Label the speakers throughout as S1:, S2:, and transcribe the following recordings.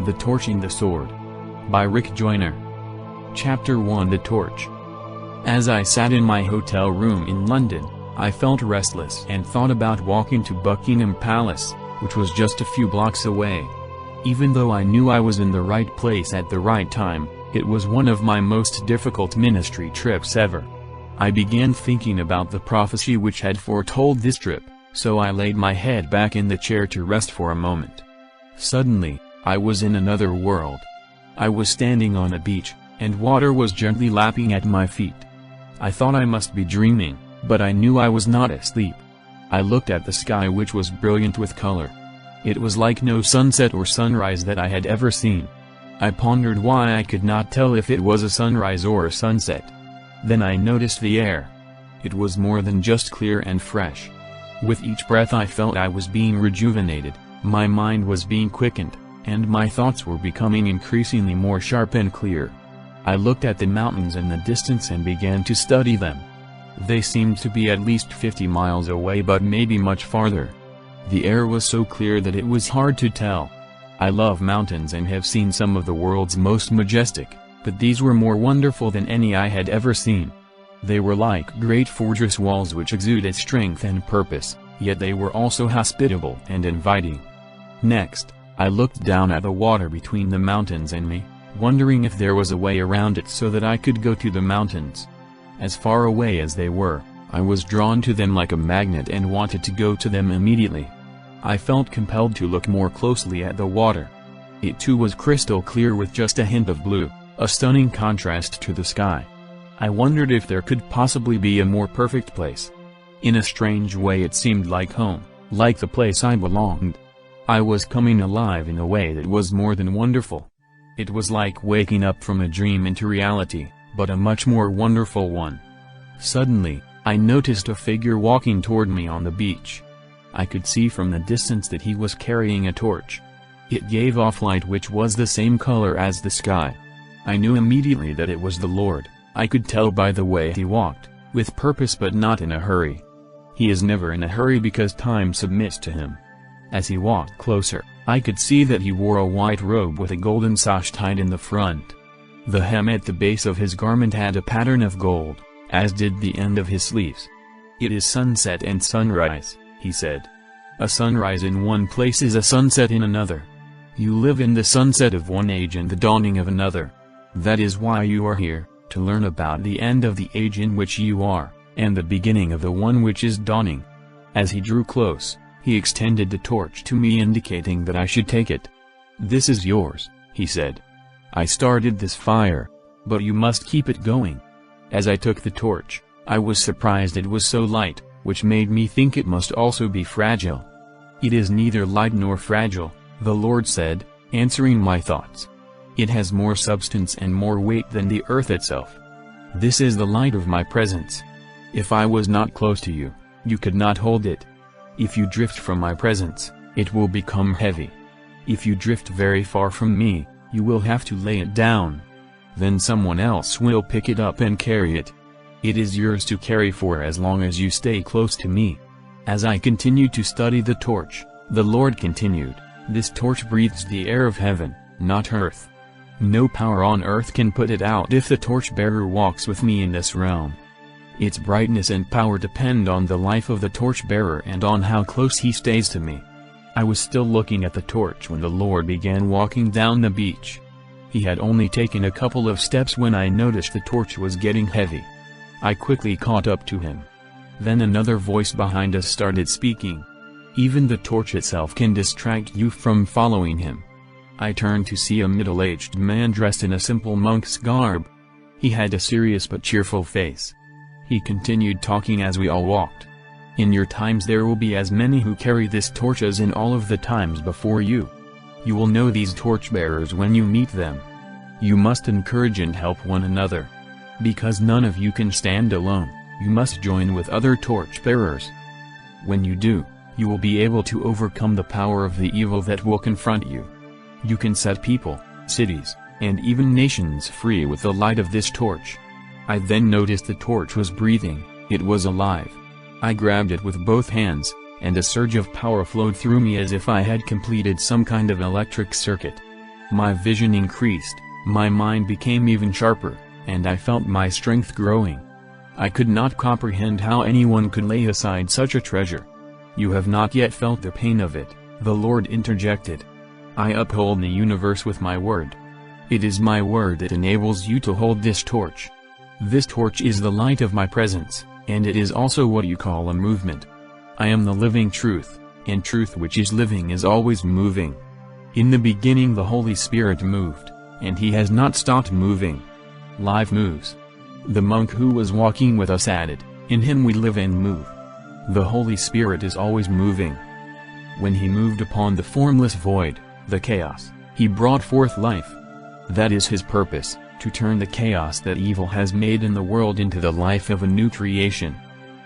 S1: The Torch and the Sword. By Rick Joyner. Chapter 1. The Torch. As I sat in my hotel room in London, I felt restless and thought about walking to Buckingham Palace, which was just a few blocks away. Even though I knew I was in the right place at the right time, it was one of my most difficult ministry trips ever. I began thinking about the prophecy which had foretold this trip, so I laid my head back in the chair to rest for a moment. Suddenly, I was in another world. I was standing on a beach, and water was gently lapping at my feet. I thought I must be dreaming, but I knew I was not asleep. I looked at the sky, which was brilliant with color. It was like no sunset or sunrise that I had ever seen. I pondered why I could not tell if it was a sunrise or a sunset. Then I noticed the air. It was more than just clear and fresh. With each breath I felt I was being rejuvenated, my mind was being quickened, and my thoughts were becoming increasingly more sharp and clear. I looked at the mountains in the distance and began to study them. They seemed to be at least 50 miles away, but maybe much farther. The air was so clear that it was hard to tell. I love mountains and have seen some of the world's most majestic, but these were more wonderful than any I had ever seen. They were like great fortress walls which exuded strength and purpose, yet they were also hospitable and inviting. Next, I looked down at the water between the mountains and me, wondering if there was a way around it so that I could go to the mountains. As far away as they were, I was drawn to them like a magnet and wanted to go to them immediately. I felt compelled to look more closely at the water. It too was crystal clear with just a hint of blue, a stunning contrast to the sky. I wondered if there could possibly be a more perfect place. In a strange way it seemed like home, like the place I belonged. I was coming alive in a way that was more than wonderful. It was like waking up from a dream into reality, but a much more wonderful one. Suddenly, I noticed a figure walking toward me on the beach. I could see from the distance that he was carrying a torch. It gave off light which was the same color as the sky. I knew immediately that it was the Lord. I could tell by the way he walked, with purpose but not in a hurry. He is never in a hurry because time submits to him. As he walked closer, I could see that he wore a white robe with a golden sash tied in the front. The hem at the base of his garment had a pattern of gold, as did the end of his sleeves. "It is sunset and sunrise," he said. "A sunrise in one place is a sunset in another. You live in the sunset of one age and the dawning of another. That is why you are here, to learn about the end of the age in which you are, and the beginning of the one which is dawning." As he drew close, he extended the torch to me, indicating that I should take it. "This is yours," he said. "I started this fire, but you must keep it going." As I took the torch, I was surprised it was so light, which made me think it must also be fragile. "It is neither light nor fragile," the Lord said, answering my thoughts. "It has more substance and more weight than the earth itself. This is the light of my presence. If I was not close to you, you could not hold it. If you drift from my presence, it will become heavy. If you drift very far from me, you will have to lay it down. Then someone else will pick it up and carry it. It is yours to carry for as long as you stay close to me." As I continued to study the torch, the Lord continued, "This torch breathes the air of heaven, not earth. No power on earth can put it out if the torch-bearer walks with me in this realm. Its brightness and power depend on the life of the torch-bearer and on how close he stays to me." I was still looking at the torch when the Lord began walking down the beach. He had only taken a couple of steps when I noticed the torch was getting heavy. I quickly caught up to him. Then another voice behind us started speaking. "Even the torch itself can distract you from following him." I turned to see a middle-aged man dressed in a simple monk's garb. He had a serious but cheerful face. He continued talking as we all walked. "In your times there will be as many who carry this torch as in all of the times before you. You will know these torch-bearers when you meet them. You must encourage and help one another. Because none of you can stand alone, you must join with other torch-bearers. When you do, you will be able to overcome the power of the evil that will confront you. You can set people, cities, and even nations free with the light of this torch." I then noticed the torch was breathing, it was alive. I grabbed it with both hands, and a surge of power flowed through me as if I had completed some kind of electric circuit. My vision increased, my mind became even sharper, and I felt my strength growing. I could not comprehend how anyone could lay aside such a treasure. You have not yet felt the pain of it, the Lord interjected. I uphold the universe with my word. It is my word that enables you to hold this torch. This torch is the light of my presence, and it is also what you call a movement. I am the living truth, and truth which is living is always moving. In the beginning the Holy Spirit moved, and he has not stopped moving. Life moves. The monk who was walking with us added, in him we live and move. The Holy Spirit is always moving. When he moved upon the formless void, the chaos, he brought forth life. That is his purpose, to turn the chaos that evil has made in the world into the life of a new creation.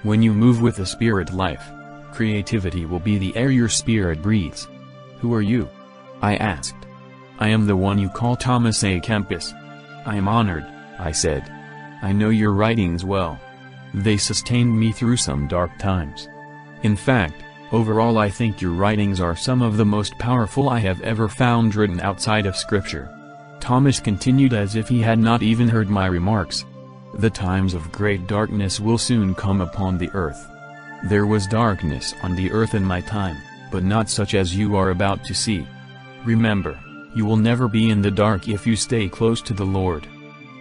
S1: When you move with the Spirit life, creativity will be the air your spirit breathes. Who are you? I asked. I am the one you call Thomas A. Kempis. I am honored, I said. I know your writings well. They sustained me through some dark times. In fact, overall I think your writings are some of the most powerful I have ever found written outside of Scripture. Thomas continued as if he had not even heard my remarks. The times of great darkness will soon come upon the earth. There was darkness on the earth in my time, but not such as you are about to see. Remember, you will never be in the dark if you stay close to the Lord.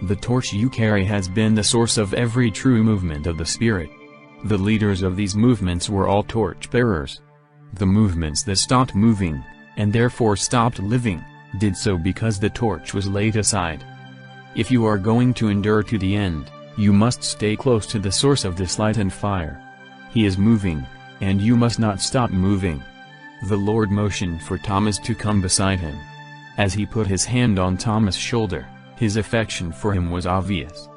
S1: The torch you carry has been the source of every true movement of the Spirit. The leaders of these movements were all torch-bearers. The movements that stopped moving, and therefore stopped living, did so because the torch was laid aside. If you are going to endure to the end, you must stay close to the source of this light and fire. He is moving, and you must not stop moving. The Lord motioned for Thomas to come beside him. As he put his hand on Thomas' shoulder, his affection for him was obvious.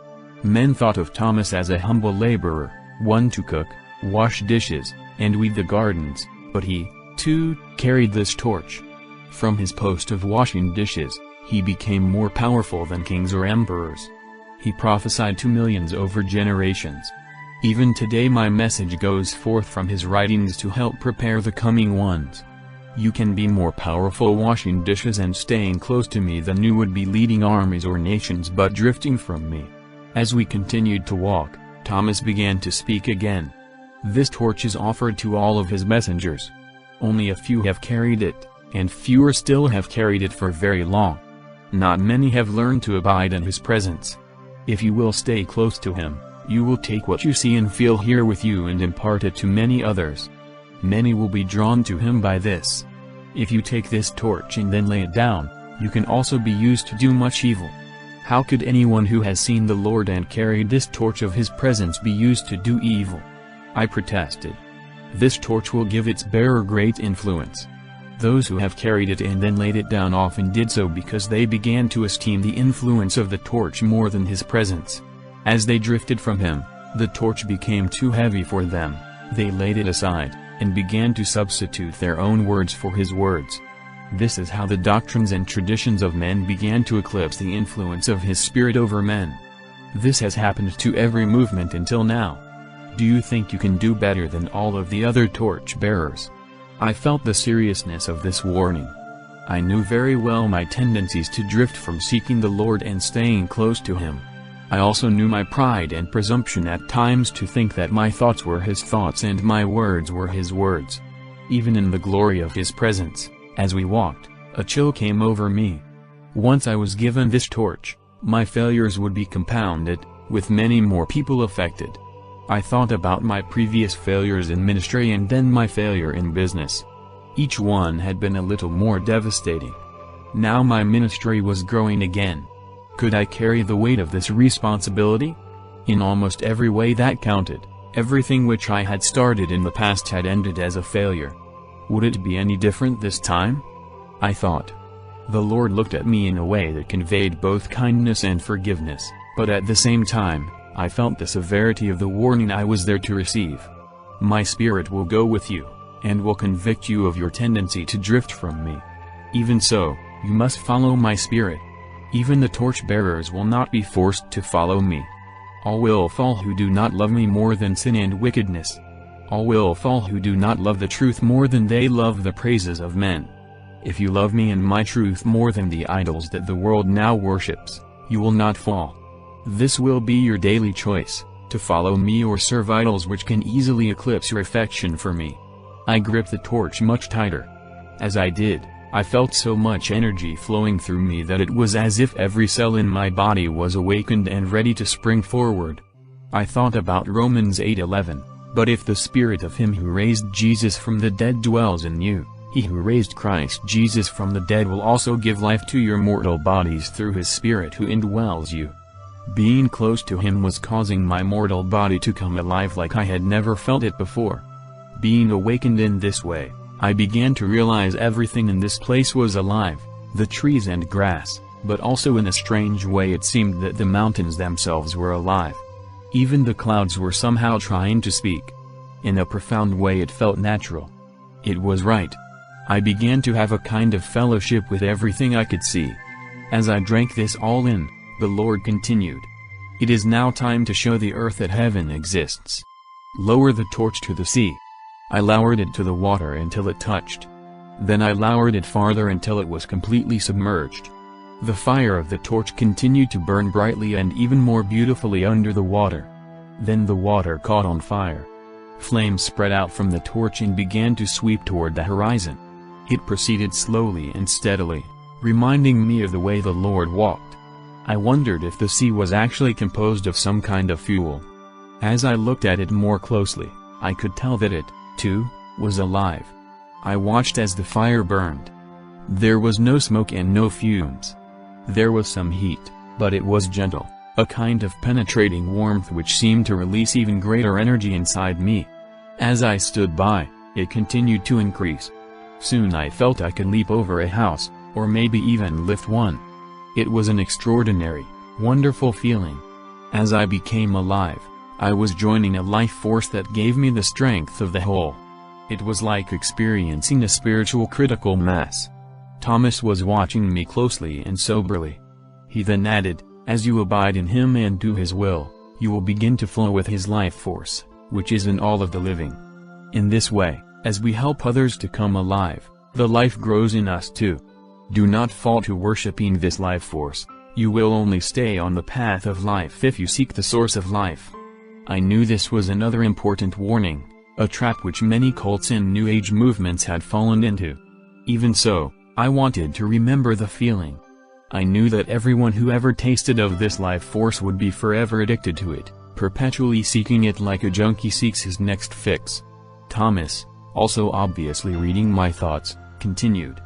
S1: Men thought of Thomas as a humble laborer, one to cook, wash dishes, and weed the gardens, but he, too, carried this torch. From his post of washing dishes, he became more powerful than kings or emperors. He prophesied to millions over generations. Even today my message goes forth from his writings to help prepare the coming ones. You can be more powerful washing dishes and staying close to me than you would be leading armies or nations but drifting from me. As we continued to walk, Thomas began to speak again. This torch is offered to all of his messengers. Only a few have carried it, and fewer still have carried it for very long. Not many have learned to abide in his presence. If you will stay close to him, you will take what you see and feel here with you and impart it to many others. Many will be drawn to him by this. If you take this torch and then lay it down, you can also be used to do much evil. How could anyone who has seen the Lord and carried this torch of his presence be used to do evil? I protested. This torch will give its bearer great influence. Those who have carried it and then laid it down often did so because they began to esteem the influence of the torch more than his presence. As they drifted from him, the torch became too heavy for them. They laid it aside, and began to substitute their own words for his words. This is how the doctrines and traditions of men began to eclipse the influence of his Spirit over men. This has happened to every movement until now. Do you think you can do better than all of the other torch-bearers? I felt the seriousness of this warning. I knew very well my tendencies to drift from seeking the Lord and staying close to him. I also knew my pride and presumption at times to think that my thoughts were his thoughts and my words were his words. Even in the glory of his presence, as we walked, a chill came over me. Once I was given this torch, my failures would be compounded, with many more people affected. I thought about my previous failures in ministry and then my failure in business. Each one had been a little more devastating. Now my ministry was growing again. Could I carry the weight of this responsibility? In almost every way that counted, everything which I had started in the past had ended as a failure. Would it be any different this time? I thought. The Lord looked at me in a way that conveyed both kindness and forgiveness, but at the same time, I felt the severity of the warning I was there to receive. My Spirit will go with you, and will convict you of your tendency to drift from me. Even so, you must follow my Spirit. Even the torch-bearers will not be forced to follow me. All will fall who do not love me more than sin and wickedness. All will fall who do not love the truth more than they love the praises of men. If you love me and my truth more than the idols that the world now worships, you will not fall. This will be your daily choice, to follow me or serve idols which can easily eclipse your affection for me. I gripped the torch much tighter. As I did, I felt so much energy flowing through me that it was as if every cell in my body was awakened and ready to spring forward. I thought about Romans 8:11, but if the Spirit of him who raised Jesus from the dead dwells in you, he who raised Christ Jesus from the dead will also give life to your mortal bodies through his Spirit who indwells you. Being close to him was causing my mortal body to come alive like I had never felt it before. Being awakened in this way, I began to realize everything in this place was alive, the trees and grass, but also in a strange way it seemed that the mountains themselves were alive. Even the clouds were somehow trying to speak. In a profound way it felt natural. It was right. I began to have a kind of fellowship with everything I could see. As I drank this all in, the Lord continued. It is now time to show the earth that heaven exists. Lower the torch to the sea. I lowered it to the water until it touched. Then I lowered it farther until it was completely submerged. The fire of the torch continued to burn brightly and even more beautifully under the water. Then the water caught on fire. Flames spread out from the torch and began to sweep toward the horizon. It proceeded slowly and steadily, reminding me of the way the Lord walked. I wondered if the sea was actually composed of some kind of fuel. As I looked at it more closely, I could tell that it, too, was alive. I watched as the fire burned. There was no smoke and no fumes. There was some heat, but it was gentle, a kind of penetrating warmth which seemed to release even greater energy inside me. As I stood by, it continued to increase. Soon I felt I could leap over a house, or maybe even lift one. It was an extraordinary, wonderful feeling. As I became alive, I was joining a life force that gave me the strength of the whole. It was like experiencing a spiritual critical mass. Thomas was watching me closely and soberly. He then added, as you abide in him and do his will, you will begin to flow with his life force, which is in all of the living. In this way, as we help others to come alive, the life grows in us too. Do not fall to worshipping this life force. You will only stay on the path of life if you seek the source of life. I knew this was another important warning, a trap which many cults and New Age movements had fallen into. Even so, I wanted to remember the feeling. I knew that everyone who ever tasted of this life force would be forever addicted to it, perpetually seeking it like a junkie seeks his next fix. Thomas, also obviously reading my thoughts, continued.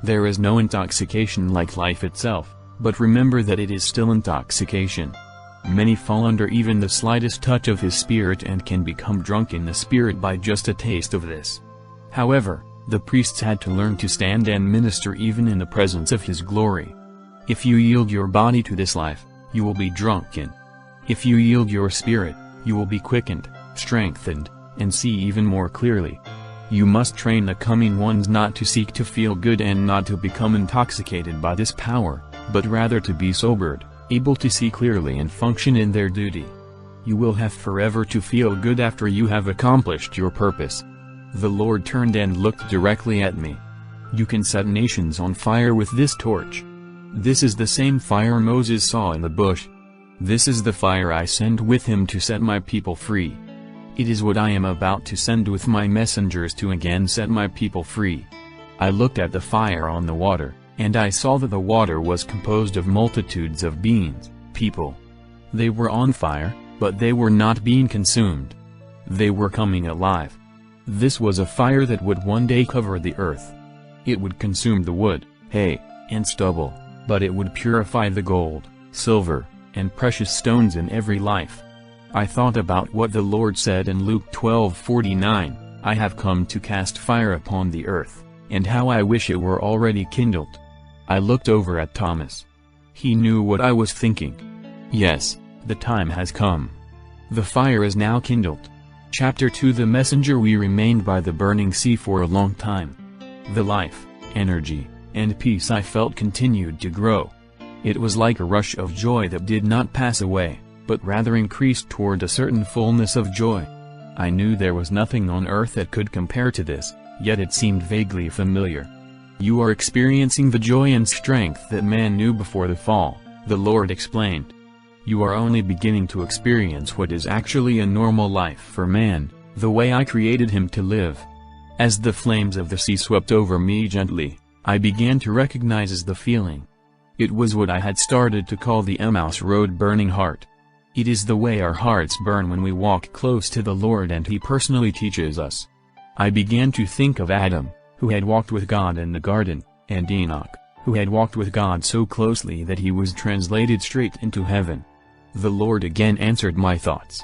S1: There is no intoxication like life itself, but remember that it is still intoxication. Many fall under even the slightest touch of his spirit and can become drunk in the spirit by just a taste of this. However, the priests had to learn to stand and minister even in the presence of his glory. If you yield your body to this life, you will be drunken. If you yield your spirit, you will be quickened, strengthened, and see even more clearly. You must train the coming ones not to seek to feel good and not to become intoxicated by this power, but rather to be sobered, able to see clearly and function in their duty. You will have forever to feel good after you have accomplished your purpose. The Lord turned and looked directly at me. You can set nations on fire with this torch. This is the same fire Moses saw in the bush. This is the fire I send with him to set my people free. It is what I am about to send with my messengers to again set my people free. I looked at the fire on the water, and I saw that the water was composed of multitudes of beings, people. They were on fire, but they were not being consumed. They were coming alive. This was a fire that would one day cover the earth. It would consume the wood, hay, and stubble, but it would purify the gold, silver, and precious stones in every life. I thought about what the Lord said in Luke 12:49, I have come to cast fire upon the earth, and how I wish it were already kindled. I looked over at Thomas. He knew what I was thinking. Yes, the time has come. The fire is now kindled. Chapter 2 The messenger We remained by the burning sea for a long time. The life, energy, and peace I felt continued to grow. It was like a rush of joy that did not pass away, but rather increased toward a certain fullness of joy. I knew there was nothing on earth that could compare to this, yet it seemed vaguely familiar. You are experiencing the joy and strength that man knew before the fall, the Lord explained. You are only beginning to experience what is actually a normal life for man, the way I created him to live. As the flames of the sea swept over me gently, I began to recognize the feeling. It was what I had started to call the Emmaus Road burning heart. It is the way our hearts burn when we walk close to the Lord and He personally teaches us. I began to think of Adam, who had walked with God in the garden, and Enoch, who had walked with God so closely that he was translated straight into heaven. The Lord again answered my thoughts.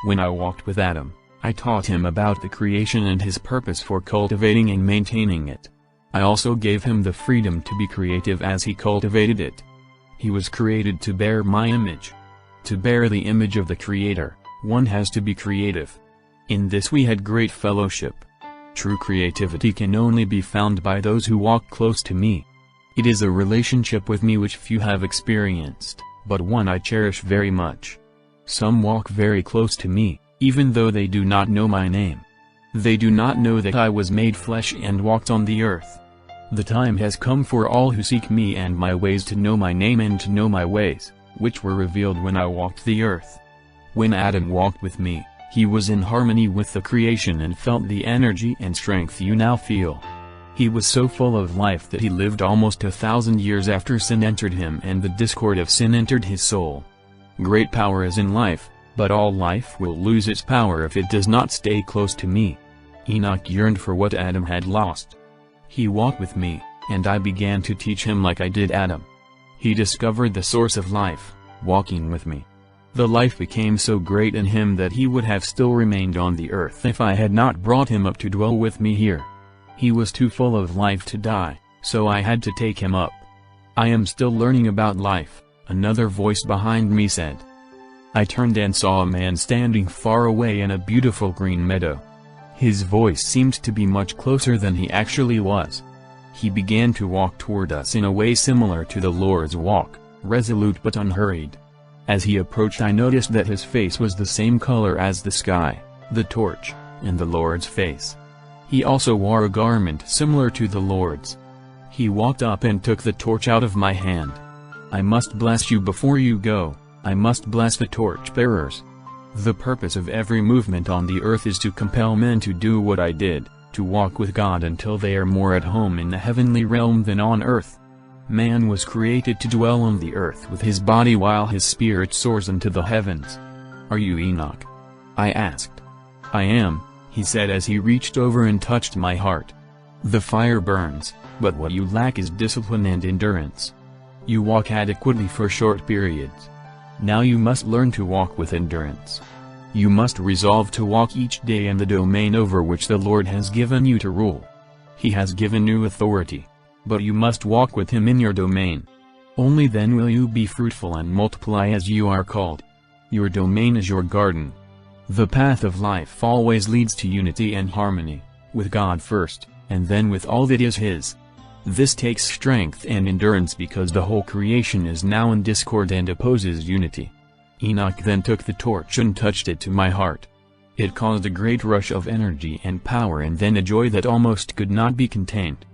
S1: When I walked with Adam, I taught him about the creation and his purpose for cultivating and maintaining it. I also gave him the freedom to be creative as he cultivated it. He was created to bear my image. To bear the image of the Creator, one has to be creative. In this we had great fellowship. True creativity can only be found by those who walk close to me. It is a relationship with me which few have experienced, but one I cherish very much. Some walk very close to me, even though they do not know my name. They do not know that I was made flesh and walked on the earth. The time has come for all who seek me and my ways to know my name and to know my ways, which were revealed when I walked the earth. When Adam walked with me, he was in harmony with the creation and felt the energy and strength you now feel. He was so full of life that he lived almost 1,000 years after sin entered him and the discord of sin entered his soul. Great power is in life, but all life will lose its power if it does not stay close to me. Enoch yearned for what Adam had lost. He walked with me, and I began to teach him like I did Adam. He discovered the source of life, walking with me. The life became so great in him that he would have still remained on the earth if I had not brought him up to dwell with me here. He was too full of life to die, so I had to take him up. I am still learning about life, another voice behind me said. I turned and saw a man standing far away in a beautiful green meadow. His voice seemed to be much closer than he actually was. He began to walk toward us in a way similar to the Lord's walk, resolute but unhurried. As he approached I noticed that his face was the same color as the sky, the torch, and the Lord's face. He also wore a garment similar to the Lord's. He walked up and took the torch out of my hand. I must bless you before you go, I must bless the torch-bearers. The purpose of every movement on the earth is to compel men to do what I did, to walk with God until they are more at home in the heavenly realm than on earth. Man was created to dwell on the earth with his body while his spirit soars into the heavens. Are you Enoch? I asked. I am, he said as he reached over and touched my heart. The fire burns, but what you lack is discipline and endurance. You walk adequately for short periods. Now you must learn to walk with endurance. You must resolve to walk each day in the domain over which the Lord has given you to rule. He has given you authority, but you must walk with Him in your domain. Only then will you be fruitful and multiply as you are called. Your domain is your garden. The path of life always leads to unity and harmony, with God first, and then with all that is His. This takes strength and endurance because the whole creation is now in discord and opposes unity. Enoch then took the torch and touched it to my heart. It caused a great rush of energy and power and then a joy that almost could not be contained.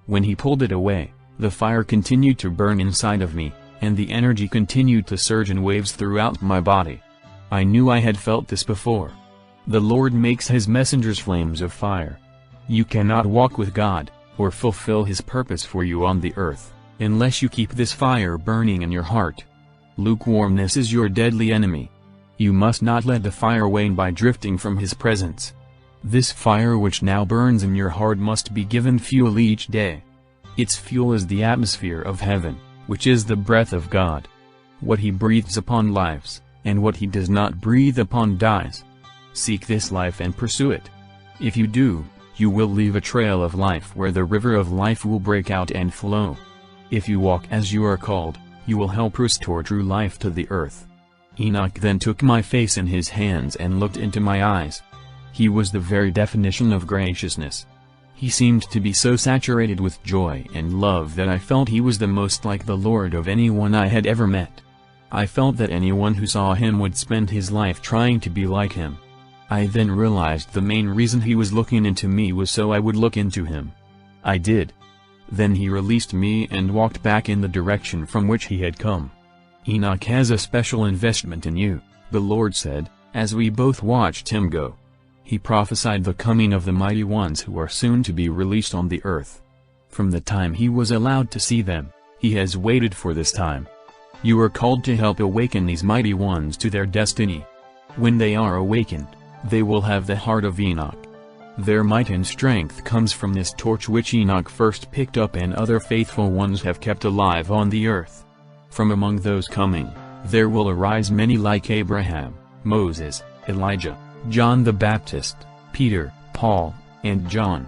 S1: When he pulled it away, the fire continued to burn inside of me, and the energy continued to surge in waves throughout my body. I knew I had felt this before. The Lord makes His messengers flames of fire. You cannot walk with God, or fulfill His purpose for you on the earth, unless you keep this fire burning in your heart. Lukewarmness is your deadly enemy. You must not let the fire wane by drifting from His presence. This fire which now burns in your heart must be given fuel each day. Its fuel is the atmosphere of heaven, which is the breath of God. What He breathes upon lives, and what He does not breathe upon dies. Seek this life and pursue it. If you do, you will leave a trail of life where the river of life will break out and flow. If you walk as you are called, you will help restore true life to the earth. Enoch then took my face in his hands and looked into my eyes. He was the very definition of graciousness. He seemed to be so saturated with joy and love that I felt he was the most like the Lord of anyone I had ever met. I felt that anyone who saw him would spend his life trying to be like him. I then realized the main reason he was looking into me was so I would look into him. I did. Then he released me and walked back in the direction from which he had come. "Enoch has a special investment in you," the Lord said, as we both watched him go. He prophesied the coming of the mighty ones who are soon to be released on the earth. From the time he was allowed to see them, he has waited for this time. You are called to help awaken these mighty ones to their destiny. When they are awakened, they will have the heart of Enoch. Their might and strength comes from this torch which Enoch first picked up and other faithful ones have kept alive on the earth. From among those coming, there will arise many like Abraham, Moses, Elijah, John the Baptist, Peter, Paul, and John.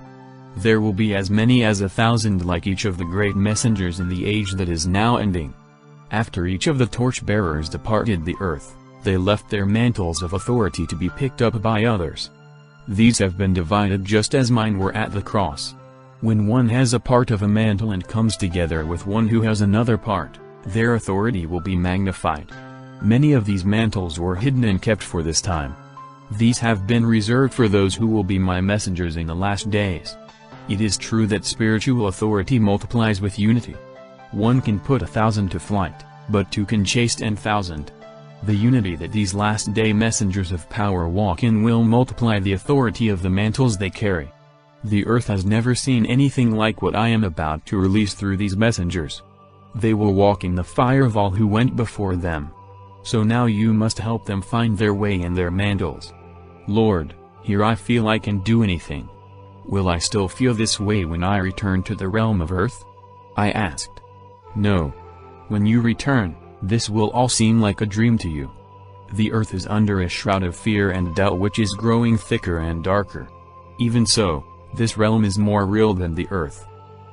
S1: There will be as many as 1,000 like each of the great messengers in the age that is now ending. After each of the torch-bearers departed the earth, they left their mantles of authority to be picked up by others. These have been divided just as mine were at the cross. When one has a part of a mantle and comes together with one who has another part, their authority will be magnified. Many of these mantles were hidden and kept for this time. These have been reserved for those who will be my messengers in the last days. It is true that spiritual authority multiplies with unity. One can put 1,000 to flight, but two can chase 10,000. The unity that these last-day messengers of power walk in will multiply the authority of the mantles they carry. The earth has never seen anything like what I am about to release through these messengers. They will walk in the fire of all who went before them. So now you must help them find their way in their mantles. Lord, here I feel I can do anything. Will I still feel this way when I return to the realm of earth? I asked. No. When you return, this will all seem like a dream to you. The earth is under a shroud of fear and doubt which is growing thicker and darker. Even so, this realm is more real than the earth.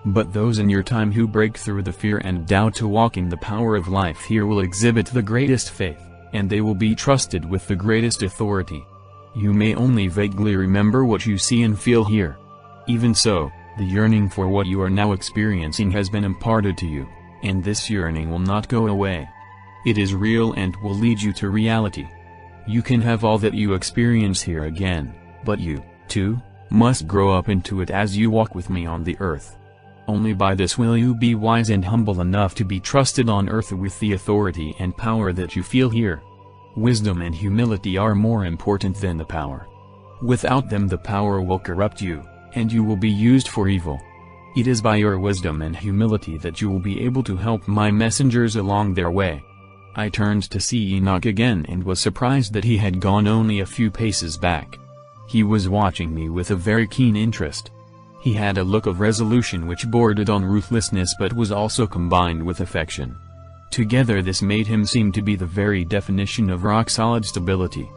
S1: But those in your time who break through the fear and doubt to walk in the power of life here will exhibit the greatest faith, and they will be trusted with the greatest authority. You may only vaguely remember what you see and feel here. Even so, the yearning for what you are now experiencing has been imparted to you, and this yearning will not go away. It is real and will lead you to reality. You can have all that you experience here again, but you, too, must grow up into it as you walk with me on the earth. Only by this will you be wise and humble enough to be trusted on earth with the authority and power that you feel here. Wisdom and humility are more important than the power. Without them the power will corrupt you, and you will be used for evil. It is by your wisdom and humility that you will be able to help my messengers along their way. I turned to see Enoch again and was surprised that he had gone only a few paces back. He was watching me with a very keen interest. He had a look of resolution which bordered on ruthlessness but was also combined with affection. Together this made him seem to be the very definition of rock-solid stability.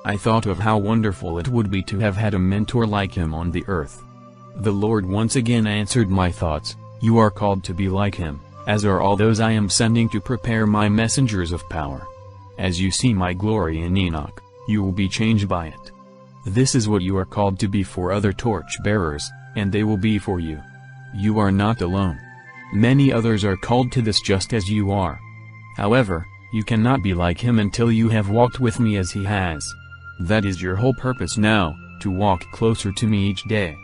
S1: I thought of how wonderful it would be to have had a mentor like him on the earth. The Lord once again answered my thoughts. You are called to be like him, as are all those I am sending to prepare my messengers of power. As you see my glory in Enoch, you will be changed by it. This is what you are called to be for other torch-bearers, and they will be for you. You are not alone. Many others are called to this just as you are. However, you cannot be like him until you have walked with me as he has. That is your whole purpose now, to walk closer to me each day.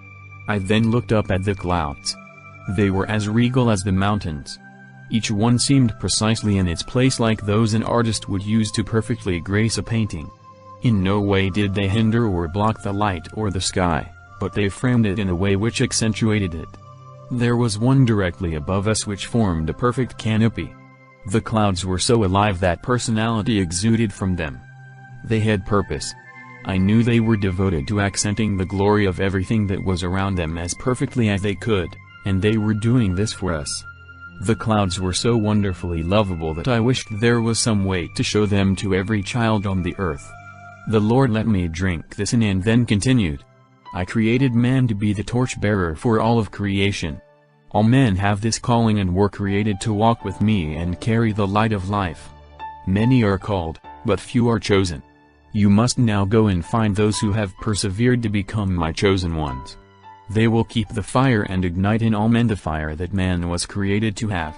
S1: I then looked up at the clouds. They were as regal as the mountains. Each one seemed precisely in its place like those an artist would use to perfectly grace a painting. In no way did they hinder or block the light or the sky, but they framed it in a way which accentuated it. There was one directly above us which formed a perfect canopy. The clouds were so alive that personality exuded from them. They had purpose. I knew they were devoted to accenting the glory of everything that was around them as perfectly as they could, and they were doing this for us. The clouds were so wonderfully lovable that I wished there was some way to show them to every child on the earth. The Lord let me drink this in and then continued. I created man to be the torch-bearer for all of creation. All men have this calling and were created to walk with me and carry the light of life. Many are called, but few are chosen. You must now go and find those who have persevered to become my chosen ones. They will keep the fire and ignite in all men the fire that man was created to have.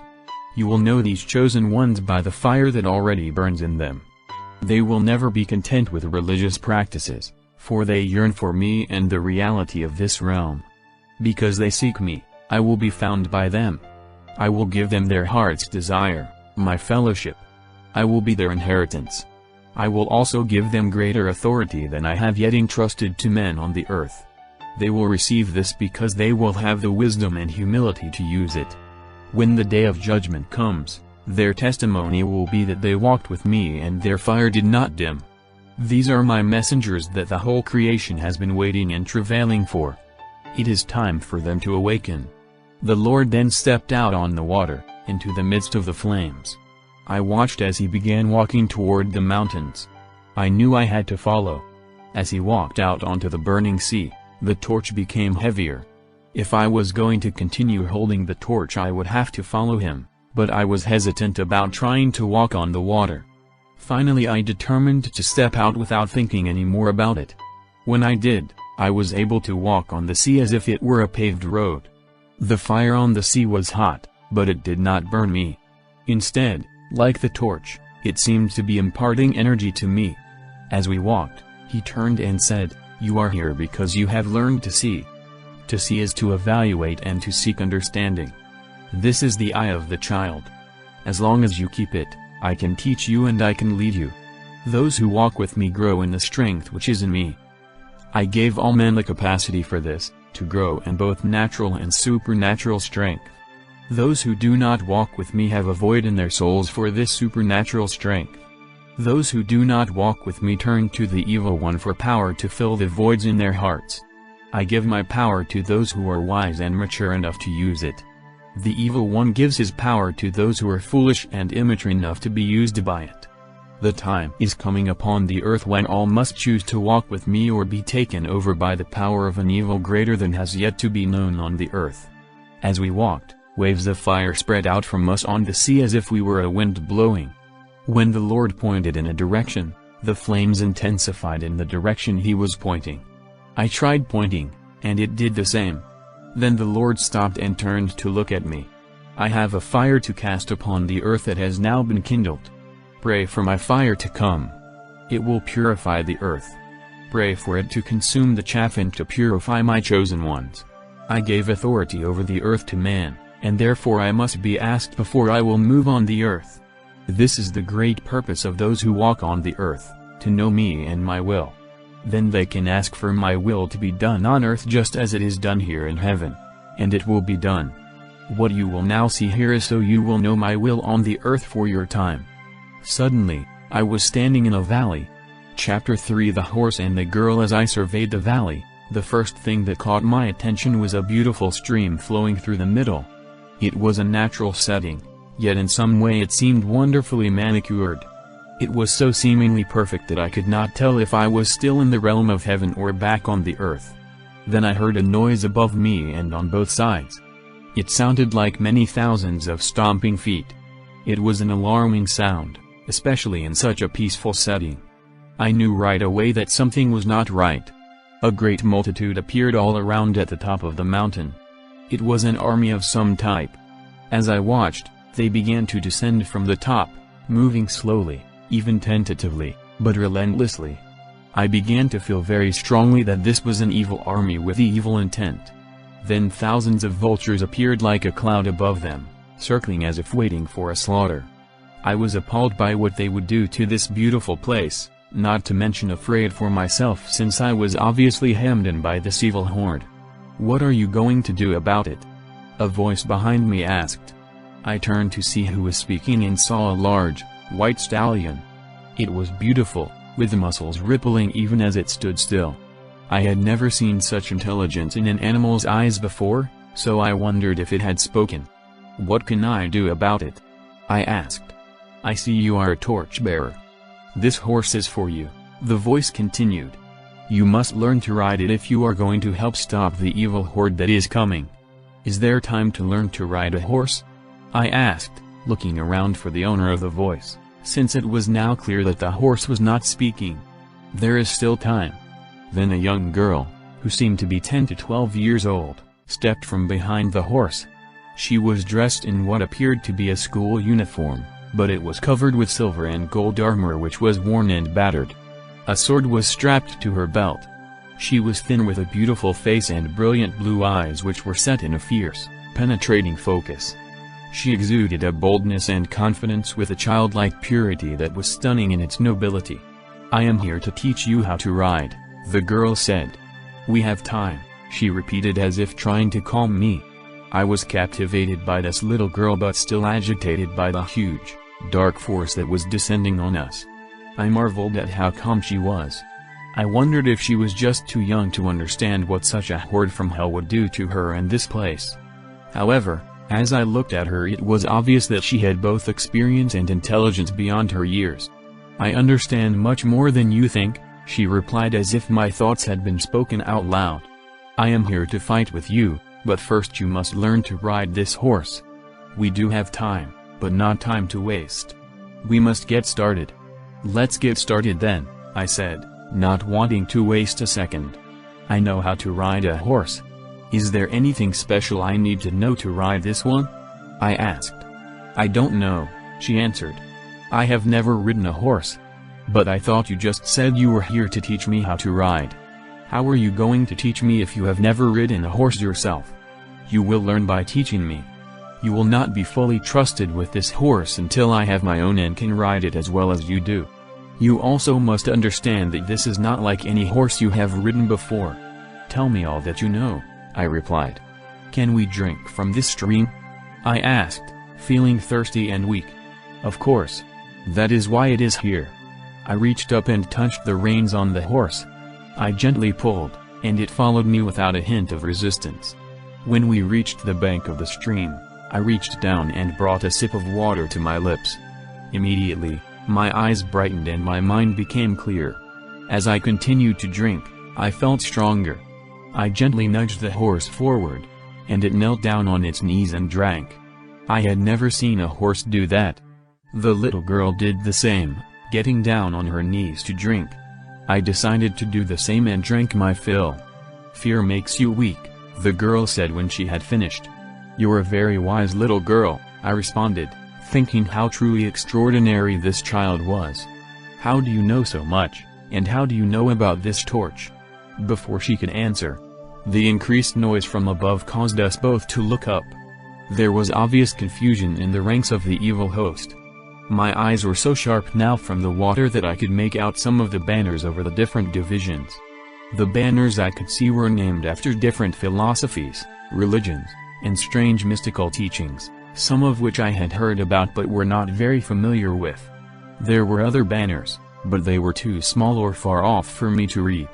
S1: You will know these chosen ones by the fire that already burns in them. They will never be content with religious practices, for they yearn for me and the reality of this realm. Because they seek me, I will be found by them. I will give them their heart's desire, my fellowship. I will be their inheritance. I will also give them greater authority than I have yet entrusted to men on the earth. They will receive this because they will have the wisdom and humility to use it. When the day of judgment comes, their testimony will be that they walked with me and their fire did not dim. These are my messengers that the whole creation has been waiting and travailing for. It is time for them to awaken. The Lord then stepped out on the water, into the midst of the flames. I watched as he began walking toward the mountains. I knew I had to follow. As he walked out onto the burning sea, the torch became heavier. If I was going to continue holding the torch I would have to follow him, but I was hesitant about trying to walk on the water. Finally I determined to step out without thinking any more about it. When I did, I was able to walk on the sea as if it were a paved road. The fire on the sea was hot, but it did not burn me. Instead, like the torch, it seemed to be imparting energy to me. As we walked, he turned and said, "You are here because you have learned to see." To see is to evaluate and to seek understanding. This is the eye of the child. As long as you keep it, I can teach you and I can lead you. Those who walk with me grow in the strength which is in me. I gave all men the capacity for this, to grow in both natural and supernatural strength. Those who do not walk with me have a void in their souls for this supernatural strength. Those who do not walk with me turn to the evil one for power to fill the voids in their hearts. I give my power to those who are wise and mature enough to use it. The evil one gives his power to those who are foolish and immature enough to be used by it. The time is coming upon the earth when all must choose to walk with me or be taken over by the power of an evil greater than has yet to be known on the earth. As we walked, waves of fire spread out from us on the sea as if we were a wind blowing. When the Lord pointed in a direction, the flames intensified in the direction he was pointing. I tried pointing, and it did the same. Then the Lord stopped and turned to look at me. I have a fire to cast upon the earth that has now been kindled. Pray for my fire to come. It will purify the earth. Pray for it to consume the chaff and to purify my chosen ones. I gave authority over the earth to man, and therefore I must be asked before I will move on the earth. This is the great purpose of those who walk on the earth, to know me and my will. Then they can ask for my will to be done on earth just as it is done here in heaven. And it will be done. What you will now see here is so you will know my will on the earth for your time. Suddenly, I was standing in a valley. Chapter 3 The horse and the girl. As I surveyed the valley, the first thing that caught my attention was a beautiful stream flowing through the middle. It was a natural setting, yet in some way it seemed wonderfully manicured. It was so seemingly perfect that I could not tell if I was still in the realm of heaven or back on the earth. Then I heard a noise above me and on both sides. It sounded like many thousands of stomping feet. It was an alarming sound, especially in such a peaceful setting. I knew right away that something was not right. A great multitude appeared all around at the top of the mountain. It was an army of some type. As I watched, they began to descend from the top, moving slowly, even tentatively, but relentlessly. I began to feel very strongly that this was an evil army with evil intent. Then thousands of vultures appeared like a cloud above them, circling as if waiting for a slaughter. I was appalled by what they would do to this beautiful place, not to mention afraid for myself since I was obviously hemmed in by this evil horde. "What are you going to do about it?" a voice behind me asked. I turned to see who was speaking and saw a large, white stallion. It was beautiful, with the muscles rippling even as it stood still. I had never seen such intelligence in an animal's eyes before, so I wondered if it had spoken. "What can I do about it?" I asked. "I see you are a torchbearer. This horse is for you," the voice continued. "You must learn to ride it if you are going to help stop the evil horde that is coming." "Is there time to learn to ride a horse?" I asked, looking around for the owner of the voice, since it was now clear that the horse was not speaking. "There is still time." Then a young girl, who seemed to be 10 to 12 years old, stepped from behind the horse. She was dressed in what appeared to be a school uniform, but it was covered with silver and gold armor which was worn and battered. A sword was strapped to her belt. She was thin with a beautiful face and brilliant blue eyes which were set in a fierce, penetrating focus. She exuded a boldness and confidence with a childlike purity that was stunning in its nobility. "I am here to teach you how to ride," the girl said. "We have time," she repeated as if trying to calm me. I was captivated by this little girl but still agitated by the huge, dark force that was descending on us. I marveled at how calm she was. I wondered if she was just too young to understand what such a horde from hell would do to her and this place. However, as I looked at her, it was obvious that she had both experience and intelligence beyond her years. "I understand much more than you think," she replied as if my thoughts had been spoken out loud. "I am here to fight with you, but first you must learn to ride this horse. We do have time, but not time to waste. We must get started." "Let's get started then," I said, not wanting to waste a second. "I know how to ride a horse. Is there anything special I need to know to ride this one?" I asked. "I don't know," she answered. "I have never ridden a horse. But I thought you just said you were here to teach me how to ride. How are you going to teach me if you have never ridden a horse yourself?" "You will learn by teaching me. You will not be fully trusted with this horse until I have my own and can ride it as well as you do. You also must understand that this is not like any horse you have ridden before. Tell me all that you know," I replied. "Can we drink from this stream?" I asked, feeling thirsty and weak. "Of course. That is why it is here." I reached up and touched the reins on the horse. I gently pulled, and it followed me without a hint of resistance. When we reached the bank of the stream, I reached down and brought a sip of water to my lips. Immediately, my eyes brightened and my mind became clear. As I continued to drink, I felt stronger. I gently nudged the horse forward, and it knelt down on its knees and drank. I had never seen a horse do that. The little girl did the same, getting down on her knees to drink. I decided to do the same and drank my fill. "Fear makes you weak," the girl said when she had finished. "You're a very wise little girl," I responded, thinking how truly extraordinary this child was. "How do you know so much, and how do you know about this torch?" Before she could answer, the increased noise from above caused us both to look up. There was obvious confusion in the ranks of the evil host. My eyes were so sharp now from the water that I could make out some of the banners over the different divisions. The banners I could see were named after different philosophies, religions, and strange mystical teachings, some of which I had heard about but were not very familiar with. There were other banners, but they were too small or far off for me to read.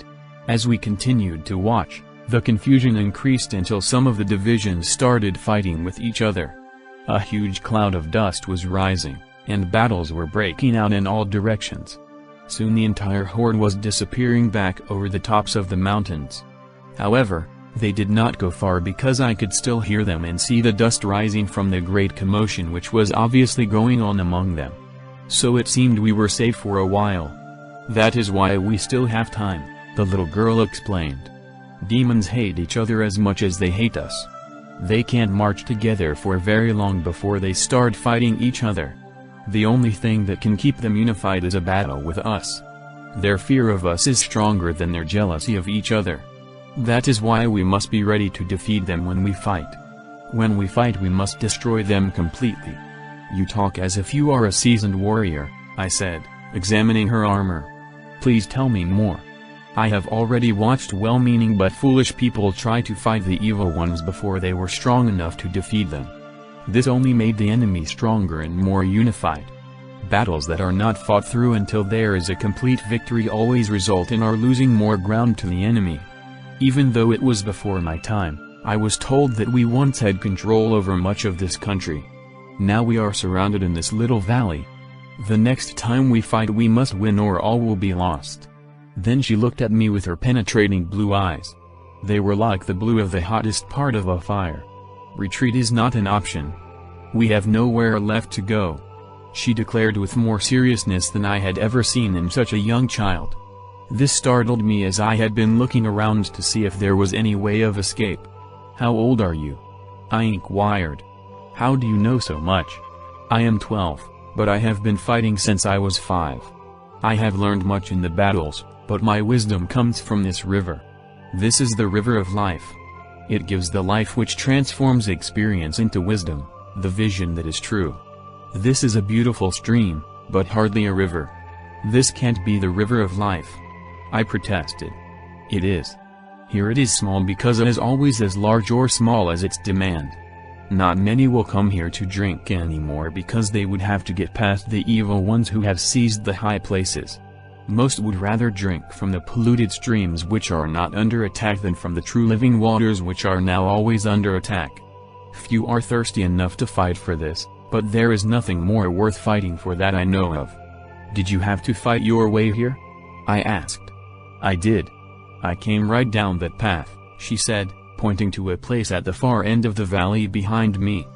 S1: As we continued to watch, the confusion increased until some of the divisions started fighting with each other. A huge cloud of dust was rising, and battles were breaking out in all directions. Soon the entire horde was disappearing back over the tops of the mountains. However, they did not go far because I could still hear them and see the dust rising from the great commotion which was obviously going on among them. So it seemed we were safe for a while. "That is why we still have time," the little girl explained. "Demons hate each other as much as they hate us. They can't march together for very long before they start fighting each other. The only thing that can keep them unified is a battle with us. Their fear of us is stronger than their jealousy of each other. That is why we must be ready to defeat them when we fight. When we fight we must destroy them completely." "You talk as if you are a seasoned warrior," I said, examining her armor. "Please tell me more. I have already watched well-meaning but foolish people try to fight the evil ones before they were strong enough to defeat them. This only made the enemy stronger and more unified. Battles that are not fought through until there is a complete victory always result in our losing more ground to the enemy. Even though it was before my time, I was told that we once had control over much of this country. Now we are surrounded in this little valley. The next time we fight we must win or all will be lost." Then she looked at me with her penetrating blue eyes. They were like the blue of the hottest part of a fire. "Retreat is not an option. We have nowhere left to go," she declared with more seriousness than I had ever seen in such a young child. This startled me as I had been looking around to see if there was any way of escape. "How old are you?" I inquired. "How do you know so much?" "I am 12, but I have been fighting since I was 5. I have learned much in the battles, but my wisdom comes from this river. This is the river of life. It gives the life which transforms experience into wisdom, the vision that is true. This is a beautiful stream, but hardly a river. This can't be the river of life. I protested. It is. Here it is small because it is always as large or small as its demand. Not many will come here to drink anymore because they would have to get past the evil ones who have seized the high places. Most would rather drink from the polluted streams which are not under attack than from the true living waters which are now always under attack. Few are thirsty enough to fight for this, but there is nothing more worth fighting for that I know of. Did you have to fight your way here? I asked. I did. I came right down that path, she said, pointing to a place at the far end of the valley behind me.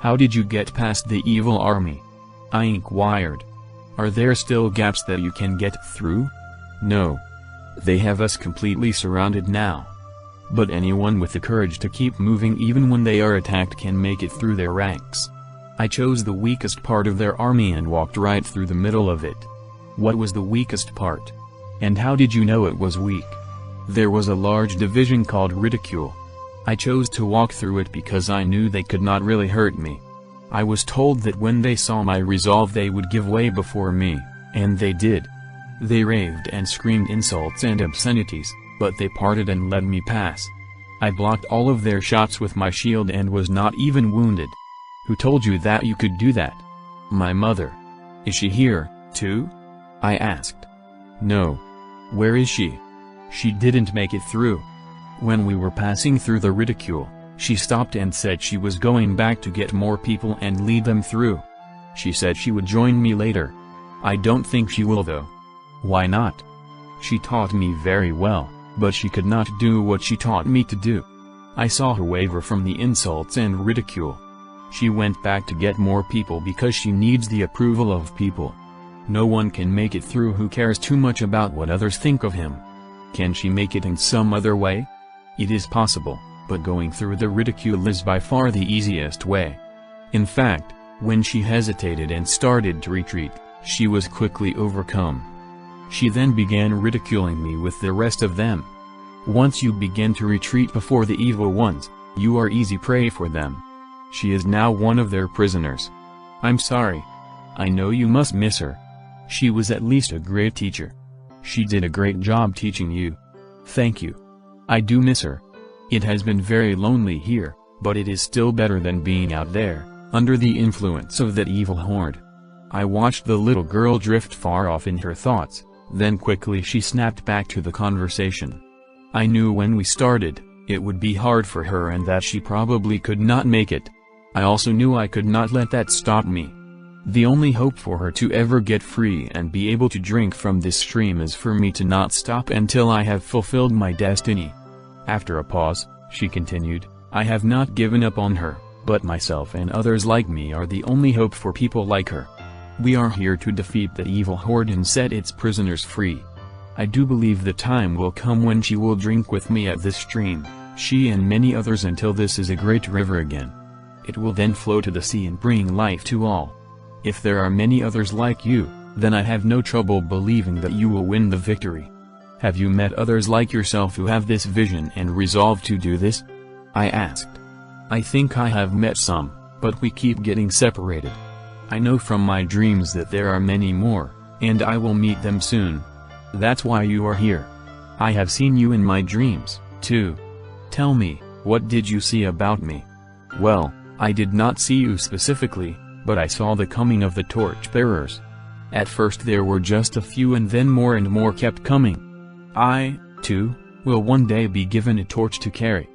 S1: How did you get past the evil army? I inquired. Are there still gaps that you can get through? No. They have us completely surrounded now. But anyone with the courage to keep moving even when they are attacked can make it through their ranks. I chose the weakest part of their army and walked right through the middle of it. What was the weakest part? And how did you know it was weak? There was a large division called ridicule. I chose to walk through it because I knew they could not really hurt me. I was told that when they saw my resolve they would give way before me, and they did. They raved and screamed insults and obscenities, but they parted and let me pass. I blocked all of their shots with my shield and was not even wounded. Who told you that you could do that? My mother. Is she here, too? I asked. No. Where is she? She didn't make it through. When we were passing through the ridicule, she stopped and said she was going back to get more people and lead them through. She said she would join me later. I don't think she will though. Why not? She taught me very well, but she could not do what she taught me to do. I saw her waver from the insults and ridicule. She went back to get more people because she needs the approval of people. No one can make it through who cares too much about what others think of him. Can she make it in some other way? It is possible, but going through the ridicule is by far the easiest way. In fact, when she hesitated and started to retreat, she was quickly overcome. She then began ridiculing me with the rest of them. Once you begin to retreat before the evil ones, you are easy prey for them. She is now one of their prisoners. I'm sorry. I know you must miss her. She was at least a great teacher. She did a great job teaching you. Thank you. I do miss her. It has been very lonely here, but it is still better than being out there, under the influence of that evil horde. I watched the little girl drift far off in her thoughts, then quickly she snapped back to the conversation. I knew when we started, it would be hard for her and that she probably could not make it. I also knew I could not let that stop me. The only hope for her to ever get free and be able to drink from this stream is for me to not stop until I have fulfilled my destiny. After a pause, she continued, I have not given up on her, but myself and others like me are the only hope for people like her. We are here to defeat the evil horde and set its prisoners free. I do believe the time will come when she will drink with me at this stream, she and many others, until this is a great river again. It will then flow to the sea and bring life to all. If there are many others like you, then I have no trouble believing that you will win the victory. Have you met others like yourself who have this vision and resolve to do this? I asked. I think I have met some, but we keep getting separated. I know from my dreams that there are many more, and I will meet them soon. That's why you are here. I have seen you in my dreams, too. Tell me, what did you see about me? Well, I did not see you specifically, but I saw the coming of the torch-bearers. At first there were just a few and then more and more kept coming. I, too, will one day be given a torch to carry.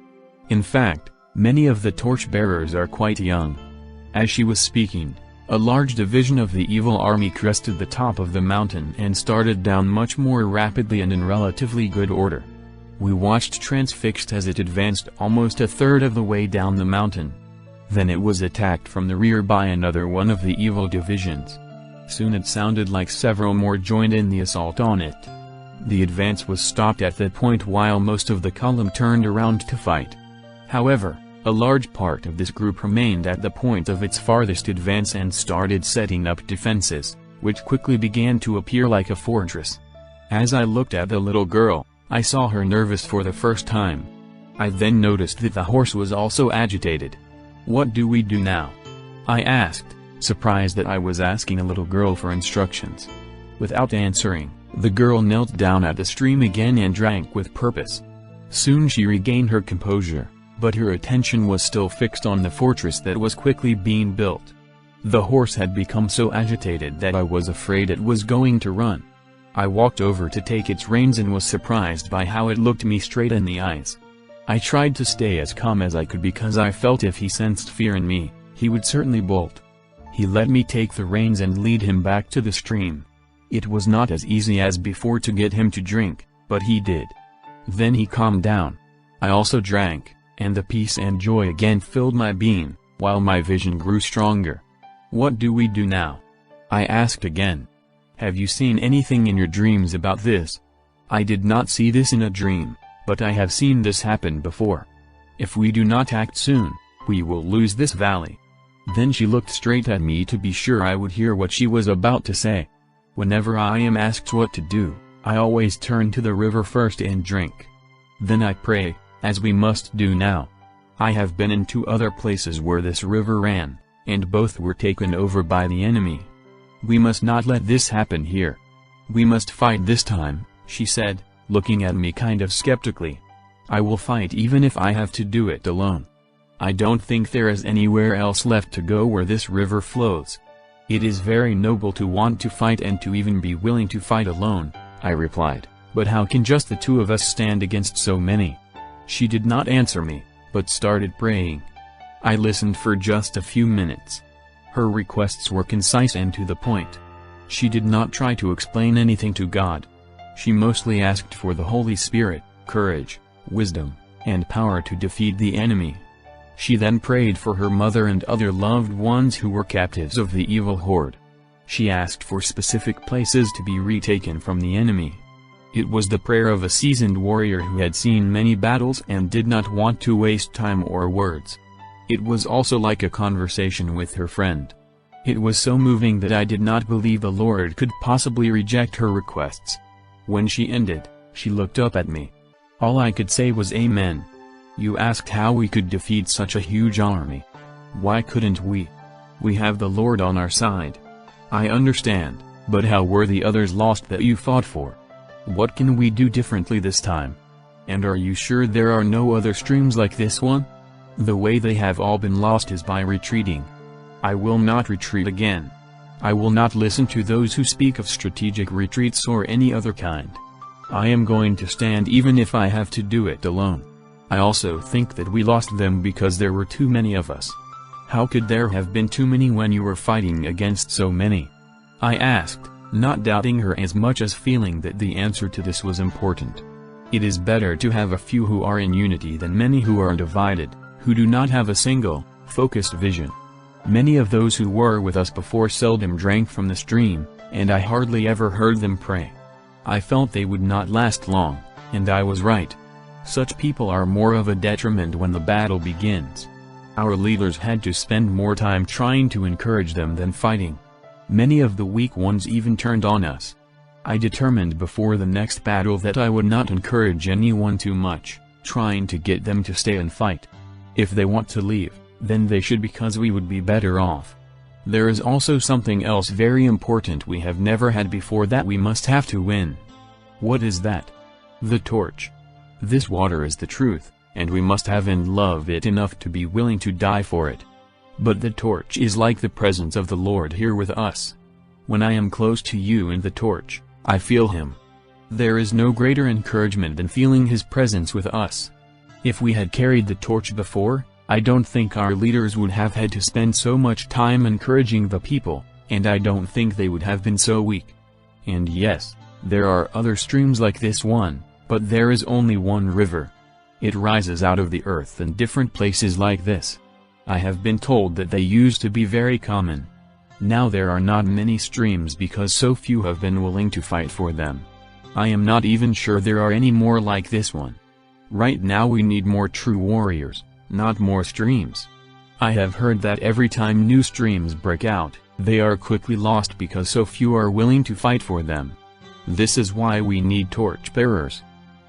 S1: In fact, many of the torch-bearers are quite young. As she was speaking, a large division of the evil army crested the top of the mountain and started down much more rapidly and in relatively good order. We watched transfixed as it advanced almost a third of the way down the mountain. Then it was attacked from the rear by another one of the evil divisions. Soon it sounded like several more joined in the assault on it. The advance was stopped at that point while most of the column turned around to fight. However, a large part of this group remained at the point of its farthest advance and started setting up defenses, which quickly began to appear like a fortress. As I looked at the little girl, I saw her nervous for the first time. I then noticed that the horse was also agitated. "What do we do now?" I asked, surprised that I was asking a little girl for instructions. Without answering, the girl knelt down at the stream again and drank with purpose. Soon she regained her composure, but her attention was still fixed on the fortress that was quickly being built. The horse had become so agitated that I was afraid it was going to run. I walked over to take its reins and was surprised by how it looked me straight in the eyes. I tried to stay as calm as I could because I felt if he sensed fear in me, he would certainly bolt. He let me take the reins and lead him back to the stream. It was not as easy as before to get him to drink, but he did. Then he calmed down. I also drank, and the peace and joy again filled my being, while my vision grew stronger. "What do we do now?" I asked again. "Have you seen anything in your dreams about this?" "I did not see this in a dream, but I have seen this happen before. If we do not act soon, we will lose this valley." Then she looked straight at me to be sure I would hear what she was about to say. Whenever I am asked what to do, I always turn to the river first and drink. Then I pray, as we must do now. I have been in 2 other places where this river ran, and both were taken over by the enemy. We must not let this happen here. We must fight this time, she said, looking at me kind of skeptically. I will fight even if I have to do it alone. I don't think there is anywhere else left to go where this river flows. It is very noble to want to fight and to even be willing to fight alone, I replied, but how can just the 2 of us stand against so many? She did not answer me, but started praying. I listened for just a few minutes. Her requests were concise and to the point. She did not try to explain anything to God. She mostly asked for the Holy Spirit, courage, wisdom, and power to defeat the enemy. She then prayed for her mother and other loved ones who were captives of the evil horde. She asked for specific places to be retaken from the enemy. It was the prayer of a seasoned warrior who had seen many battles and did not want to waste time or words. It was also like a conversation with her friend. It was so moving that I did not believe the Lord could possibly reject her requests. When she ended, she looked up at me. All I could say was Amen. You asked how we could defeat such a huge army. Why couldn't we? We have the Lord on our side. I understand, but how were the others lost that you fought for? What can we do differently this time? And are you sure there are no other streams like this one? The way they have all been lost is by retreating. I will not retreat again. I will not listen to those who speak of strategic retreats or any other kind. I am going to stand even if I have to do it alone. I also think that we lost them because there were too many of us. How could there have been too many when you were fighting against so many? I asked, not doubting her as much as feeling that the answer to this was important. It is better to have a few who are in unity than many who are divided, who do not have a single, focused vision. Many of those who were with us before seldom drank from the stream, and I hardly ever heard them pray. I felt they would not last long, and I was right. Such people are more of a detriment when the battle begins. Our leaders had to spend more time trying to encourage them than fighting. Many of the weak ones even turned on us. I determined before the next battle that I would not encourage anyone too much, trying to get them to stay and fight. If they want to leave, then they should, because we would be better off. There is also something else very important we have never had before that we must have to win. What is that? The torch. This water is the truth, and we must have and love it enough to be willing to die for it. But the torch is like the presence of the Lord here with us. When I am close to you and the torch, I feel Him. There is no greater encouragement than feeling His presence with us. If we had carried the torch before, I don't think our leaders would have had to spend so much time encouraging the people, and I don't think they would have been so weak. And yes, there are other streams like this one, but there is only one river. It rises out of the earth in different places like this. I have been told that they used to be very common. Now there are not many streams because so few have been willing to fight for them. I am not even sure there are any more like this one. Right now we need more true warriors, not more streams. I have heard that every time new streams break out, they are quickly lost because so few are willing to fight for them. This is why we need torch bearers.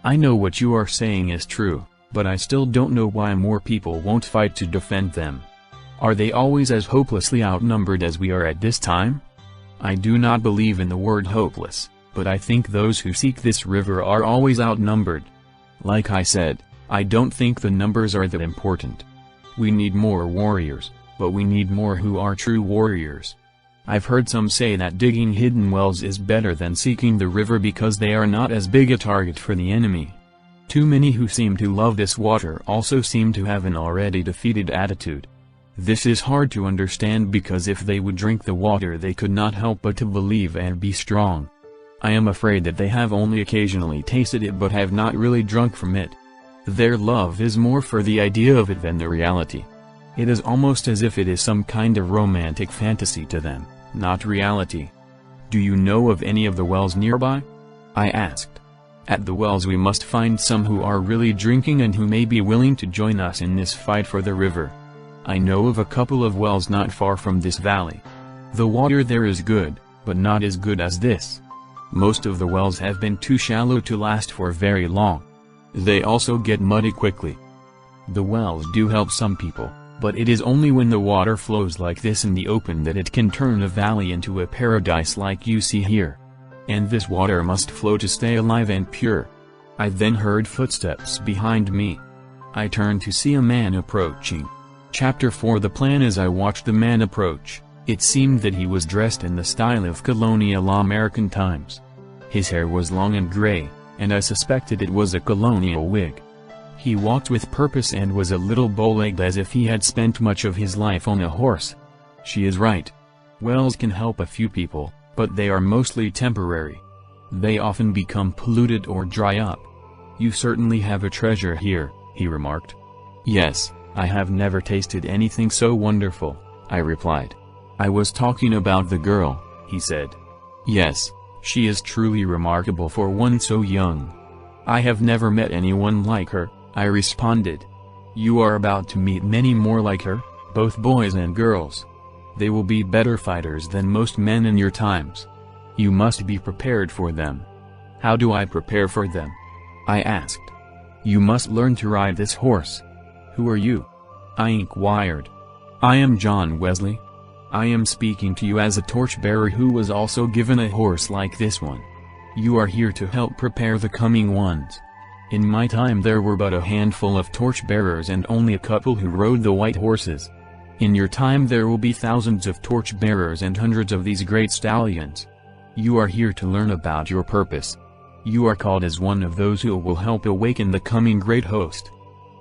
S1: I know what you are saying is true. But I still don't know why more people won't fight to defend them. Are they always as hopelessly outnumbered as we are at this time? I do not believe in the word hopeless, but I think those who seek this river are always outnumbered. Like I said, I don't think the numbers are that important. We need more warriors, but we need more who are true warriors. I've heard some say that digging hidden wells is better than seeking the river because they are not as big a target for the enemy. Too many who seem to love this water also seem to have an already defeated attitude. This is hard to understand because if they would drink the water they could not help but to believe and be strong. I am afraid that they have only occasionally tasted it but have not really drunk from it. Their love is more for the idea of it than the reality. It is almost as if it is some kind of romantic fantasy to them, not reality. Do you know of any of the wells nearby? I asked. At the wells we must find some who are really drinking and who may be willing to join us in this fight for the river. I know of a couple of wells not far from this valley. The water there is good, but not as good as this. Most of the wells have been too shallow to last for very long. They also get muddy quickly. The wells do help some people, but it is only when the water flows like this in the open that it can turn a valley into a paradise like you see here. And this water must flow to stay alive and pure. I then heard footsteps behind me. I turned to see a man approaching. Chapter 4. The plan. As I watched the man approach, it seemed that he was dressed in the style of colonial American times. His hair was long and gray, and I suspected it was a colonial wig. He walked with purpose and was a little bow-legged as if he had spent much of his life on a horse. She is right. Wells can help a few people, but they are mostly temporary. They often become polluted or dry up. You certainly have a treasure here, he remarked. Yes, I have never tasted anything so wonderful, I replied. I was talking about the girl, he said. Yes, she is truly remarkable for one so young. I have never met anyone like her, I responded. You are about to meet many more like her, both boys and girls. They will be better fighters than most men in your times. You must be prepared for them. How do I prepare for them? I asked. You must learn to ride this horse. Who are you? I inquired. I am John Wesley. I am speaking to you as a torchbearer who was also given a horse like this one. You are here to help prepare the coming ones. In my time there were but a handful of torchbearers and only a couple who rode the white horses. In your time there will be thousands of torchbearers and hundreds of these great stallions. You are here to learn about your purpose. You are called as one of those who will help awaken the coming great host.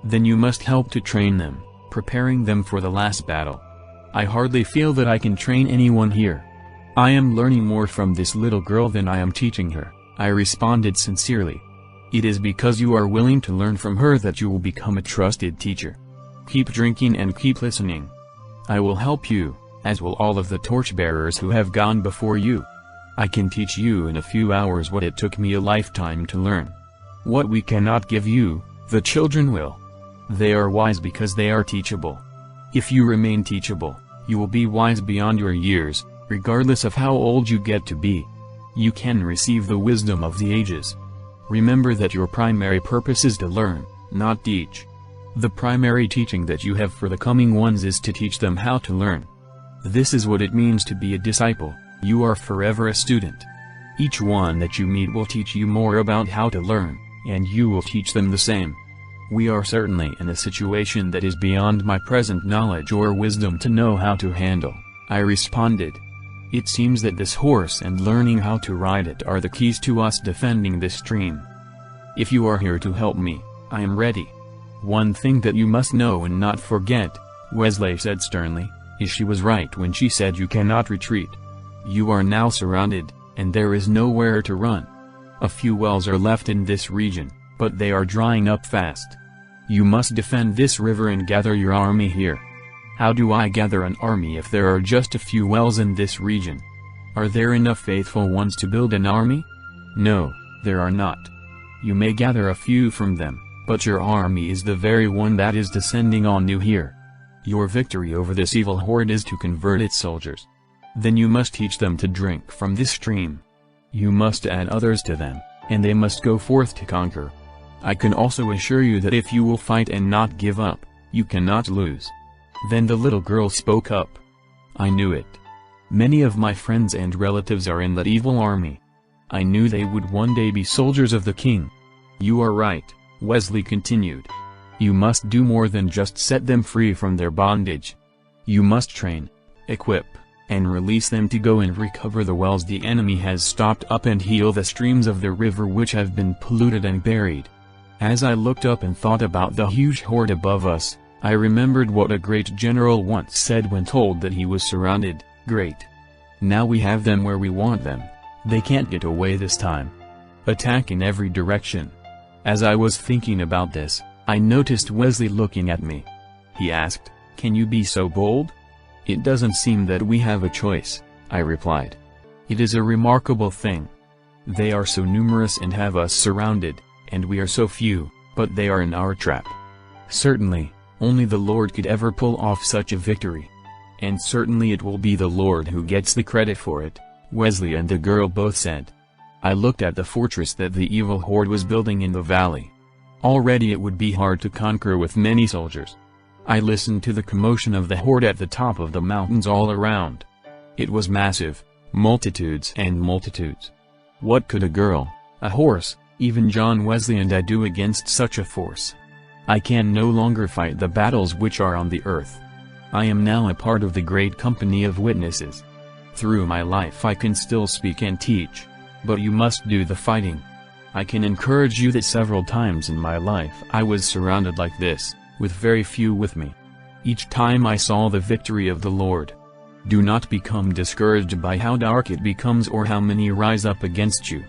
S1: Then you must help to train them, preparing them for the last battle. I hardly feel that I can train anyone here. I am learning more from this little girl than I am teaching her, I responded sincerely. It is because you are willing to learn from her that you will become a trusted teacher. Keep drinking and keep listening. I will help you, as will all of the torchbearers who have gone before you. I can teach you in a few hours what it took me a lifetime to learn. What we cannot give you, the children will. They are wise because they are teachable. If you remain teachable, you will be wise beyond your years, regardless of how old you get to be. You can receive the wisdom of the ages. Remember that your primary purpose is to learn, not teach. The primary teaching that you have for the coming ones is to teach them how to learn. This is what it means to be a disciple. You are forever a student. Each one that you meet will teach you more about how to learn, and you will teach them the same. We are certainly in a situation that is beyond my present knowledge or wisdom to know how to handle, I responded. It seems that this horse and learning how to ride it are the keys to us defending this stream. If you are here to help me, I am ready. One thing that you must know and not forget, Wesley said sternly, is she was right when she said you cannot retreat. You are now surrounded, and there is nowhere to run. A few wells are left in this region, but they are drying up fast. You must defend this river and gather your army here. How do I gather an army if there are just a few wells in this region? Are there enough faithful ones to build an army? No, there are not. You may gather a few from them, but your army is the very one that is descending on you here. Your victory over this evil horde is to convert its soldiers. Then you must teach them to drink from this stream. You must add others to them, and they must go forth to conquer. I can also assure you that if you will fight and not give up, you cannot lose." Then the little girl spoke up. "I knew it. Many of my friends and relatives are in that evil army. I knew they would one day be soldiers of the king." "You are right," Wesley continued. "You must do more than just set them free from their bondage. You must train, equip, and release them to go and recover the wells the enemy has stopped up and heal the streams of the river which have been polluted and buried." As I looked up and thought about the huge horde above us, I remembered what a great general once said when told that he was surrounded. "Great. Now we have them where we want them. They can't get away this time. Attack in every direction." As I was thinking about this, I noticed Wesley looking at me. He asked, "Can you be so bold?" "It doesn't seem that we have a choice," I replied. "It is a remarkable thing. They are so numerous and have us surrounded, and we are so few, but they are in our trap. Certainly, only the Lord could ever pull off such a victory. And certainly it will be the Lord who gets the credit for it," Wesley and the girl both said. I looked at the fortress that the evil horde was building in the valley. Already it would be hard to conquer with many soldiers. I listened to the commotion of the horde at the top of the mountains all around. It was massive, multitudes and multitudes. What could a girl, a horse, even John Wesley and I do against such a force? I can no longer fight the battles which are on the earth. I am now a part of the great company of witnesses. Through my life I can still speak and teach. But you must do the fighting. I can encourage you that several times in my life I was surrounded like this, with very few with me. Each time I saw the victory of the Lord. Do not become discouraged by how dark it becomes or how many rise up against you.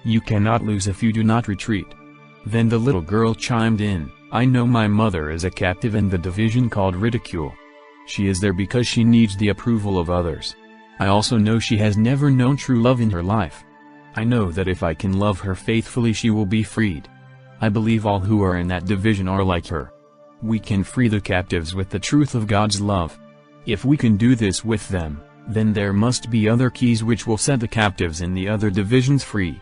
S1: You cannot lose if you do not retreat." Then the little girl chimed in, "I know my mother is a captive in the division called ridicule. She is there because she needs the approval of others. I also know she has never known true love in her life. I know that if I can love her faithfully she will be freed. I believe all who are in that division are like her. We can free the captives with the truth of God's love. If we can do this with them, then there must be other keys which will set the captives in the other divisions free."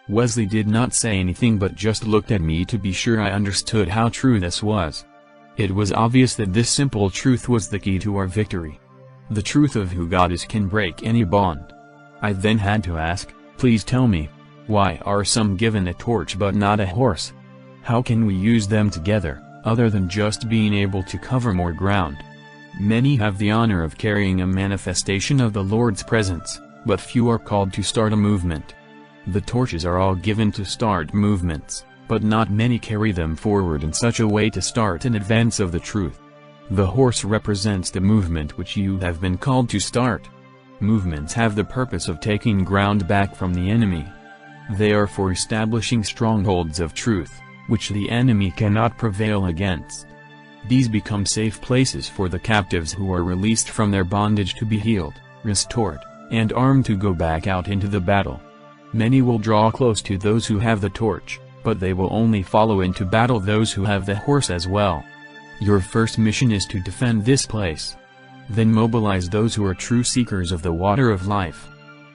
S1: Wesley did not say anything but just looked at me to be sure I understood how true this was. It was obvious that this simple truth was the key to our victory. The truth of who God is can break any bond. I then had to ask, "Please tell me, why are some given a torch but not a horse? How can we use them together, other than just being able to cover more ground?" Many have the honor of carrying a manifestation of the Lord's presence, but few are called to start a movement. The torches are all given to start movements, but not many carry them forward in such a way to start an advance of the truth. The horse represents the movement which you have been called to start. Movements have the purpose of taking ground back from the enemy. They are for establishing strongholds of truth, which the enemy cannot prevail against. These become safe places for the captives who are released from their bondage to be healed, restored, and armed to go back out into the battle. Many will draw close to those who have the torch, but they will only follow into battle those who have the horse as well. Your first mission is to defend this place. Then mobilize those who are true seekers of the water of life.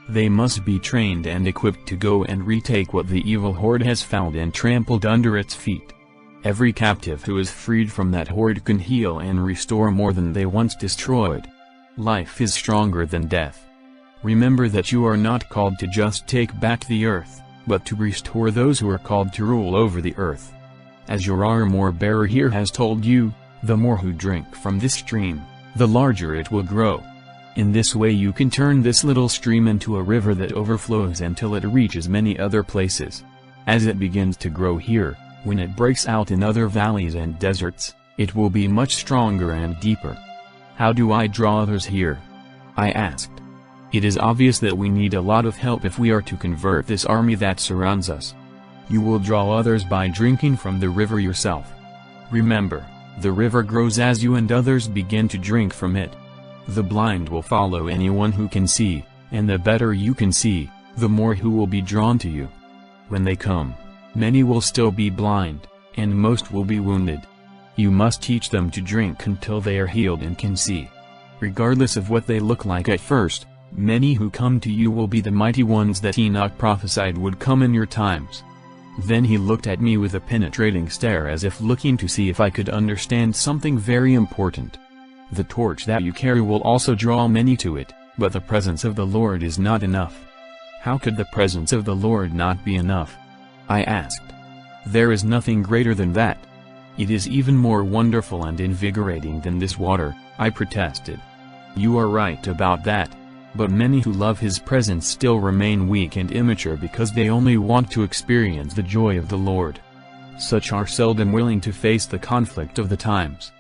S1: They must be trained and equipped to go and retake what the evil horde has found and trampled under its feet. Every captive who is freed from that horde can heal and restore more than they once destroyed. Life is stronger than death. Remember that you are not called to just take back the earth, but to restore those who are called to rule over the earth. As your armor bearer here has told you, the more who drink from this stream, the larger it will grow. In this way you can turn this little stream into a river that overflows until it reaches many other places. As it begins to grow here, when it breaks out in other valleys and deserts, it will be much stronger and deeper. How do I draw others here? I asked. It is obvious that we need a lot of help if we are to convert this army that surrounds us. You will draw others by drinking from the river yourself. Remember, the river grows as you and others begin to drink from it. The blind will follow anyone who can see, and the better you can see, the more who will be drawn to you. When they come, many will still be blind, and most will be wounded. You must teach them to drink until they are healed and can see. Regardless of what they look like at first, many who come to you will be the mighty ones that Enoch prophesied would come in your times. Then he looked at me with a penetrating stare as if looking to see if I could understand something very important. "The torch that you carry will also draw many to it, but the presence of the Lord is not enough." "How could the presence of the Lord not be enough?" I asked. "There is nothing greater than that. It is even more wonderful and invigorating than this water," I protested. "You are right about that. But many who love His presence still remain weak and immature because they only want to experience the joy of the Lord. Such are seldom willing to face the conflict of the times.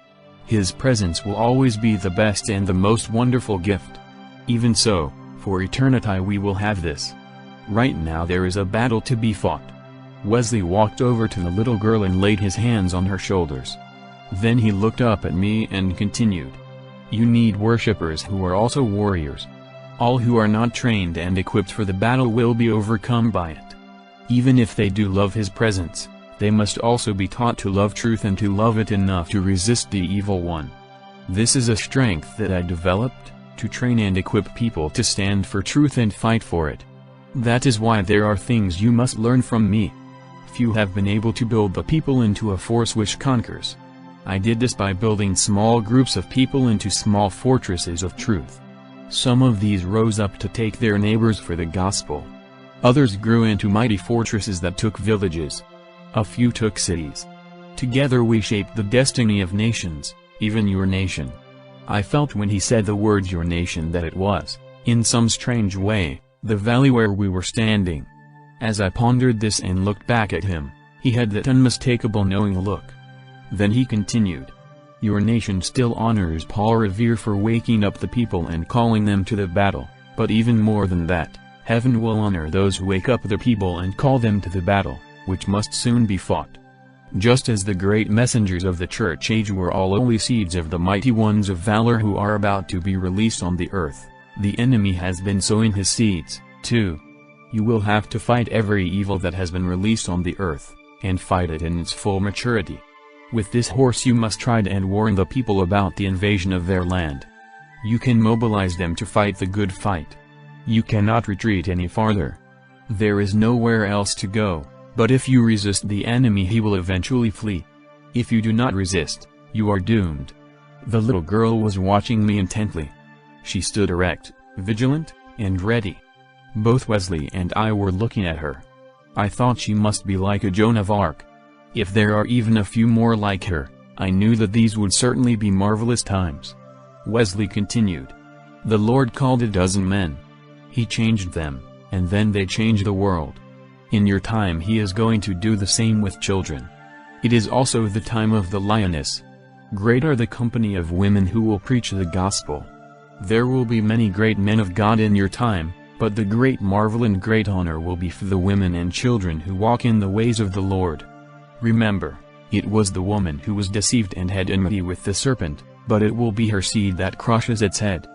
S1: His presence will always be the best and the most wonderful gift. Even so, for eternity we will have this. Right now there is a battle to be fought." Wesley walked over to the little girl and laid his hands on her shoulders. Then he looked up at me and continued. "You need worshippers who are also warriors. All who are not trained and equipped for the battle will be overcome by it. Even if they do love His presence, they must also be taught to love truth and to love it enough to resist the evil one. This is a strength that I developed, to train and equip people to stand for truth and fight for it. That is why there are things you must learn from me. Few have been able to build the people into a force which conquers. I did this by building small groups of people into small fortresses of truth. Some of these rose up to take their neighbors for the gospel. Others grew into mighty fortresses that took villages. A few took cities. Together we shaped the destiny of nations, even your nation." I felt when he said the words "your nation" that it was, in some strange way, the valley where we were standing. As I pondered this and looked back at him, he had that unmistakable knowing look. Then he continued. "Your nation still honors Paul Revere for waking up the people and calling them to the battle, but even more than that, heaven will honor those who wake up the people and call them to the battle, which must soon be fought. Just as the great messengers of the church age were all only seeds of the mighty ones of valor who are about to be released on the earth, the enemy has been sowing his seeds, too. You will have to fight every evil that has been released on the earth, and fight it in its full maturity. With this horse you must try and warn the people about the invasion of their land. You can mobilize them to fight the good fight. You cannot retreat any farther. There is nowhere else to go, but if you resist the enemy he will eventually flee. If you do not resist, you are doomed." The little girl was watching me intently. She stood erect, vigilant, and ready. Both Wesley and I were looking at her. I thought she must be like a Joan of Arc. If there are even a few more like her, I knew that these would certainly be marvelous times. Wesley continued. "The Lord called 12 men. He changed them, and then they changed the world. In your time He is going to do the same with children. It is also the time of the lioness. Great are the company of women who will preach the gospel. There will be many great men of God in your time, but the great marvel and great honor will be for the women and children who walk in the ways of the Lord. Remember, it was the woman who was deceived and had enmity with the serpent, but it will be her seed that crushes its head.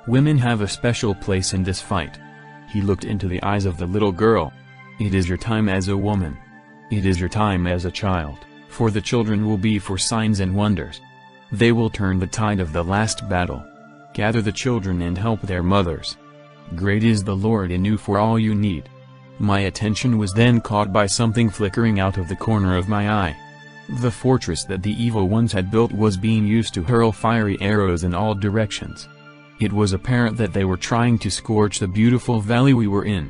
S1: Women have a special place in this fight." He looked into the eyes of the little girl. "It is your time as a woman. It is your time as a child, for the children will be for signs and wonders. They will turn the tide of the last battle. Gather the children and help their mothers. Great is the Lord in you for all you need." My attention was then caught by something flickering out of the corner of my eye. The fortress that the evil ones had built was being used to hurl fiery arrows in all directions. It was apparent that they were trying to scorch the beautiful valley we were in.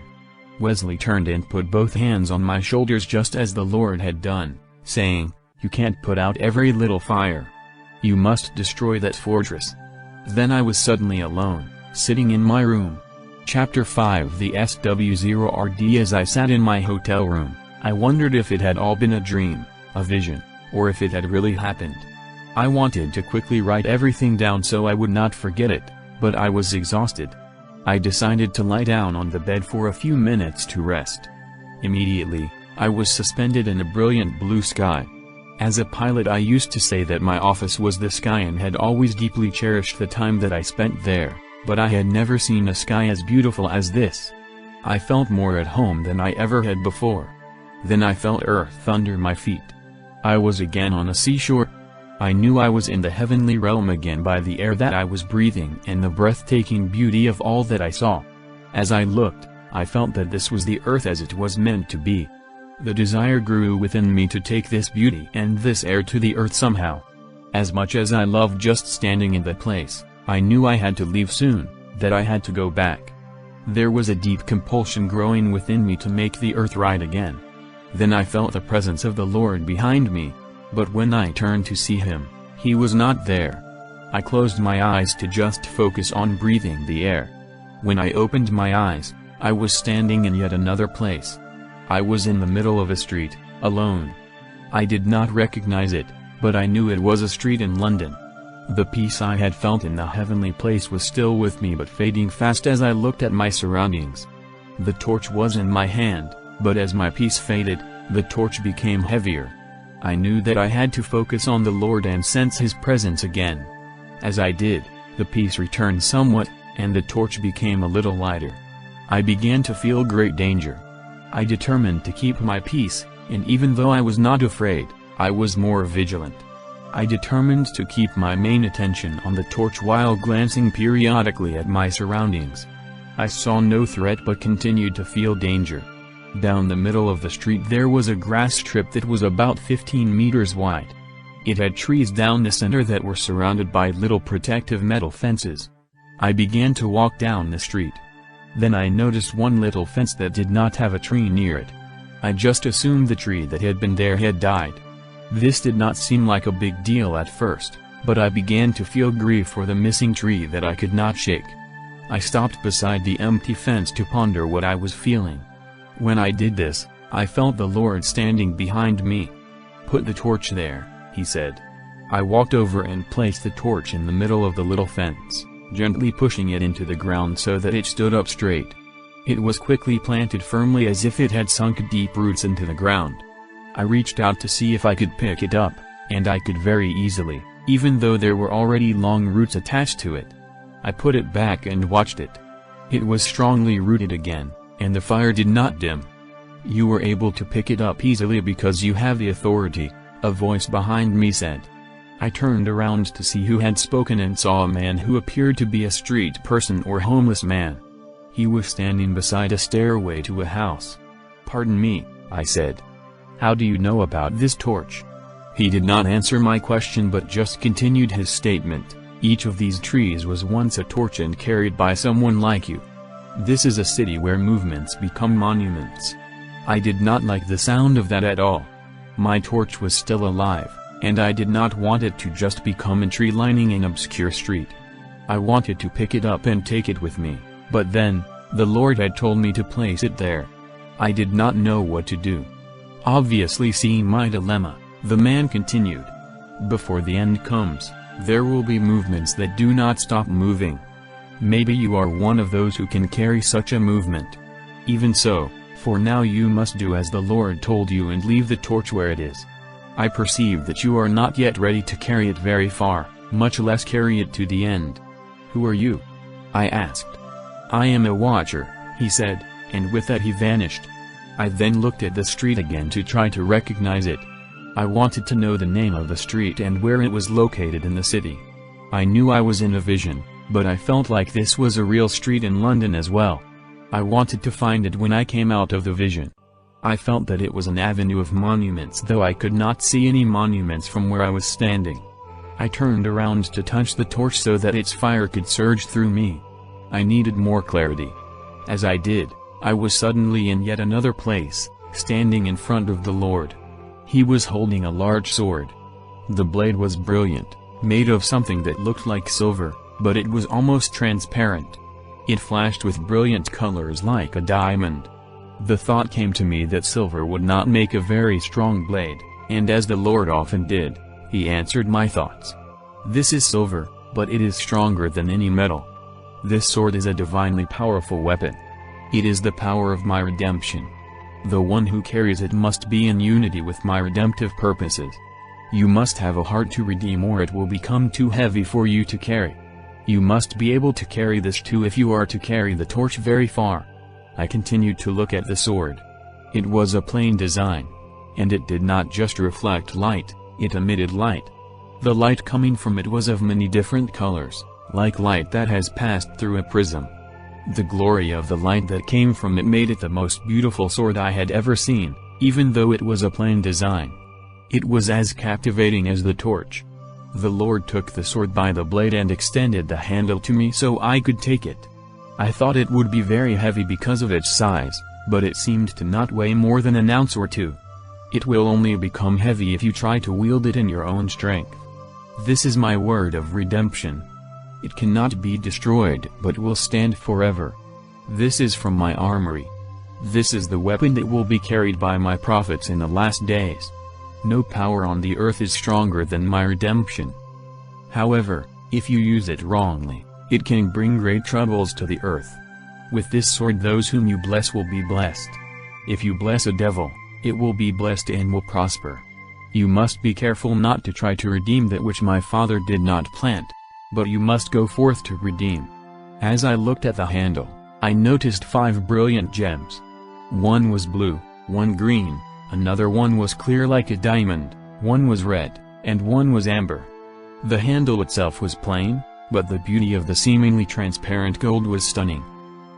S1: Wesley turned and put both hands on my shoulders just as the Lord had done, saying, "You can't put out every little fire. You must destroy that fortress." Then I was suddenly alone, sitting in my room. Chapter 5 The SW0RD As I sat in my hotel room, I wondered if it had all been a dream, a vision, or if it had really happened. I wanted to quickly write everything down so I would not forget it, but I was exhausted. I decided to lie down on the bed for a few minutes to rest. Immediately, I was suspended in a brilliant blue sky. As a pilot I used to say that my office was the sky and had always deeply cherished the time that I spent there. But I had never seen a sky as beautiful as this. I felt more at home than I ever had before. Then I felt earth under my feet. I was again on a seashore. I knew I was in the heavenly realm again by the air that I was breathing and the breathtaking beauty of all that I saw. As I looked, I felt that this was the earth as it was meant to be. The desire grew within me to take this beauty and this air to the earth somehow. As much as I loved just standing in the place, I knew I had to leave soon, that I had to go back. There was a deep compulsion growing within me to make the earth right again. Then I felt the presence of the Lord behind me, but when I turned to see him, he was not there. I closed my eyes to just focus on breathing the air. When I opened my eyes, I was standing in yet another place. I was in the middle of a street, alone. I did not recognize it, but I knew it was a street in London. The peace I had felt in the heavenly place was still with me but fading fast as I looked at my surroundings. The torch was in my hand, but as my peace faded, the torch became heavier. I knew that I had to focus on the Lord and sense his presence again. As I did, the peace returned somewhat, and the torch became a little lighter. I began to feel great danger. I determined to keep my peace, and even though I was not afraid, I was more vigilant. I determined to keep my main attention on the torch while glancing periodically at my surroundings. I saw no threat but continued to feel danger. Down the middle of the street there was a grass strip that was about 15 meters wide. It had trees down the center that were surrounded by little protective metal fences. I began to walk down the street. Then I noticed one little fence that did not have a tree near it. I just assumed the tree that had been there had died. This did not seem like a big deal at first, but I began to feel grief for the missing tree that I could not shake. I stopped beside the empty fence to ponder what I was feeling. When I did this, I felt the Lord standing behind me. "Put the torch there," he said. I walked over and placed the torch in the middle of the little fence, gently pushing it into the ground so that it stood up straight. It was quickly planted firmly as if it had sunk deep roots into the ground. I reached out to see if I could pick it up, and I could very easily, even though there were already long roots attached to it. I put it back and watched it. It was strongly rooted again, and the fire did not dim. "You were able to pick it up easily because you have the authority," a voice behind me said. I turned around to see who had spoken and saw a man who appeared to be a street person or homeless man. He was standing beside a stairway to a house. "Pardon me," I said. "How do you know about this torch?" He did not answer my question but just continued his statement. "Each of these trees was once a torch and carried by someone like you. This is a city where movements become monuments." I did not like the sound of that at all. My torch was still alive, and I did not want it to just become a tree lining an obscure street. I wanted to pick it up and take it with me, but then, the Lord had told me to place it there. I did not know what to do. Obviously seeing my dilemma, the man continued. "Before the end comes, there will be movements that do not stop moving. Maybe you are one of those who can carry such a movement. Even so, for now you must do as the Lord told you and leave the torch where it is. I perceive that you are not yet ready to carry it very far, much less carry it to the end." "Who are you?" I asked. "I am a watcher," he said, and with that he vanished. I then looked at the street again to try to recognize it. I wanted to know the name of the street and where it was located in the city. I knew I was in a vision, but I felt like this was a real street in London as well. I wanted to find it when I came out of the vision. I felt that it was an avenue of monuments, though I could not see any monuments from where I was standing. I turned around to touch the torch so that its fire could surge through me. I needed more clarity. As I did, I was suddenly in yet another place, standing in front of the Lord. He was holding a large sword. The blade was brilliant, made of something that looked like silver, but it was almost transparent. It flashed with brilliant colors like a diamond. The thought came to me that silver would not make a very strong blade, and as the Lord often did, he answered my thoughts. "This is silver, but it is stronger than any metal. This sword is a divinely powerful weapon. It is the power of my redemption. The one who carries it must be in unity with my redemptive purposes. You must have a heart to redeem or it will become too heavy for you to carry. You must be able to carry this too if you are to carry the torch very far." I continued to look at the sword. It was a plain design. And it did not just reflect light, it emitted light. The light coming from it was of many different colors, like light that has passed through a prism. The glory of the light that came from it made it the most beautiful sword I had ever seen, even though it was a plain design. It was as captivating as the torch. The Lord took the sword by the blade and extended the handle to me so I could take it. I thought it would be very heavy because of its size, but it seemed to not weigh more than an ounce or two. It will only become heavy if you try to wield it in your own strength. This is my word of redemption. It cannot be destroyed but will stand forever. This is from my armory. This is the weapon that will be carried by my prophets in the last days. No power on the earth is stronger than my redemption. However, if you use it wrongly, it can bring great troubles to the earth. With this sword those whom you bless will be blessed. If you bless a devil, it will be blessed and will prosper. You must be careful not to try to redeem that which my Father did not plant, but you must go forth to redeem. As I looked at the handle, I noticed 5 brilliant gems. One was blue, one green, another one was clear like a diamond, one was red, and one was amber. The handle itself was plain, but the beauty of the seemingly transparent gold was stunning.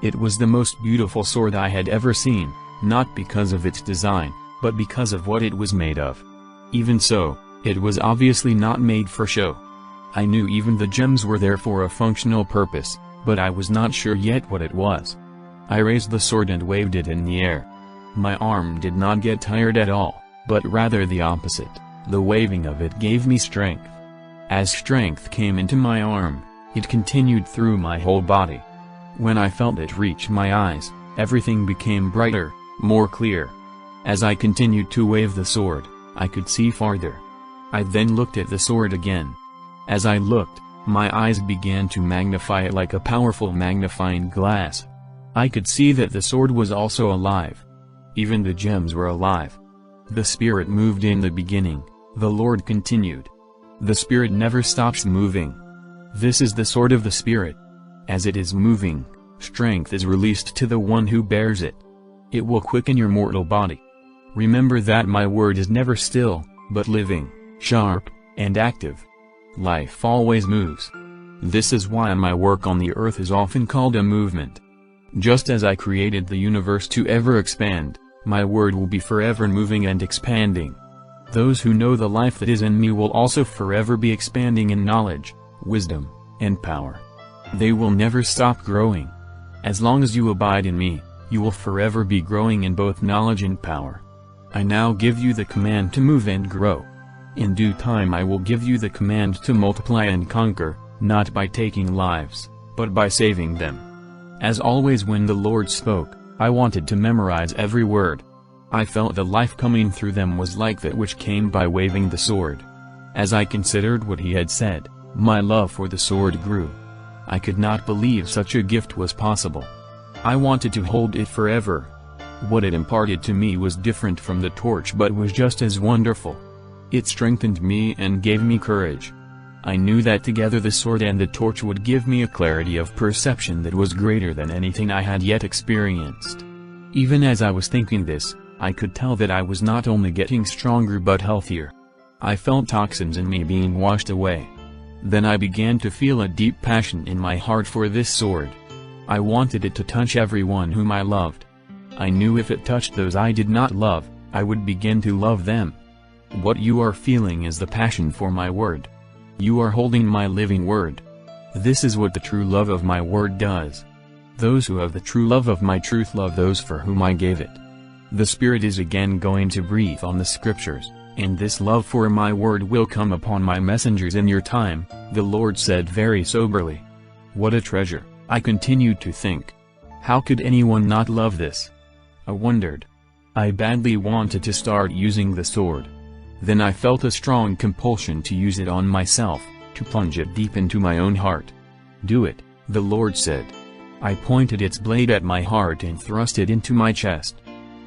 S1: It was the most beautiful sword I had ever seen, not because of its design, but because of what it was made of. Even so, it was obviously not made for show. I knew even the gems were there for a functional purpose, but I was not sure yet what it was. I raised the sword and waved it in the air. My arm did not get tired at all, but rather the opposite. The waving of it gave me strength. As strength came into my arm, it continued through my whole body. When I felt it reach my eyes, everything became brighter, more clear. As I continued to wave the sword, I could see farther. I then looked at the sword again. As I looked, my eyes began to magnify it like a powerful magnifying glass. I could see that the sword was also alive. Even the gems were alive. The Spirit moved in the beginning, the Lord continued. The Spirit never stops moving. This is the sword of the Spirit. As it is moving, strength is released to the one who bears it. It will quicken your mortal body. Remember that my word is never still, but living, sharp, and active. Life always moves. This is why my work on the earth is often called a movement. Just as I created the universe to ever expand, my word will be forever moving and expanding. Those who know the life that is in me will also forever be expanding in knowledge, wisdom, and power. They will never stop growing. As long as you abide in me, you will forever be growing in both knowledge and power. I now give you the command to move and grow. In due time I will give you the command to multiply and conquer, not by taking lives, but by saving them. As always when the Lord spoke, I wanted to memorize every word. I felt the life coming through them was like that which came by waving the sword. As I considered what he had said, my love for the sword grew. I could not believe such a gift was possible. I wanted to hold it forever. What it imparted to me was different from the torch but was just as wonderful. It strengthened me and gave me courage. I knew that together the sword and the torch would give me a clarity of perception that was greater than anything I had yet experienced. Even as I was thinking this, I could tell that I was not only getting stronger but healthier. I felt toxins in me being washed away. Then I began to feel a deep passion in my heart for this sword. I wanted it to touch everyone whom I loved. I knew if it touched those I did not love, I would begin to love them. What you are feeling is the passion for my word. You are holding my living word. This is what the true love of my word does. Those who have the true love of my truth love those for whom I gave it. The Spirit is again going to breathe on the scriptures, and this love for my word will come upon my messengers in your time, the Lord said very soberly. What a treasure, I continued to think. How could anyone not love this? I wondered. I badly wanted to start using the sword. Then I felt a strong compulsion to use it on myself, to plunge it deep into my own heart. Do it, the Lord said. I pointed its blade at my heart and thrust it into my chest.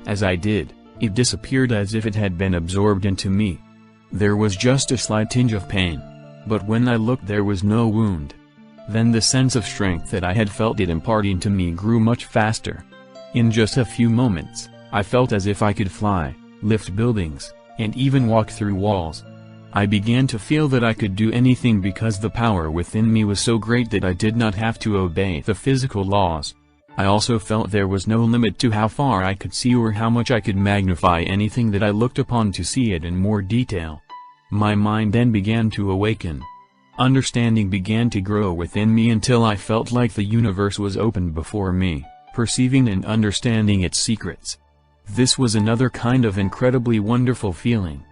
S1: As I did, it disappeared as if it had been absorbed into me. There was just a slight tinge of pain, but when I looked there was no wound. Then the sense of strength that I had felt it imparting to me grew much faster. In just a few moments, I felt as if I could fly, lift buildings, and even walk through walls. I began to feel that I could do anything because the power within me was so great that I did not have to obey the physical laws. I also felt there was no limit to how far I could see or how much I could magnify anything that I looked upon to see it in more detail. My mind then began to awaken. Understanding began to grow within me until I felt like the universe was opened before me, perceiving and understanding its secrets. This was another kind of incredibly wonderful feeling.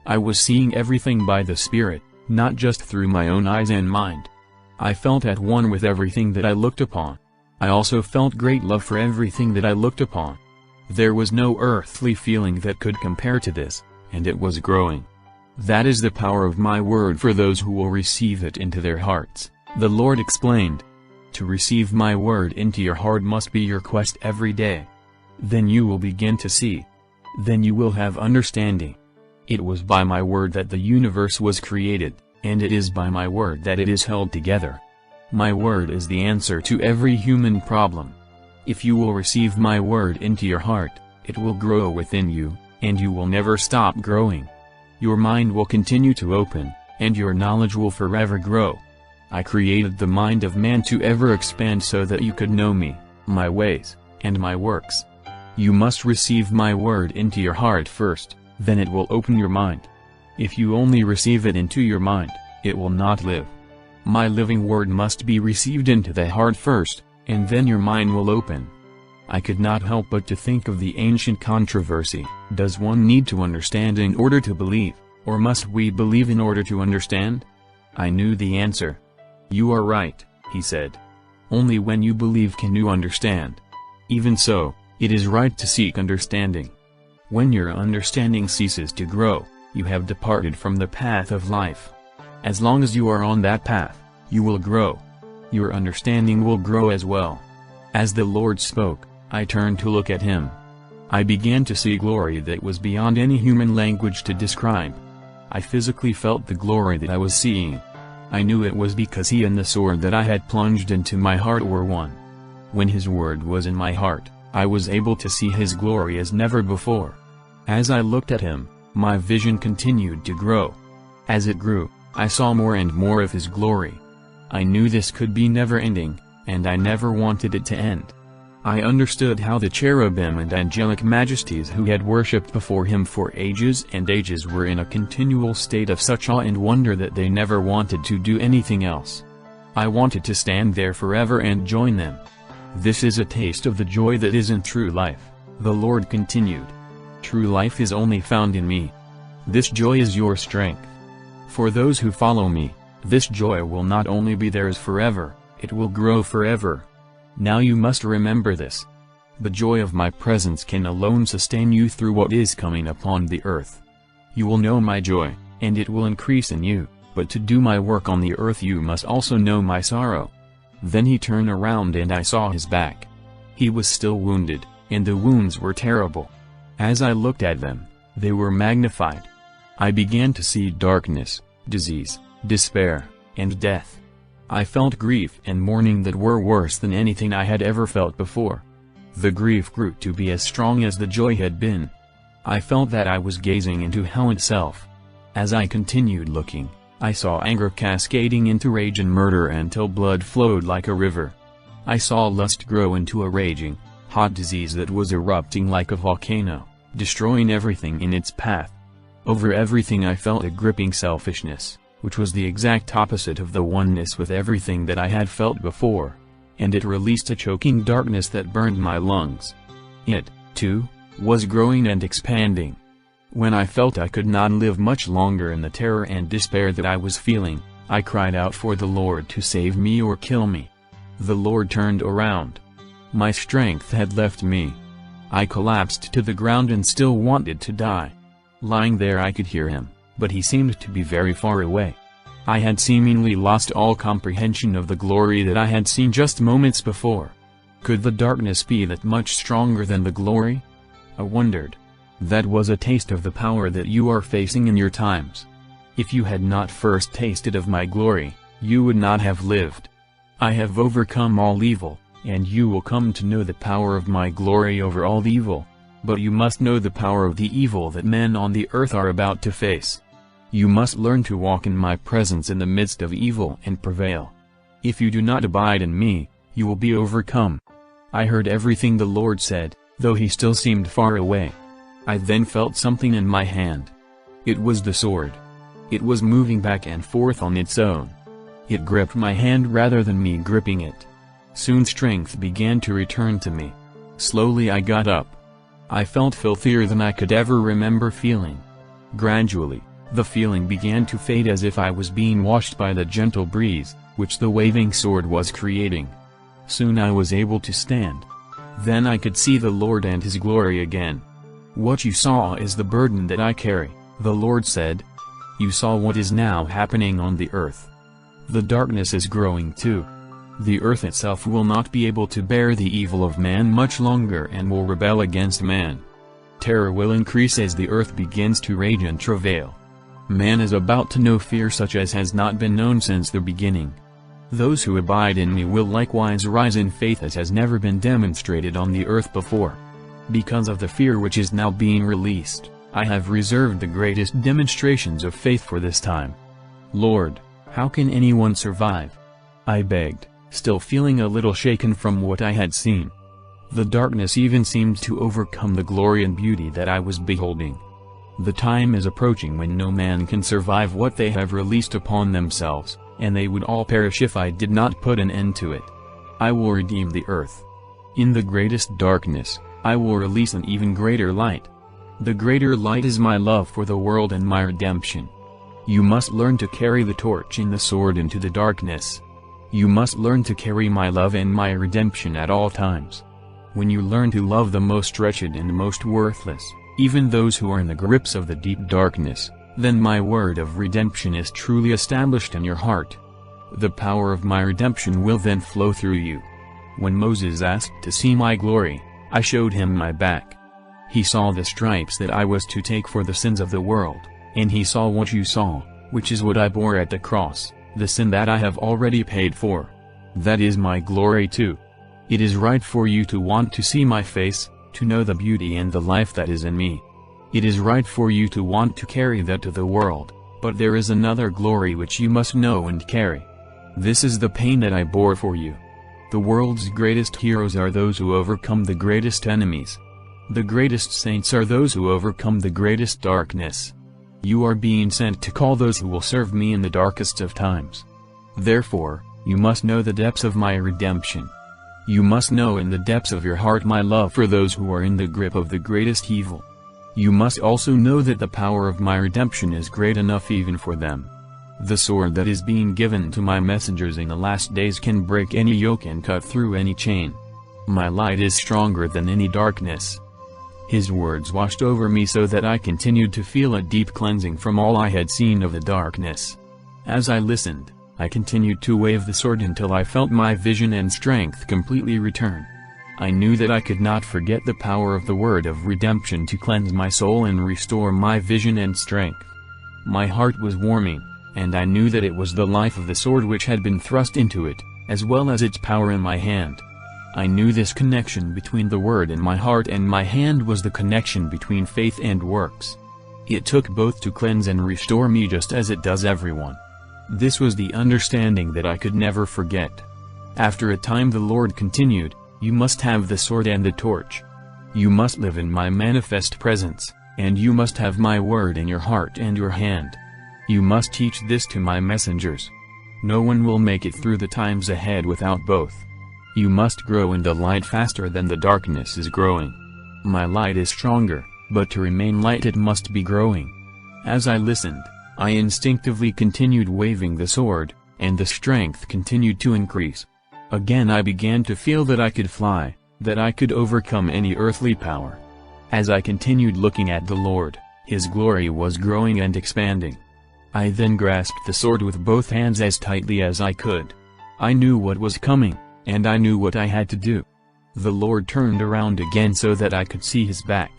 S1: I was seeing everything by the Spirit, not just through my own eyes and mind. I felt at one with everything that I looked upon. I also felt great love for everything that I looked upon. There was no earthly feeling that could compare to this, and it was growing. That is the power of my word for those who will receive it into their hearts, the Lord explained. To receive my word into your heart must be your quest every day. Then you will begin to see. Then you will have understanding. It was by my word that the universe was created, and it is by my word that it is held together. My word is the answer to every human problem. If you will receive my word into your heart, it will grow within you, and you will never stop growing. Your mind will continue to open, and your knowledge will forever grow. I created the mind of man to ever expand so that you could know me, my ways, and my works. You must receive my word into your heart first, then it will open your mind. If you only receive it into your mind, it will not live. My living word must be received into the heart first, and then your mind will open. I could not help but to think of the ancient controversy: does one need to understand in order to believe, or must we believe in order to understand? I knew the answer. You are right, he said. Only when you believe can you understand. Even so, it is right to seek understanding. When your understanding ceases to grow, you have departed from the path of life. As long as you are on that path, you will grow. Your understanding will grow as well. As the Lord spoke, I turned to look at him. I began to see glory that was beyond any human language to describe. I physically felt the glory that I was seeing. I knew it was because he and the sword that I had plunged into my heart were one. When his word was in my heart, I was able to see his glory as never before. As I looked at him, my vision continued to grow. As it grew, I saw more and more of his glory. I knew this could be never ending, and I never wanted it to end. I understood how the cherubim and angelic majesties who had worshipped before him for ages and ages were in a continual state of such awe and wonder that they never wanted to do anything else. I wanted to stand there forever and join them. This is a taste of the joy that is in true life, the Lord continued. True life is only found in me. This joy is your strength. For those who follow me, this joy will not only be theirs forever, it will grow forever. Now you must remember this. The joy of my presence can alone sustain you through what is coming upon the earth. You will know my joy, and it will increase in you, but to do my work on the earth you must also know my sorrow. Then he turned around and I saw his back. He was still wounded, and the wounds were terrible. As I looked at them, they were magnified. I began to see darkness, disease, despair, and death. I felt grief and mourning that were worse than anything I had ever felt before. The grief grew to be as strong as the joy had been. I felt that I was gazing into hell itself. As I continued looking, I saw anger cascading into rage and murder until blood flowed like a river. I saw lust grow into a raging, hot disease that was erupting like a volcano, destroying everything in its path. Over everything I felt a gripping selfishness, which was the exact opposite of the oneness with everything that I had felt before. And it released a choking darkness that burned my lungs. It, too, was growing and expanding. When I felt I could not live much longer in the terror and despair that I was feeling, I cried out for the Lord to save me or kill me. The Lord turned around. My strength had left me. I collapsed to the ground and still wanted to die. Lying there I could hear him, but he seemed to be very far away. I had seemingly lost all comprehension of the glory that I had seen just moments before. Could the darkness be that much stronger than the glory? I wondered. That was a taste of the power that you are facing in your times. If you had not first tasted of my glory, you would not have lived. I have overcome all evil, and you will come to know the power of my glory over all evil. But you must know the power of the evil that men on the earth are about to face. You must learn to walk in my presence in the midst of evil and prevail. If you do not abide in me, you will be overcome. I heard everything the Lord said, though he still seemed far away. I then felt something in my hand. It was the sword. It was moving back and forth on its own. It gripped my hand rather than me gripping it. Soon strength began to return to me. Slowly I got up. I felt filthier than I could ever remember feeling. Gradually, the feeling began to fade as if I was being washed by the gentle breeze, which the waving sword was creating. Soon I was able to stand. Then I could see the Lord and his glory again. "What you saw is the burden that I carry," the Lord said. "You saw what is now happening on the earth. The darkness is growing too. The earth itself will not be able to bear the evil of man much longer and will rebel against man. Terror will increase as the earth begins to rage and travail. Man is about to know fear such as has not been known since the beginning. Those who abide in me will likewise rise in faith as has never been demonstrated on the earth before. Because of the fear which is now being released, I have reserved the greatest demonstrations of faith for this time. Lord, how can anyone survive?" I begged, still feeling a little shaken from what I had seen. The darkness even seemed to overcome the glory and beauty that I was beholding. The time is approaching when no man can survive what they have released upon themselves, and they would all perish if I did not put an end to it. I will redeem the earth. In the greatest darkness, I will release an even greater light. The greater light is my love for the world and my redemption. You must learn to carry the torch and the sword into the darkness. You must learn to carry my love and my redemption at all times. When you learn to love the most wretched and most worthless, even those who are in the grips of the deep darkness, then my word of redemption is truly established in your heart. The power of my redemption will then flow through you. When Moses asked to see my glory, I showed him my back. He saw the stripes that I was to take for the sins of the world, and he saw what you saw, which is what I bore at the cross, the sin that I have already paid for. That is my glory too. It is right for you to want to see my face, to know the beauty and the life that is in me. It is right for you to want to carry that to the world, but there is another glory which you must know and carry. This is the pain that I bore for you. The world's greatest heroes are those who overcome the greatest enemies. The greatest saints are those who overcome the greatest darkness. You are being sent to call those who will serve me in the darkest of times. Therefore, you must know the depths of my redemption. You must know in the depths of your heart my love for those who are in the grip of the greatest evil. You must also know that the power of my redemption is great enough even for them. The sword that is being given to my messengers in the last days can break any yoke and cut through any chain. My light is stronger than any darkness. His words washed over me so that I continued to feel a deep cleansing from all I had seen of the darkness. As I listened, I continued to wave the sword until I felt my vision and strength completely return. I knew that I could not forget the power of the word of redemption to cleanse my soul and restore my vision and strength. My heart was warming, and I knew that it was the life of the sword which had been thrust into it, as well as its power in my hand. I knew this connection between the word in my heart and my hand was the connection between faith and works. It took both to cleanse and restore me just as it does everyone. This was the understanding that I could never forget. After a time the Lord continued, "You must have the sword and the torch. You must live in my manifest presence, and you must have my word in your heart and your hand. You must teach this to my messengers. No one will make it through the times ahead without both. You must grow in the light faster than the darkness is growing. My light is stronger, but to remain light it must be growing." As I listened, I instinctively continued waving the sword, and the strength continued to increase. Again I began to feel that I could fly, that I could overcome any earthly power. As I continued looking at the Lord, His glory was growing and expanding. I then grasped the sword with both hands as tightly as I could. I knew what was coming, and I knew what I had to do. The Lord turned around again so that I could see His back.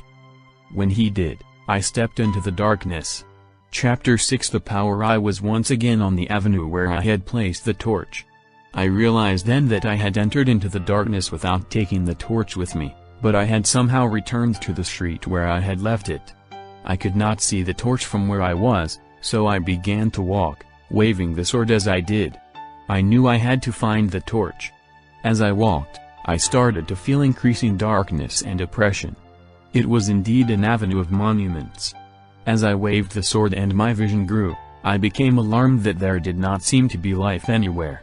S1: When He did, I stepped into the darkness. Chapter 6 The power. I was once again on the avenue where I had placed the torch. I realized then that I had entered into the darkness without taking the torch with me, but I had somehow returned to the street where I had left it. I could not see the torch from where I was, so I began to walk, waving the sword as I did. I knew I had to find the torch. As I walked, I started to feel increasing darkness and oppression. It was indeed an avenue of monuments. As I waved the sword and my vision grew, I became alarmed that there did not seem to be life anywhere.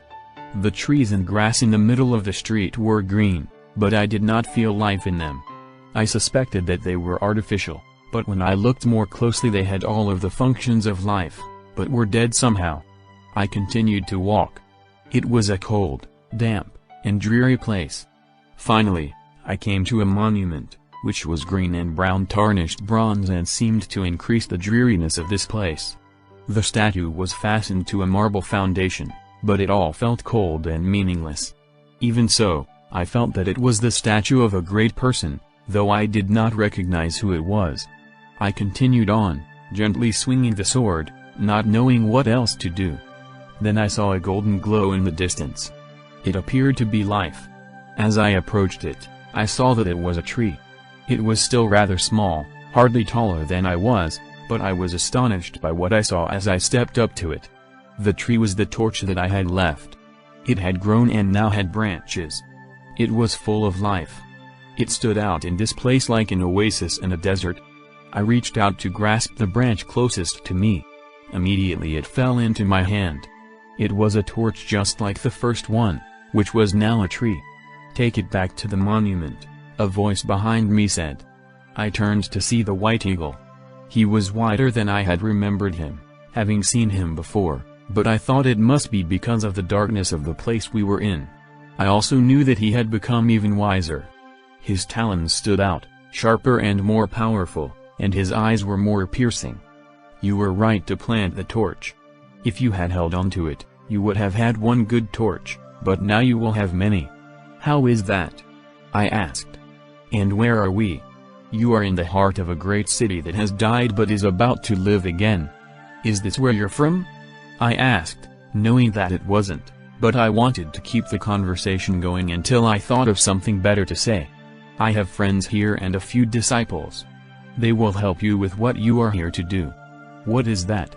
S1: The trees and grass in the middle of the street were green, but I did not feel life in them. I suspected that they were artificial, but when I looked more closely they had all of the functions of life, but were dead somehow. I continued to walk. It was a cold, damp, and dreary place. Finally, I came to a monument, which was green and brown tarnished bronze and seemed to increase the dreariness of this place. The statue was fastened to a marble foundation, but it all felt cold and meaningless. Even so, I felt that it was the statue of a great person, though I did not recognize who it was. I continued on, gently swinging the sword, not knowing what else to do. Then I saw a golden glow in the distance. It appeared to be life. As I approached it, I saw that it was a tree. It was still rather small, hardly taller than I was, but I was astonished by what I saw as I stepped up to it. The tree was the torch that I had left. It had grown and now had branches. It was full of life. It stood out in this place like an oasis in a desert. I reached out to grasp the branch closest to me. Immediately it fell into my hand. It was a torch just like the first one, which was now a tree. "Take it back to the monument," a voice behind me said. I turned to see the white eagle. He was whiter than I had remembered him, having seen him before, but I thought it must be because of the darkness of the place we were in. I also knew that he had become even wiser. His talons stood out, sharper and more powerful, and his eyes were more piercing. "You were right to plant the torch. If you had held on to it, you would have had one good torch, but now you will have many." "How is that?" I asked. "And where are we?" "You are in the heart of a great city that has died but is about to live again." "Is this where you're from?" I asked, knowing that it wasn't, but I wanted to keep the conversation going until I thought of something better to say. "I have friends here and a few disciples. They will help you with what you are here to do." "What is that?"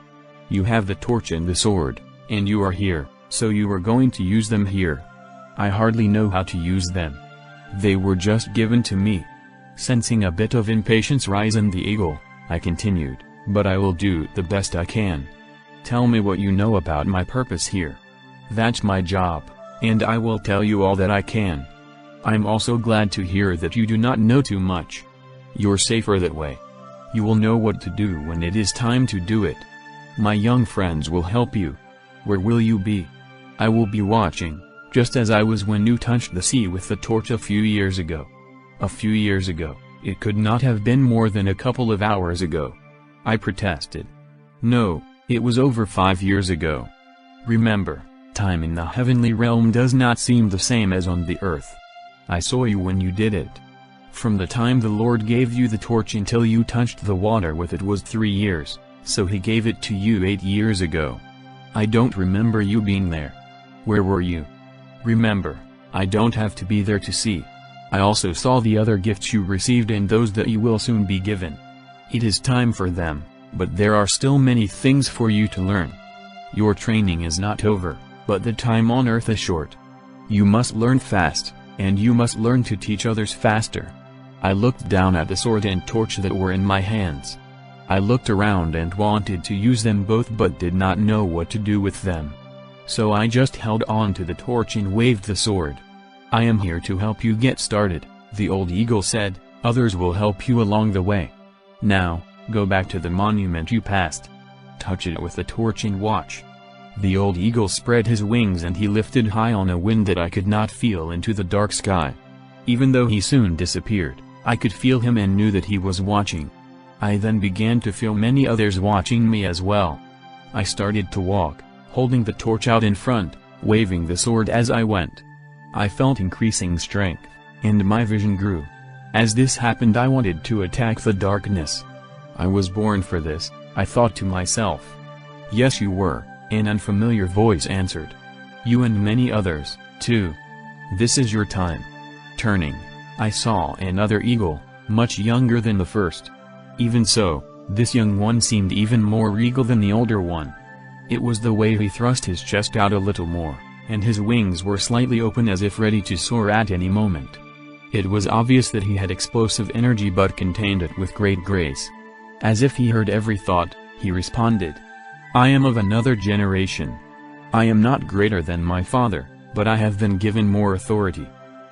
S1: "You have the torch and the sword, and you are here, so you are going to use them here." "I hardly know how to use them. They were just given to me." Sensing a bit of impatience rise in the eagle, I continued, "But I will do the best I can. Tell me what you know about my purpose here." "That's my job, and I will tell you all that I can. I'm also glad to hear that you do not know too much. You're safer that way. You will know what to do when it is time to do it. My young friends will help you." "Where will you be?" "I will be watching, just as I was when you touched the sea with the torch a few years ago." "A few years ago, it could not have been more than a couple of hours ago," I protested. "No, it was over 5 years ago. Remember, time in the heavenly realm does not seem the same as on the earth. I saw you when you did it. From the time the Lord gave you the torch until you touched the water with it was 3 years, so he gave it to you 8 years ago. I don't remember you being there. Where were you?" "Remember, I don't have to be there to see. I also saw the other gifts you received and those that you will soon be given. It is time for them, but there are still many things for you to learn. Your training is not over, but the time on earth is short. You must learn fast, and you must learn to teach others faster." I looked down at the sword and torch that were in my hands. I looked around and wanted to use them both but did not know what to do with them. So I just held on to the torch and waved the sword. "I am here to help you get started," the old eagle said. "Others will help you along the way. Now, go back to the monument you passed. Touch it with the torch and watch." The old eagle spread his wings and he lifted high on a wind that I could not feel into the dark sky. Even though he soon disappeared, I could feel him and knew that he was watching. I then began to feel many others watching me as well. I started to walk, holding the torch out in front, waving the sword as I went. I felt increasing strength, and my vision grew. As this happened, I wanted to attack the darkness. I was born for this, I thought to myself. "Yes, you were," an unfamiliar voice answered. "You and many others, too. This is your time." Turning, I saw another eagle, much younger than the first. Even so, this young one seemed even more regal than the older one. It was the way he thrust his chest out a little more, and his wings were slightly open as if ready to soar at any moment. It was obvious that he had explosive energy but contained it with great grace. As if he heard every thought, he responded, "I am of another generation. I am not greater than my father, but I have been given more authority.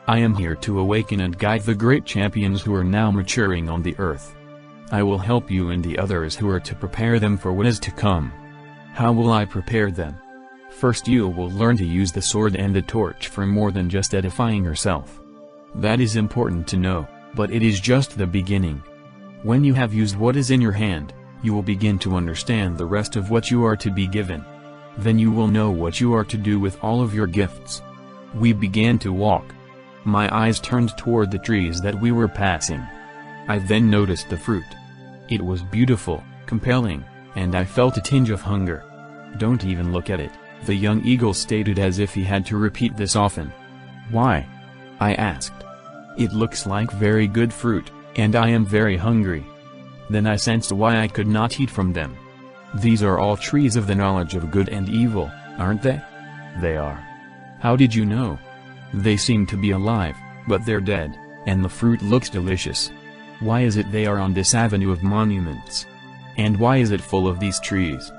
S1: I am here to awaken and guide the great champions who are now maturing on the earth. I will help you and the others who are to prepare them for what is to come." How will I prepare them? First, you will learn to use the sword and the torch for more than just edifying yourself. That is important to know, but it is just the beginning. When you have used what is in your hand, you will begin to understand the rest of what you are to be given. Then you will know what you are to do with all of your gifts. We began to walk. My eyes turned toward the trees that we were passing. I then noticed the fruit. It was beautiful, compelling, and I felt a tinge of hunger. "Don't even look at it," the young eagle stated as if he had to repeat this often. "Why?" I asked. "It looks like very good fruit, and I am very hungry." Then I sensed why I could not eat from them. "These are all trees of the knowledge of good and evil, aren't they?" "They are." "How did you know?" "They seem to be alive, but they're dead, and the fruit looks delicious." "Why is it they are on this avenue of monuments? And why is it full of these trees?"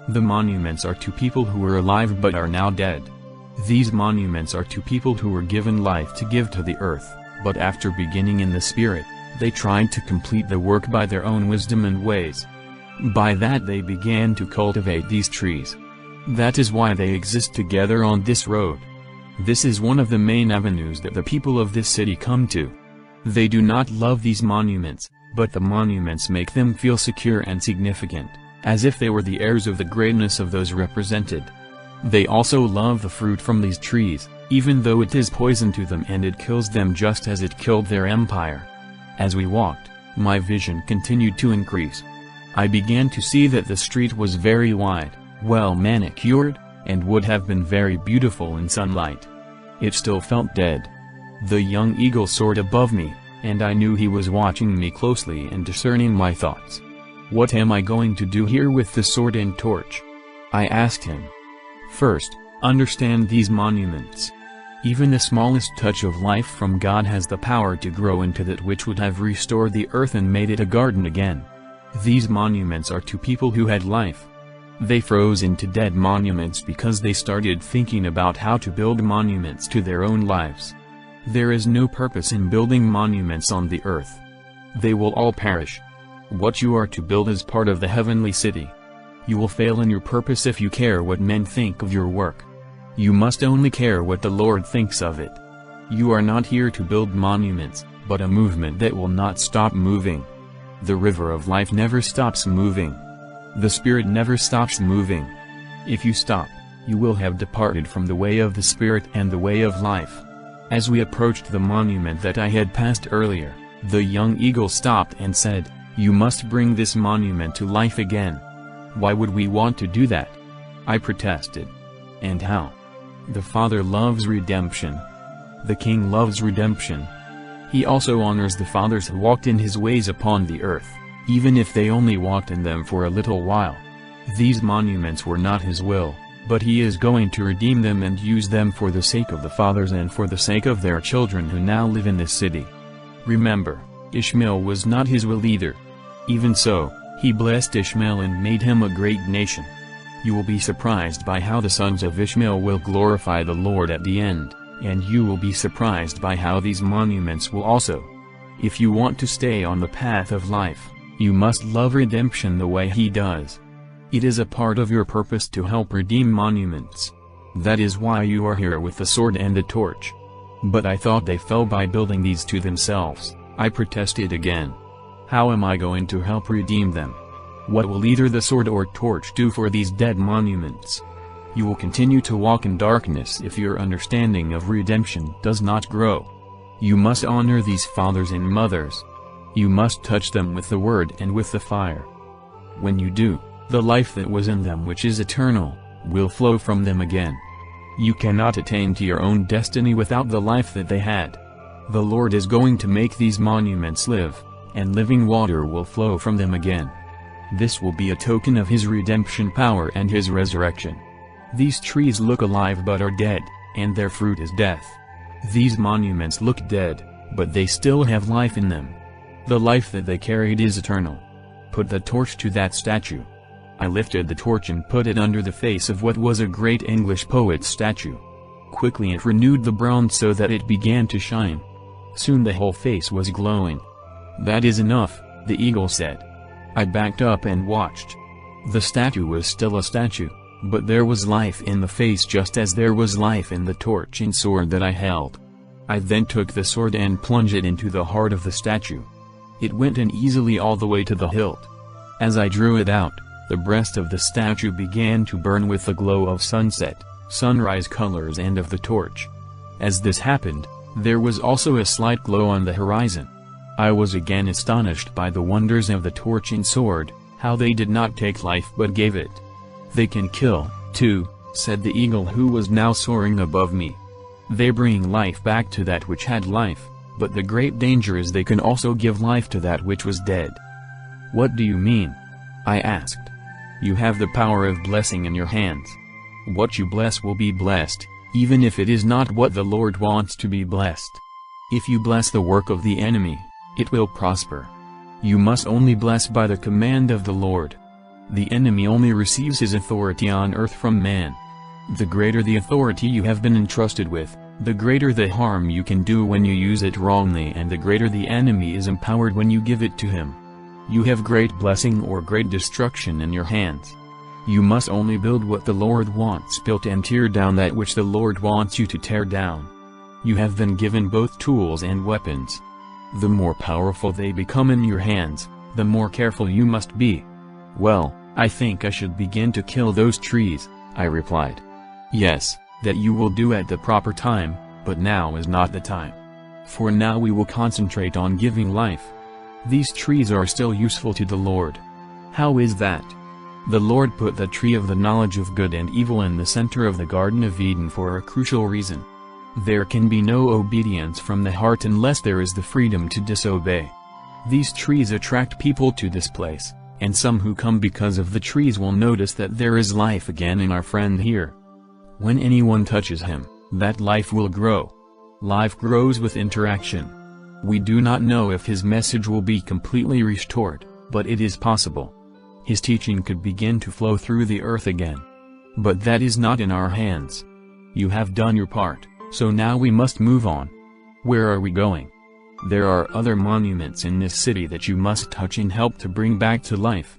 S1: "The monuments are to people who were alive but are now dead. These monuments are to people who were given life to give to the earth, but after beginning in the spirit, they tried to complete the work by their own wisdom and ways. By that they began to cultivate these trees. That is why they exist together on this road. This is one of the main avenues that the people of this city come to. They do not love these monuments, but the monuments make them feel secure and significant, as if they were the heirs of the greatness of those represented. They also love the fruit from these trees, even though it is poison to them and it kills them just as it killed their empire. As we walked, my vision continued to increase. I began to see that the street was very wide, well manicured, and would have been very beautiful in sunlight. It still felt dead. The young eagle soared above me, and I knew he was watching me closely and discerning my thoughts. "What am I going to do here with the sword and torch?" I asked him. "First, understand these monuments. Even the smallest touch of life from God has the power to grow into that which would have restored the earth and made it a garden again. These monuments are to people who had life. They froze into dead monuments because they started thinking about how to build monuments to their own lives. There is no purpose in building monuments on the earth. They will all perish. What you are to build is part of the heavenly city. You will fail in your purpose if you care what men think of your work. You must only care what the Lord thinks of it. You are not here to build monuments, but a movement that will not stop moving. The river of life never stops moving. The Spirit never stops moving. If you stop, you will have departed from the way of the Spirit and the way of life." As we approached the monument that I had passed earlier, the young eagle stopped and said, "You must bring this monument to life again." "Why would we want to do that?" I protested. "And how?" "The Father loves redemption. The King loves redemption. He also honors the fathers who walked in his ways upon the earth, even if they only walked in them for a little while. These monuments were not his will, but he is going to redeem them and use them for the sake of the fathers and for the sake of their children who now live in this city." Remember, Ishmael was not his will either. Even so, he blessed Ishmael and made him a great nation. You will be surprised by how the sons of Ishmael will glorify the Lord at the end, and you will be surprised by how these monuments will also. If you want to stay on the path of life, you must love redemption the way he does. It is a part of your purpose to help redeem monuments. That is why you are here with the sword and the torch. "But I thought they fell by building these to themselves," I protested again. "How am I going to help redeem them? What will either the sword or torch do for these dead monuments? You will continue to walk in darkness if your understanding of redemption does not grow. You must honor these fathers and mothers. You must touch them with the word and with the fire. When you do, the life that was in them, which is eternal, will flow from them again. You cannot attain to your own destiny without the life that they had. The Lord is going to make these monuments live, and living water will flow from them again. This will be a token of his redemption power and his resurrection. These trees look alive but are dead, and their fruit is death. These monuments look dead, but they still have life in them. The life that they carried is eternal. Put the torch to that statue. I lifted the torch and put it under the face of what was a great English poet's statue. Quickly it renewed the bronze so that it began to shine. Soon the whole face was glowing. "That is enough," the eagle said. I backed up and watched. The statue was still a statue, but there was life in the face just as there was life in the torch and sword that I held. I then took the sword and plunged it into the heart of the statue. It went in easily all the way to the hilt. As I drew it out, the breast of the statue began to burn with the glow of sunset, sunrise colors and of the torch. As this happened, there was also a slight glow on the horizon. I was again astonished by the wonders of the torch and sword, how they did not take life but gave it. "They can kill, too," said the eagle who was now soaring above me. "They bring life back to that which had life, but the great danger is they can also give life to that which was dead." "What do you mean?" I asked. "You have the power of blessing in your hands. What you bless will be blessed, even if it is not what the Lord wants to be blessed. If you bless the work of the enemy, it will prosper. You must only bless by the command of the Lord. The enemy only receives his authority on earth from man. The greater the authority you have been entrusted with, the greater the harm you can do when you use it wrongly, and the greater the enemy is empowered when you give it to him. You have great blessing or great destruction in your hands. You must only build what the Lord wants built and tear down that which the Lord wants you to tear down. You have been given both tools and weapons. The more powerful they become in your hands, the more careful you must be." "Well, I think I should begin to kill those trees," I replied. "Yes, that you will do at the proper time, but now is not the time. For now we will concentrate on giving life. These trees are still useful to the Lord." "How is that?" "The Lord put the tree of the knowledge of good and evil in the center of the Garden of Eden for a crucial reason. There can be no obedience from the heart unless there is the freedom to disobey. These trees attract people to this place, and some who come because of the trees will notice that there is life again in our friend here. When anyone touches him, that life will grow. Life grows with interaction. We do not know if his message will be completely restored, but it is possible. His teaching could begin to flow through the earth again. But that is not in our hands. You have done your part, so now we must move on. Where are we going?" "There are other monuments in this city that you must touch and help to bring back to life.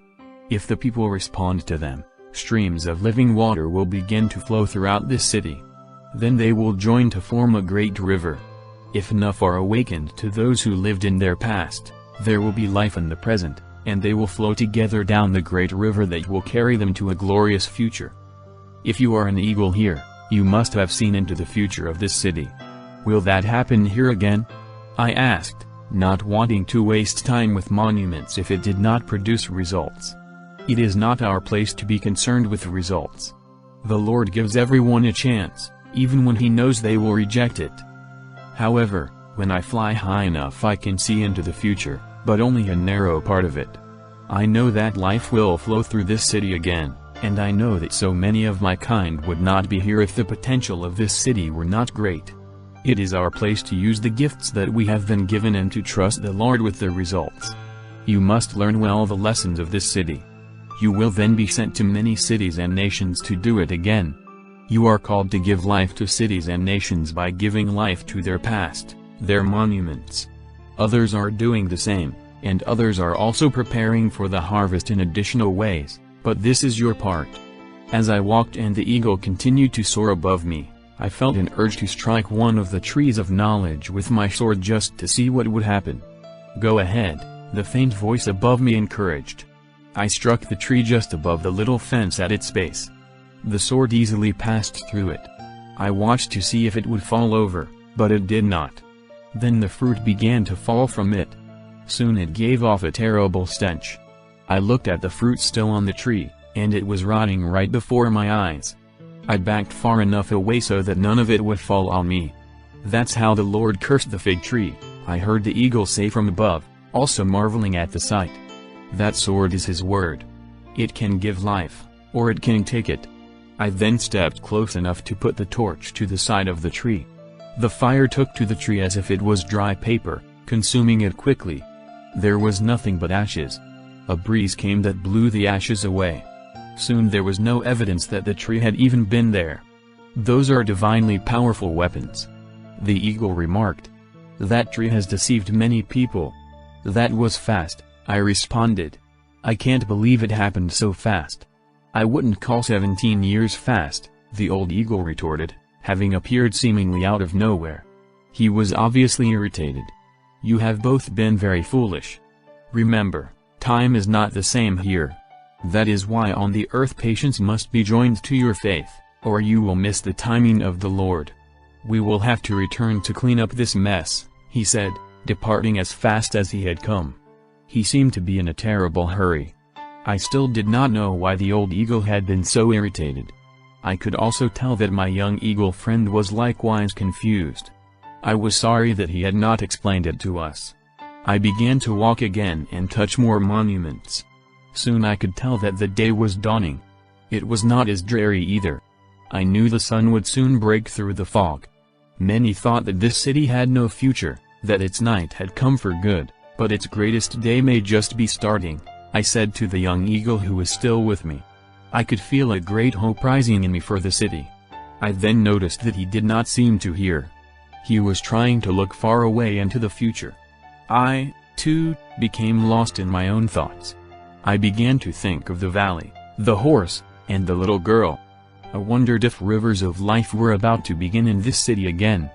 S1: If the people respond to them, streams of living water will begin to flow throughout this city. Then they will join to form a great river. If enough are awakened to those who lived in their past, there will be life in the present, and they will flow together down the great river that will carry them to a glorious future. If you are an eagle here, you must have seen into the future of this city. Will that happen here again?" I asked, not wanting to waste time with monuments if it did not produce results. It is not our place to be concerned with results. The Lord gives everyone a chance, even when he knows they will reject it. However, when I fly high enough I can see into the future, but only a narrow part of it. I know that life will flow through this city again, and I know that so many of my kind would not be here if the potential of this city were not great. It is our place to use the gifts that we have been given and to trust the Lord with the results. You must learn well the lessons of this city. You will then be sent to many cities and nations to do it again. You are called to give life to cities and nations by giving life to their past, their monuments. Others are doing the same, and others are also preparing for the harvest in additional ways, but this is your part. As I walked and the eagle continued to soar above me, I felt an urge to strike one of the trees of knowledge with my sword just to see what would happen. "Go ahead," the faint voice above me encouraged. I struck the tree just above the little fence at its base. The sword easily passed through it. I watched to see if it would fall over, but it did not. Then the fruit began to fall from it. Soon it gave off a terrible stench. I looked at the fruit still on the tree, and it was rotting right before my eyes. I backed far enough away so that none of it would fall on me. "That's how the Lord cursed the fig tree," I heard the eagle say from above, also marveling at the sight. "That sword is his word. It can give life, or it can take it. I then stepped close enough to put the torch to the side of the tree. The fire took to the tree as if it was dry paper, consuming it quickly. There was nothing but ashes. A breeze came that blew the ashes away. Soon there was no evidence that the tree had even been there. "Those are divinely powerful weapons," the eagle remarked. "That tree has deceived many people." "That was fast," I responded. "I can't believe it happened so fast." "I wouldn't call 17 years fast," the old eagle retorted, having appeared seemingly out of nowhere. He was obviously irritated. "You have both been very foolish. Remember, time is not the same here. That is why on the earth patience must be joined to your faith, or you will miss the timing of the Lord. We will have to return to clean up this mess," he said, departing as fast as he had come. He seemed to be in a terrible hurry. I still did not know why the old eagle had been so irritated. I could also tell that my young eagle friend was likewise confused. I was sorry that he had not explained it to us. I began to walk again and touch more monuments. Soon I could tell that the day was dawning. It was not as dreary either. I knew the sun would soon break through the fog. Many thought that this city had no future, that its night had come for good, but its greatest day may just be starting, I said to the young eagle who was still with me. I could feel a great hope rising in me for the city. I then noticed that he did not seem to hear. He was trying to look far away into the future. I, too, became lost in my own thoughts. I began to think of the valley, the horse, and the little girl. I wondered if rivers of life were about to begin in this city again.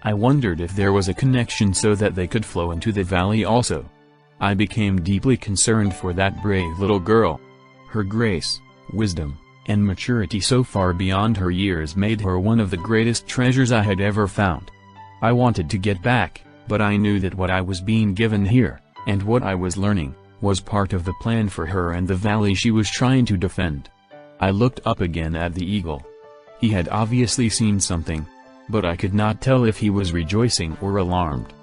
S1: I wondered if there was a connection so that they could flow into the valley also. I became deeply concerned for that brave little girl. Her grace, wisdom, and maturity so far beyond her years made her one of the greatest treasures I had ever found. I wanted to get back, but I knew that what I was being given here, and what I was learning, was part of the plan for her and the valley she was trying to defend. I looked up again at the eagle. He had obviously seen something, but I could not tell if he was rejoicing or alarmed.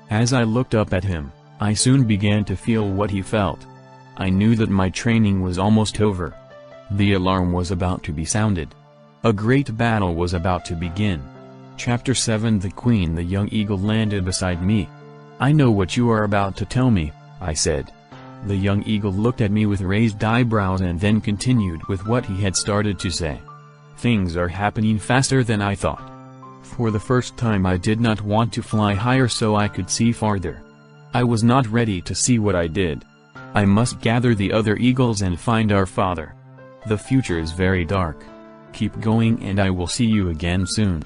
S1: As I looked up at him, I soon began to feel what he felt. I knew that my training was almost over. The alarm was about to be sounded. A great battle was about to begin. Chapter 7 The Queen. The young eagle landed beside me. "I know what you are about to tell me," I said. The young eagle looked at me with raised eyebrows and then continued with what he had started to say. "Things are happening faster than I thought. For the first time I did not want to fly higher so I could see farther. I was not ready to see what I did. I must gather the other eagles and find our father. The future is very dark. Keep going and I will see you again soon."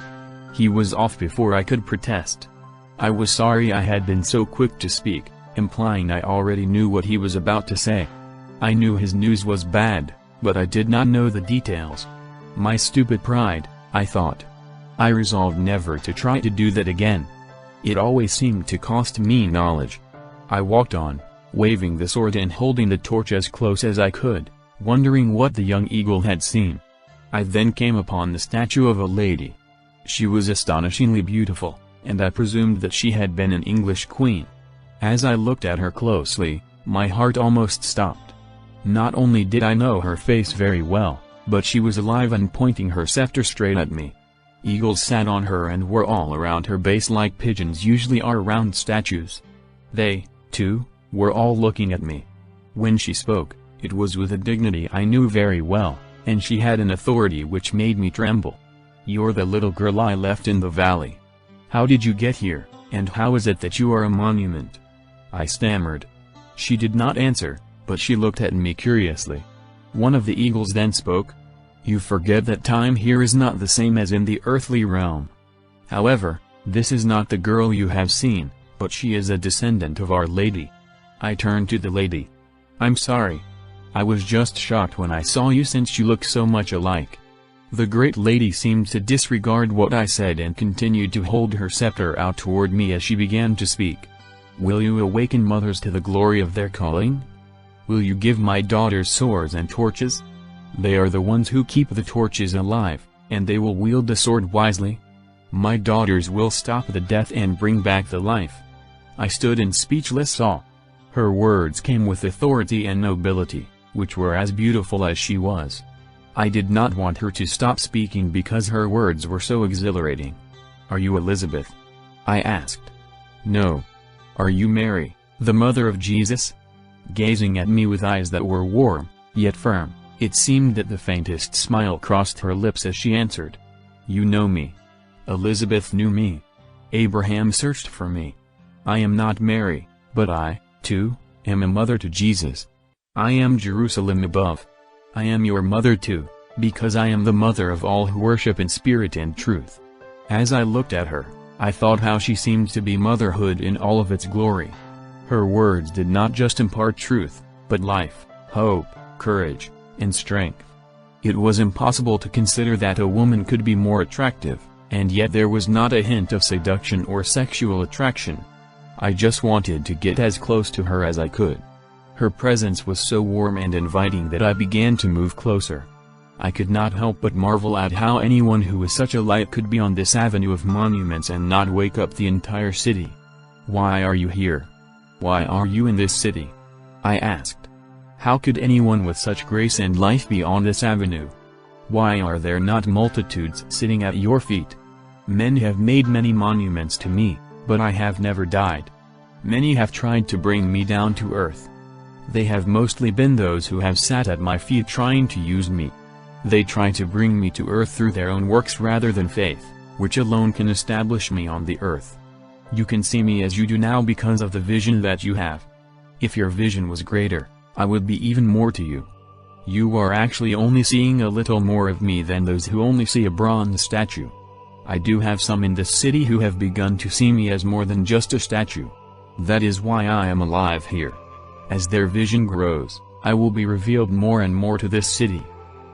S1: He was off before I could protest. I was sorry I had been so quick to speak, implying I already knew what he was about to say. I knew his news was bad, but I did not know the details. My stupid pride, I thought. I resolved never to try to do that again. It always seemed to cost me knowledge. I walked on, waving the sword and holding the torch as close as I could, wondering what the young eagle had seen. I then came upon the statue of a lady. She was astonishingly beautiful, and I presumed that she had been an English queen. As I looked at her closely, my heart almost stopped. Not only did I know her face very well, but she was alive and pointing her scepter straight at me. Eagles sat on her and were all around her base like pigeons usually are around statues. They, too, were all looking at me. When she spoke, it was with a dignity I knew very well, and she had an authority which made me tremble. "You're the little girl I left in the valley. How did you get here, and how is it that you are a monument?" I stammered. She did not answer, but she looked at me curiously. One of the eagles then spoke. "You forget that time here is not the same as in the earthly realm. However, this is not the girl you have seen, but she is a descendant of Our Lady." I turned to the lady. "I'm sorry. I was just shocked when I saw you since you look so much alike." The great lady seemed to disregard what I said and continued to hold her scepter out toward me as she began to speak. "Will you awaken mothers to the glory of their calling? Will you give my daughters swords and torches? They are the ones who keep the torches alive, and they will wield the sword wisely. My daughters will stop the death and bring back the life." I stood in speechless awe. Her words came with authority and nobility, which were as beautiful as she was. I did not want her to stop speaking because her words were so exhilarating. "Are you Elizabeth?" I asked. "No." "Are you Mary, the mother of Jesus?" Gazing at me with eyes that were warm, yet firm, it seemed that the faintest smile crossed her lips as she answered. "You know me." Elizabeth knew me. Abraham searched for me. I am not Mary, but I, too, am a mother to Jesus. I am Jerusalem above. I am your mother too, because I am the mother of all who worship in spirit and truth. As I looked at her, I thought how she seemed to be motherhood in all of its glory. Her words did not just impart truth, but life, hope, courage, and strength. It was impossible to consider that a woman could be more attractive, and yet there was not a hint of seduction or sexual attraction. I just wanted to get as close to her as I could. Her presence was so warm and inviting that I began to move closer. I could not help but marvel at how anyone who was such a light could be on this avenue of monuments and not wake up the entire city. "Why are you here? Why are you in this city?" I asked. "How could anyone with such grace and life be on this avenue? Why are there not multitudes sitting at your feet? Men have made many monuments to me, but I have never died. Many have tried to bring me down to earth. They have mostly been those who have sat at my feet trying to use me. They try to bring me to earth through their own works rather than faith, which alone can establish me on the earth. You can see me as you do now because of the vision that you have. If your vision was greater, I would be even more to you. You are actually only seeing a little more of me than those who only see a bronze statue. I do have some in this city who have begun to see me as more than just a statue. That is why I am alive here. As their vision grows, I will be revealed more and more to this city.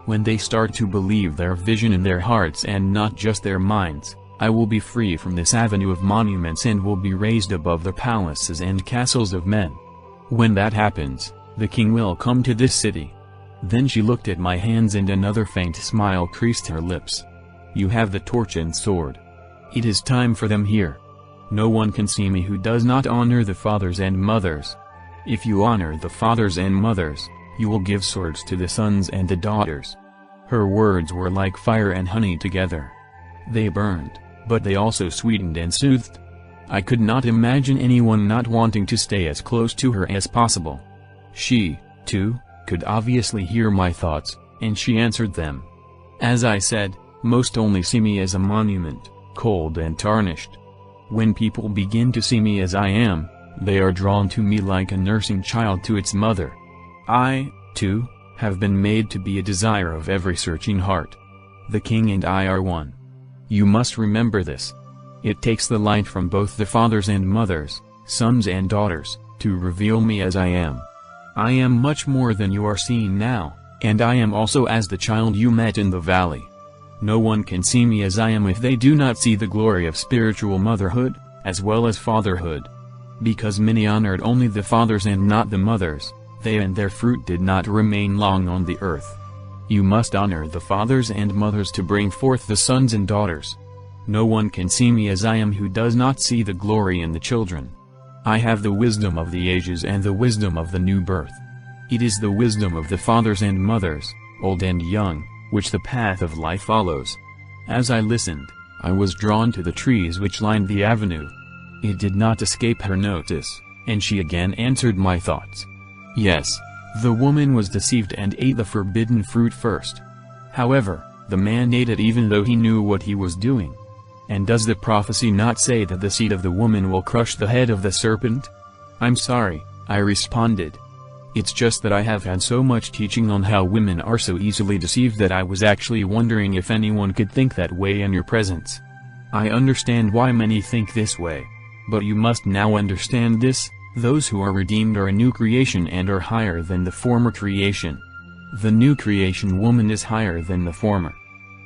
S1: When they start to believe their vision in their hearts and not just their minds, I will be free from this avenue of monuments and will be raised above the palaces and castles of men. When that happens, the king will come to this city." Then she looked at my hands and another faint smile creased her lips. "You have the torch and sword. It is time for them here. No one can see me who does not honor the fathers and mothers. If you honor the fathers and mothers, you will give swords to the sons and the daughters." Her words were like fire and honey together. They burned, but they also sweetened and soothed. I could not imagine anyone not wanting to stay as close to her as possible. She, too, could obviously hear my thoughts, and she answered them. As I said, most only see me as a monument, cold and tarnished. When people begin to see me as I am, they are drawn to me like a nursing child to its mother. I, too, have been made to be a desire of every searching heart. The king and I are one. You must remember this. It takes the light from both the fathers and mothers, sons and daughters, to reveal me as I am. I am much more than you are seeing now, and I am also as the child you met in the valley. No one can see me as I am if they do not see the glory of spiritual motherhood, as well as fatherhood. Because many honored only the fathers and not the mothers, they and their fruit did not remain long on the earth. You must honor the fathers and mothers to bring forth the sons and daughters. No one can see me as I am who does not see the glory in the children. I have the wisdom of the ages and the wisdom of the new birth. It is the wisdom of the fathers and mothers, old and young, which the path of life follows. As I listened, I was drawn to the trees which lined the avenue. It did not escape her notice, and she again answered my thoughts. Yes, the woman was deceived and ate the forbidden fruit first. However, the man ate it even though he knew what he was doing. And does the prophecy not say that the seed of the woman will crush the head of the serpent? I'm sorry, I responded. It's just that I have had so much teaching on how women are so easily deceived that I was actually wondering if anyone could think that way in your presence. I understand why many think this way. But you must now understand this, those who are redeemed are a new creation and are higher than the former creation. The new creation woman is higher than the former.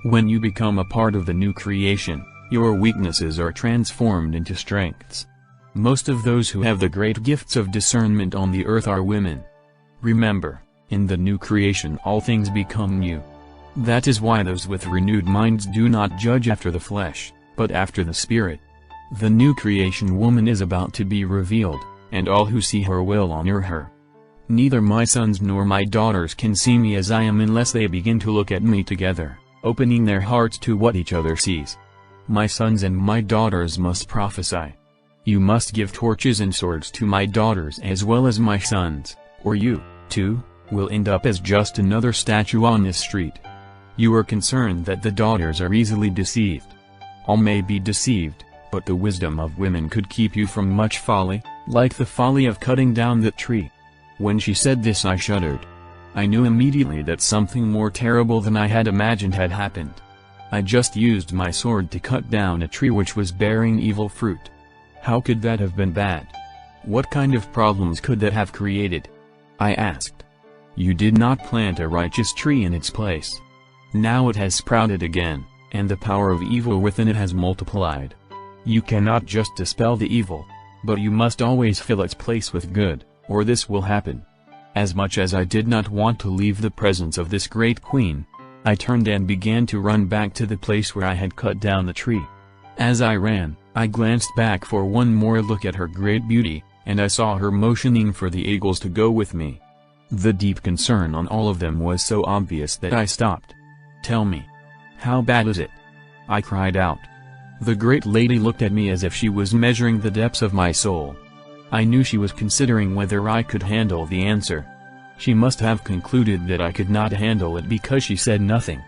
S1: When you become a part of the new creation, your weaknesses are transformed into strengths. Most of those who have the great gifts of discernment on the earth are women. Remember, in the new creation all things become new. That is why those with renewed minds do not judge after the flesh, but after the Spirit. The new creation woman is about to be revealed, and all who see her will honor her. Neither my sons nor my daughters can see me as I am unless they begin to look at me together, opening their hearts to what each other sees. My sons and my daughters must prophesy. You must give torches and swords to my daughters as well as my sons, or you, too, will end up as just another statue on this street. You are concerned that the daughters are easily deceived. All may be deceived, but the wisdom of women could keep you from much folly, like the folly of cutting down that tree. When she said this I shuddered. I knew immediately that something more terrible than I had imagined had happened. I just used my sword to cut down a tree which was bearing evil fruit. How could that have been bad? What kind of problems could that have created? I asked. You did not plant a righteous tree in its place. Now it has sprouted again, and the power of evil within it has multiplied. You cannot just dispel the evil, but you must always fill its place with good, or this will happen. As much as I did not want to leave the presence of this great queen, I turned and began to run back to the place where I had cut down the tree. As I ran, I glanced back for one more look at her great beauty, and I saw her motioning for the eagles to go with me. The deep concern on all of them was so obvious that I stopped. Tell me. How bad is it? I cried out. The great lady looked at me as if she was measuring the depths of my soul. I knew she was considering whether I could handle the answer. She must have concluded that I could not handle it because she said nothing.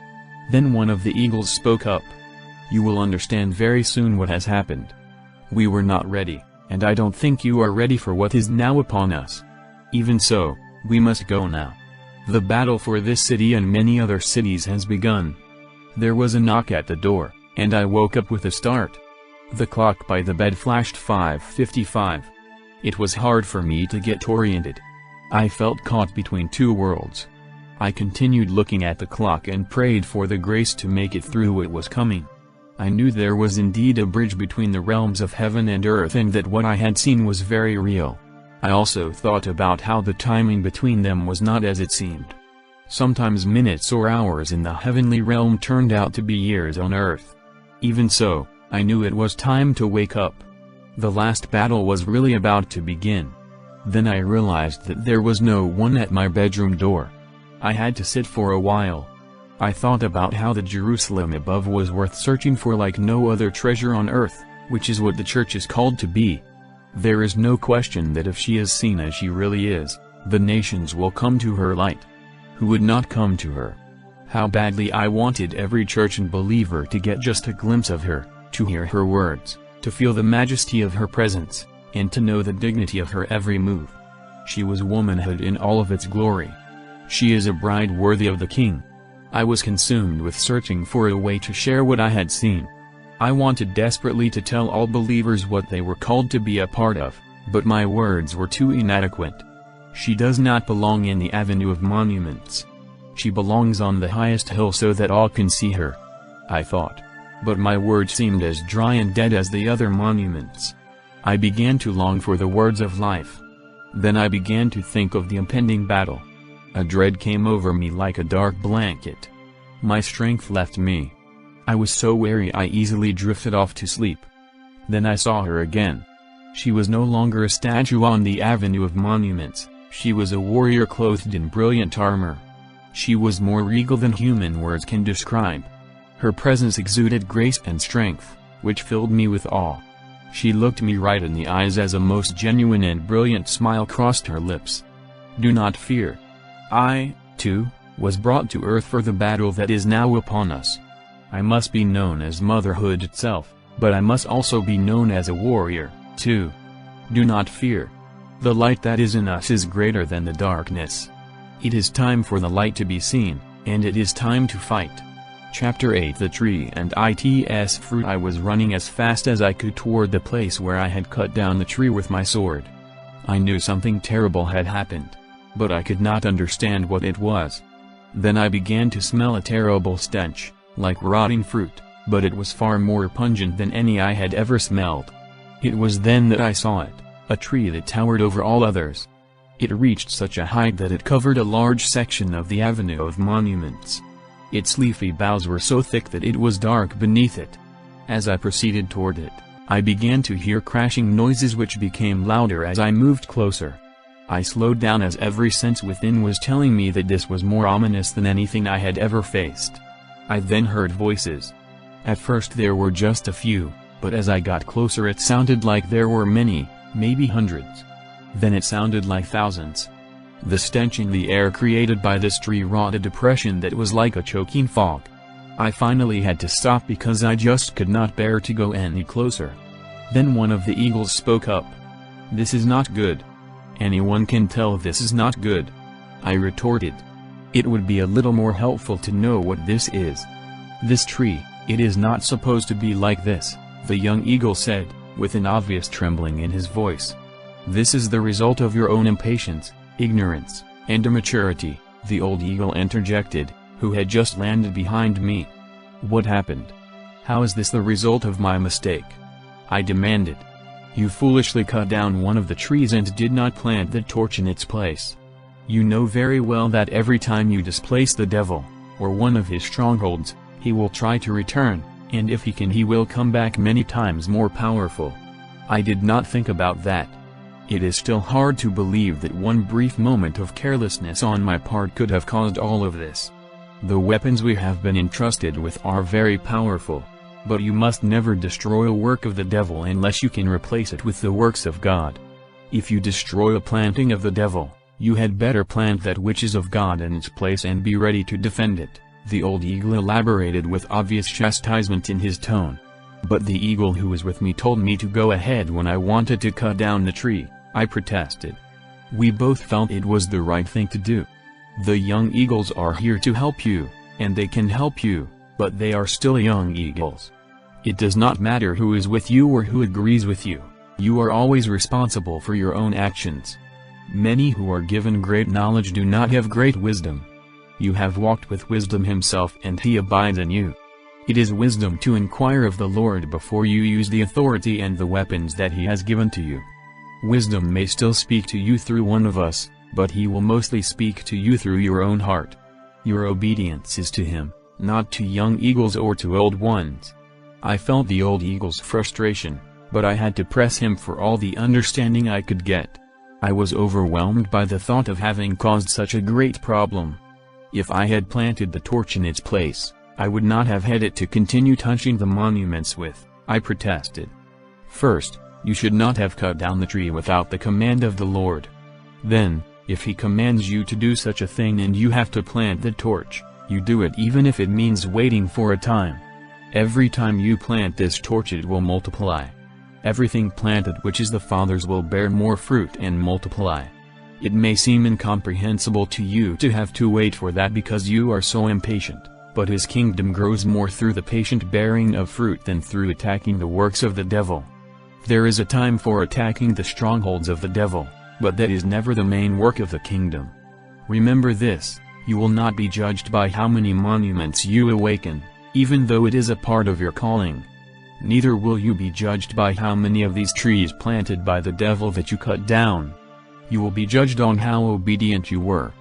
S1: Then one of the eagles spoke up. You will understand very soon what has happened. We were not ready, and I don't think you are ready for what is now upon us. Even so, we must go now. The battle for this city and many other cities has begun. There was a knock at the door, and I woke up with a start. The clock by the bed flashed 5:55. It was hard for me to get oriented. I felt caught between two worlds. I continued looking at the clock and prayed for the grace to make it through what was coming. I knew there was indeed a bridge between the realms of heaven and earth and that what I had seen was very real. I also thought about how the timing between them was not as it seemed. Sometimes minutes or hours in the heavenly realm turned out to be years on earth. Even so, I knew it was time to wake up. The last battle was really about to begin. Then I realized that there was no one at my bedroom door. I had to sit for a while. I thought about how the Jerusalem above was worth searching for like no other treasure on earth, which is what the church is called to be. There is no question that if she is seen as she really is, the nations will come to her light. Who would not come to her? How badly I wanted every church and believer to get just a glimpse of her, to hear her words, to feel the majesty of her presence, and to know the dignity of her every move. She was womanhood in all of its glory. She is a bride worthy of the King. I was consumed with searching for a way to share what I had seen. I wanted desperately to tell all believers what they were called to be a part of, but my words were too inadequate. She does not belong in the avenue of monuments. She belongs on the highest hill so that all can see her, I thought. But my words seemed as dry and dead as the other monuments. I began to long for the words of life. Then I began to think of the impending battle. A dread came over me like a dark blanket. My strength left me. I was so weary I easily drifted off to sleep. Then I saw her again. She was no longer a statue on the avenue of monuments, she was a warrior clothed in brilliant armor. She was more regal than human words can describe. Her presence exuded grace and strength, which filled me with awe. She looked me right in the eyes as a most genuine and brilliant smile crossed her lips. Do not fear. I, too, was brought to earth for the battle that is now upon us. I must be known as motherhood itself, but I must also be known as a warrior, too. Do not fear. The light that is in us is greater than the darkness. It is time for the light to be seen, and it is time to fight. Chapter 8 The Tree and Its Fruit. I was running as fast as I could toward the place where I had cut down the tree with my sword. I knew something terrible had happened, but I could not understand what it was. Then I began to smell a terrible stench, like rotting fruit, but it was far more pungent than any I had ever smelled. It was then that I saw it, a tree that towered over all others. It reached such a height that it covered a large section of the avenue of monuments. Its leafy boughs were so thick that it was dark beneath it. As I proceeded toward it, I began to hear crashing noises which became louder as I moved closer. I slowed down as every sense within was telling me that this was more ominous than anything I had ever faced. I then heard voices. At first there were just a few, but as I got closer it sounded like there were many, maybe hundreds. Then it sounded like thousands. The stench in the air created by this tree wrought a depression that was like a choking fog. I finally had to stop because I just could not bear to go any closer. Then one of the eagles spoke up. "This is not good. Anyone can tell this is not good." I retorted. "It would be a little more helpful to know what this is." "This tree, it is not supposed to be like this," the young eagle said, with an obvious trembling in his voice. "This is the result of your own impatience, ignorance, and immaturity," the old eagle interjected, who had just landed behind me. "What happened? How is this the result of my mistake?" I demanded. "You foolishly cut down one of the trees and did not plant the torch in its place. You know very well that every time you displace the devil, or one of his strongholds, he will try to return, and if he can he will come back many times more powerful." I did not think about that. It is still hard to believe that one brief moment of carelessness on my part could have caused all of this. The weapons we have been entrusted with are very powerful, but you must never destroy a work of the devil unless you can replace it with the works of God. If you destroy a planting of the devil, you had better plant that which is of God in its place and be ready to defend it, the old eagle elaborated with obvious chastisement in his tone. But the eagle who was with me told me to go ahead when I wanted to cut down the tree. I protested. We both felt it was the right thing to do. The young eagles are here to help you, and they can help you, but they are still young eagles. It does not matter who is with you or who agrees with you, you are always responsible for your own actions. Many who are given great knowledge do not have great wisdom. You have walked with wisdom himself and he abides in you. It is wisdom to inquire of the Lord before you use the authority and the weapons that he has given to you. Wisdom may still speak to you through one of us, but he will mostly speak to you through your own heart. Your obedience is to him, not to young eagles or to old ones. I felt the old eagle's frustration, but I had to press him for all the understanding I could get. I was overwhelmed by the thought of having caused such a great problem. If I had planted the torch in its place, I would not have had it to continue touching the monuments with, I protested. First, you should not have cut down the tree without the command of the Lord. Then, if he commands you to do such a thing and you have to plant the torch, you do it even if it means waiting for a time. Every time you plant this torch it will multiply. Everything planted which is the Father's will bear more fruit and multiply. It may seem incomprehensible to you to have to wait for that because you are so impatient, but his kingdom grows more through the patient bearing of fruit than through attacking the works of the devil. There is a time for attacking the strongholds of the devil, but that is never the main work of the kingdom. Remember this, you will not be judged by how many monuments you awaken, even though it is a part of your calling. Neither will you be judged by how many of these trees planted by the devil that you cut down. You will be judged on how obedient you were.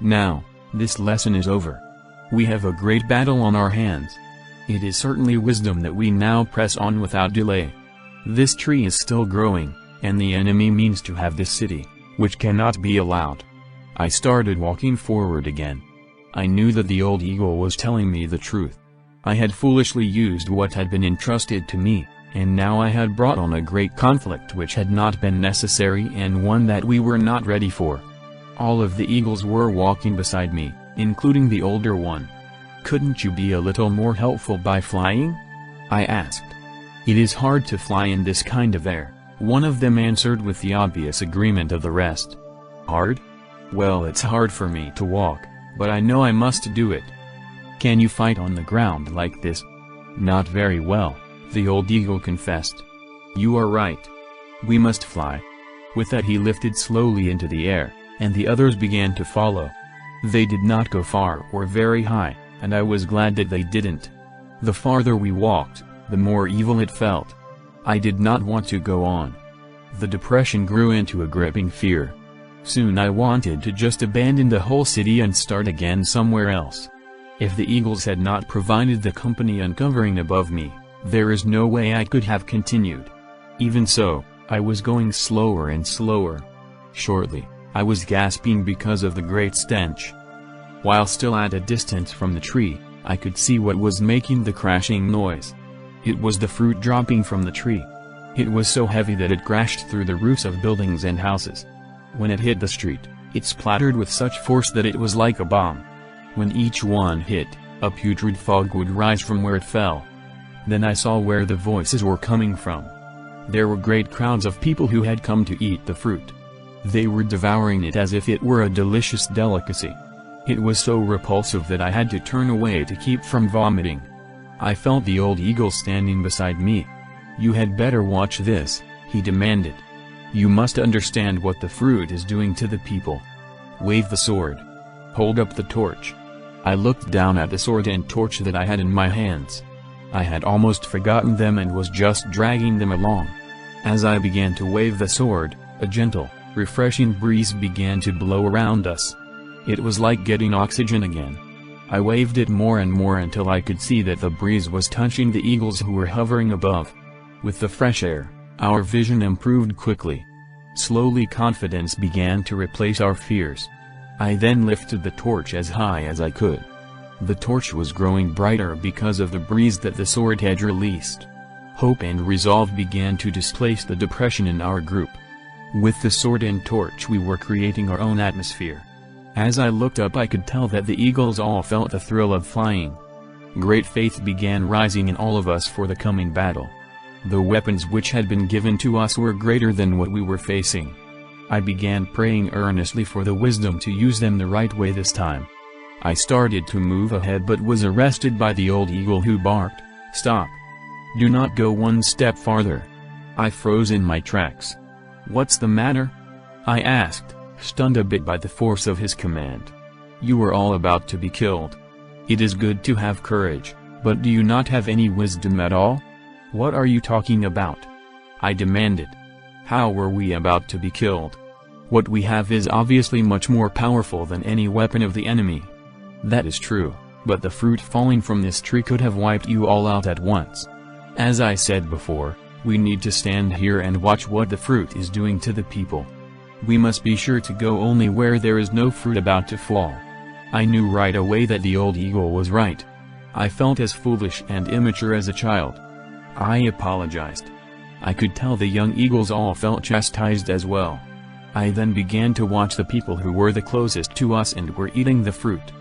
S1: Now, this lesson is over. We have a great battle on our hands. It is certainly wisdom that we now press on without delay. This tree is still growing, and the enemy means to have this city, which cannot be allowed. I started walking forward again. I knew that the old eagle was telling me the truth. I had foolishly used what had been entrusted to me, and now I had brought on a great conflict which had not been necessary and one that we were not ready for. All of the eagles were walking beside me, including the older one. "Couldn't you be a little more helpful by flying?" I asked. "It is hard to fly in this kind of air," one of them answered with the obvious agreement of the rest. "Hard? Well, it's hard for me to walk, but I know I must do it." "Can you fight on the ground like this?" "Not very well," the old eagle confessed. "You are right. We must fly." With that he lifted slowly into the air, and the others began to follow. They did not go far or very high, and I was glad that they didn't. The farther we walked, the more evil it felt. I did not want to go on. The depression grew into a gripping fear. Soon I wanted to just abandon the whole city and start again somewhere else. If the eagles had not provided the company and covering above me, there is no way I could have continued. Even so, I was going slower and slower. Shortly, I was gasping because of the great stench. While still at a distance from the tree, I could see what was making the crashing noise. It was the fruit dropping from the tree. It was so heavy that it crashed through the roofs of buildings and houses. When it hit the street, it splattered with such force that it was like a bomb. When each one hit, a putrid fog would rise from where it fell. Then I saw where the voices were coming from. There were great crowds of people who had come to eat the fruit. They were devouring it as if it were a delicious delicacy. It was so repulsive that I had to turn away to keep from vomiting. I felt the old eagle standing beside me. "You had better watch this," he demanded. "You must understand what the fruit is doing to the people. Wave the sword. Hold up the torch." I looked down at the sword and torch that I had in my hands. I had almost forgotten them and was just dragging them along. As I began to wave the sword, a gentle, refreshing breeze began to blow around us. It was like getting oxygen again. I waved it more and more until I could see that the breeze was touching the eagles who were hovering above. With the fresh air, our vision improved quickly. Slowly confidence began to replace our fears. I then lifted the torch as high as I could. The torch was growing brighter because of the breeze that the sword had released. Hope and resolve began to displace the depression in our group. With the sword and torch we were creating our own atmosphere. As I looked up I could tell that the eagles all felt the thrill of flying. Great faith began rising in all of us for the coming battle. The weapons which had been given to us were greater than what we were facing. I began praying earnestly for the wisdom to use them the right way this time. I started to move ahead but was arrested by the old eagle who barked, "Stop! Do not go one step farther." I froze in my tracks. "What's the matter?" I asked, stunned a bit by the force of his command. "You were all about to be killed. It is good to have courage, but do you not have any wisdom at all? What are you talking about?" I demanded. "How were we about to be killed? What we have is obviously much more powerful than any weapon of the enemy." "That is true, but the fruit falling from this tree could have wiped you all out at once. As I said before, we need to stand here and watch what the fruit is doing to the people. We must be sure to go only where there is no fruit about to fall." I knew right away that the old eagle was right. I felt as foolish and immature as a child. I apologized. I could tell the young eagles all felt chastised as well. I then began to watch the people who were the closest to us and were eating the fruit.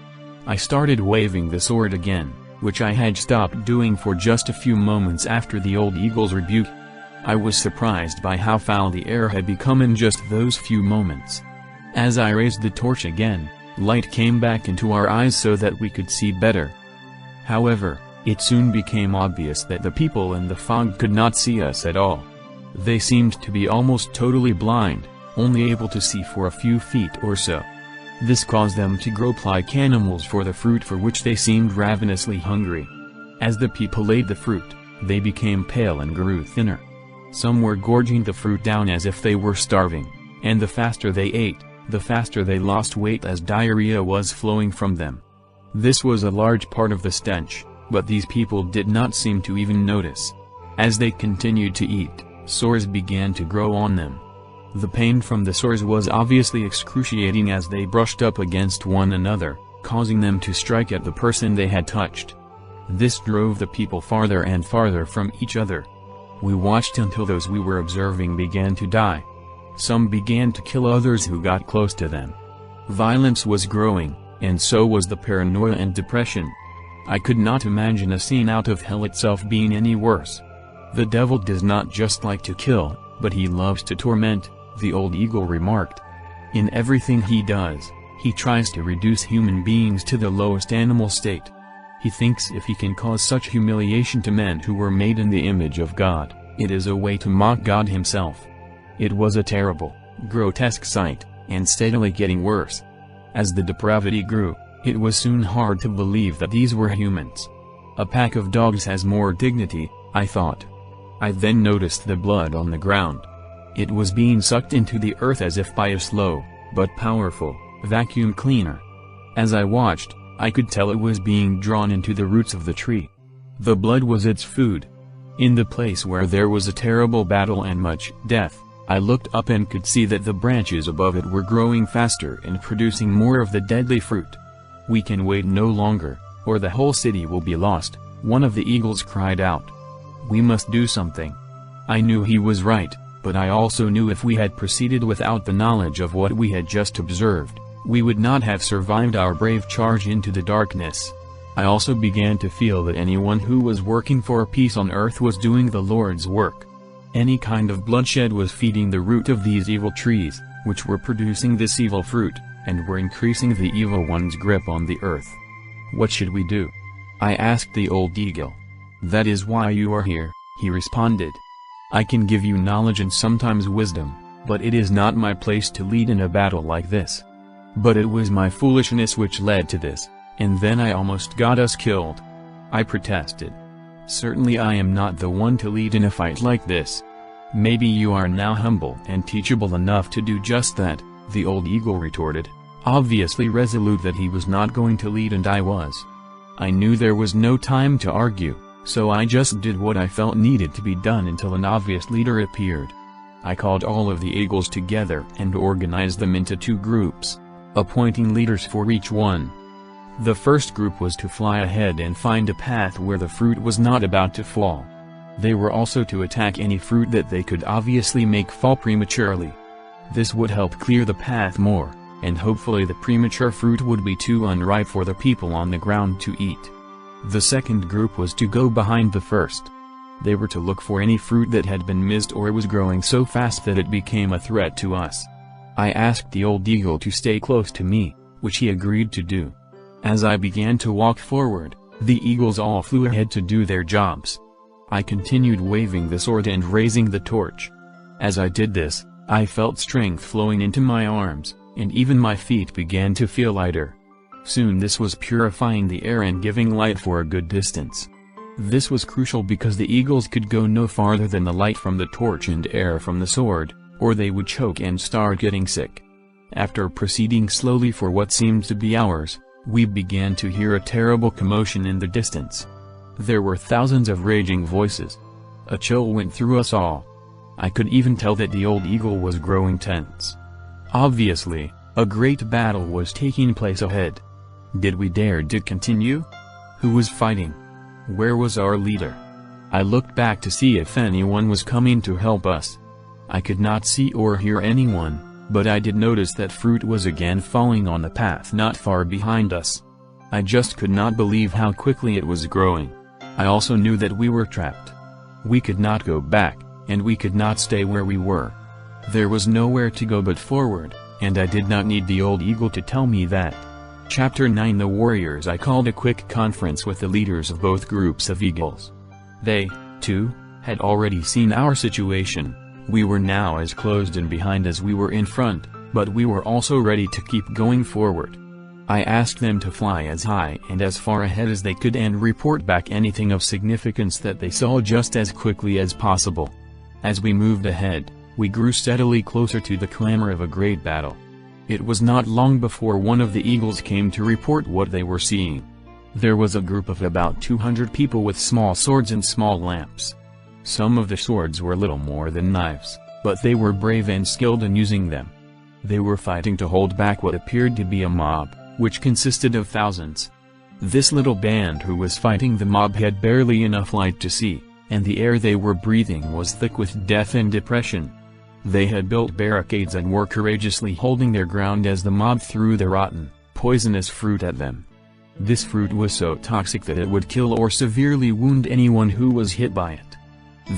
S1: I started waving the sword again, which I had stopped doing for just a few moments after the old eagle's rebuke. I was surprised by how foul the air had become in just those few moments. As I raised the torch again, light came back into our eyes so that we could see better. However, it soon became obvious that the people in the fog could not see us at all. They seemed to be almost totally blind, only able to see for a few feet or so. This caused them to grope like animals for the fruit for which they seemed ravenously hungry. As the people ate the fruit, they became pale and grew thinner. Some were gorging the fruit down as if they were starving, and the faster they ate, the faster they lost weight as diarrhea was flowing from them. This was a large part of the stench, but these people did not seem to even notice. As they continued to eat, sores began to grow on them. The pain from the sores was obviously excruciating as they brushed up against one another, causing them to strike at the person they had touched. This drove the people farther and farther from each other. We watched until those we were observing began to die. Some began to kill others who got close to them. Violence was growing, and so was the paranoia and depression. I could not imagine a scene out of hell itself being any worse. The devil does not just like to kill, but he loves to torment, the old eagle remarked. In everything he does, he tries to reduce human beings to the lowest animal state. He thinks if he can cause such humiliation to men who were made in the image of God, it is a way to mock God himself. It was a terrible, grotesque sight, and steadily getting worse. As the depravity grew, it was soon hard to believe that these were humans. A pack of dogs has more dignity, I thought. I then noticed the blood on the ground. It was being sucked into the earth as if by a slow, but powerful, vacuum cleaner. As I watched, I could tell it was being drawn into the roots of the tree. The blood was its food. In the place where there was a terrible battle and much death, I looked up and could see that the branches above it were growing faster and producing more of the deadly fruit. "We can wait no longer, or the whole city will be lost," one of the eagles cried out. "We must do something." I knew he was right, but I also knew if we had proceeded without the knowledge of what we had just observed, we would not have survived our brave charge into the darkness. I also began to feel that anyone who was working for peace on earth was doing the Lord's work. Any kind of bloodshed was feeding the root of these evil trees, which were producing this evil fruit, and were increasing the evil one's grip on the earth. "What should we do?" I asked the old eagle. "That is why you are here," he responded. "I can give you knowledge and sometimes wisdom, but it is not my place to lead in a battle like this. But it was my foolishness which led to this, and then I almost got us killed." I protested. "Certainly I am not the one to lead in a fight like this." "Maybe you are now humble and teachable enough to do just that," the old eagle retorted, obviously resolute that he was not going to lead, and I was. I knew there was no time to argue, so I just did what I felt needed to be done until an obvious leader appeared. I called all of the eagles together and organized them into 2 groups, appointing leaders for each one. The first group was to fly ahead and find a path where the fruit was not about to fall. They were also to attack any fruit that they could obviously make fall prematurely. This would help clear the path more, and hopefully the premature fruit would be too unripe for the people on the ground to eat. The second group was to go behind the first. They were to look for any fruit that had been missed or was growing so fast that it became a threat to us. I asked the old eagle to stay close to me, which he agreed to do. As I began to walk forward, the eagles all flew ahead to do their jobs. I continued waving the sword and raising the torch. As I did this, I felt strength flowing into my arms, and even my feet began to feel lighter. Soon this was purifying the air and giving light for a good distance. This was crucial because the eagles could go no farther than the light from the torch and air from the sword, or they would choke and start getting sick. After proceeding slowly for what seemed to be hours, we began to hear a terrible commotion in the distance. There were thousands of raging voices. A chill went through us all. I could even tell that the old eagle was growing tense. Obviously, a great battle was taking place ahead. Did we dare to continue? Who was fighting? Where was our leader? I looked back to see if anyone was coming to help us. I could not see or hear anyone, but I did notice that fruit was again falling on the path not far behind us. I just could not believe how quickly it was growing. I also knew that we were trapped. We could not go back, and we could not stay where we were. There was nowhere to go but forward, and I did not need the old eagle to tell me that. Chapter 9 The warriors I called a quick conference with the leaders of both groups of eagles. They, too, had already seen our situation. We were now as closed in behind as we were in front, but we were also ready to keep going forward. I asked them to fly as high and as far ahead as they could and report back anything of significance that they saw just as quickly as possible. As we moved ahead, we grew steadily closer to the clamor of a great battle. It was not long before one of the eagles came to report what they were seeing. There was a group of about 200 people with small swords and small lamps. Some of the swords were little more than knives, but they were brave and skilled in using them. They were fighting to hold back what appeared to be a mob, which consisted of thousands. This little band who was fighting the mob had barely enough light to see, and the air they were breathing was thick with death and depression. They had built barricades and were courageously holding their ground as the mob threw the rotten, poisonous fruit at them. This fruit was so toxic that it would kill or severely wound anyone who was hit by it.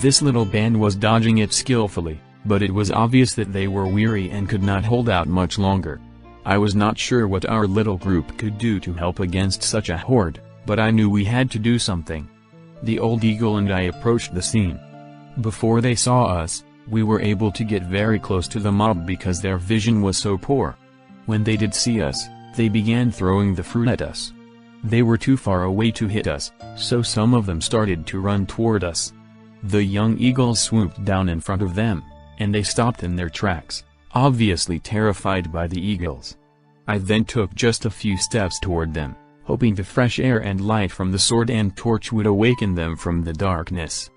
S1: This little band was dodging it skillfully, but it was obvious that they were weary and could not hold out much longer. I was not sure what our little group could do to help against such a horde, but I knew we had to do something. The old eagle and I approached the scene. Before they saw us, we were able to get very close to the mob because their vision was so poor. When they did see us, they began throwing the fruit at us. They were too far away to hit us, so some of them started to run toward us. The young eagles swooped down in front of them, and they stopped in their tracks, obviously terrified by the eagles. I then took just a few steps toward them, hoping the fresh air and light from the sword and torch would awaken them from the darkness.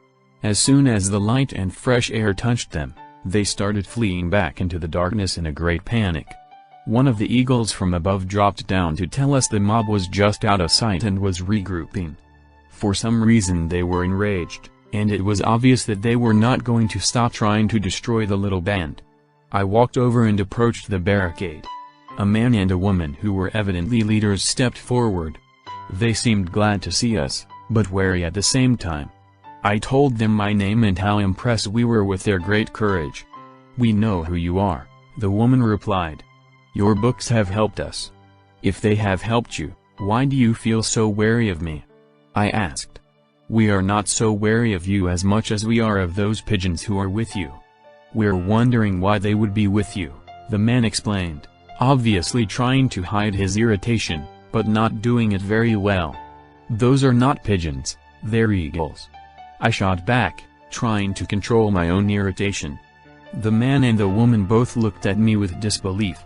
S1: As soon as the light and fresh air touched them, They started fleeing back into the darkness in a great panic. One of the eagles from above dropped down to tell us the mob was just out of sight and was regrouping. For some reason they were enraged, and it was obvious that they were not going to stop trying to destroy the little band. I walked over and approached the barricade. A man and a woman who were evidently leaders stepped forward. They seemed glad to see us, but wary at the same time. I told them my name and how impressed we were with their great courage. "We know who you are," the woman replied. "Your books have helped us. If they have helped you, why do you feel so wary of me?" I asked. "We are not so wary of you as much as we are of those pigeons who are with you. We're wondering why they would be with you," the man explained, obviously trying to hide his irritation, but not doing it very well. "Those are not pigeons, they're eagles," I shot back, trying to control my own irritation. The man and the woman both looked at me with disbelief.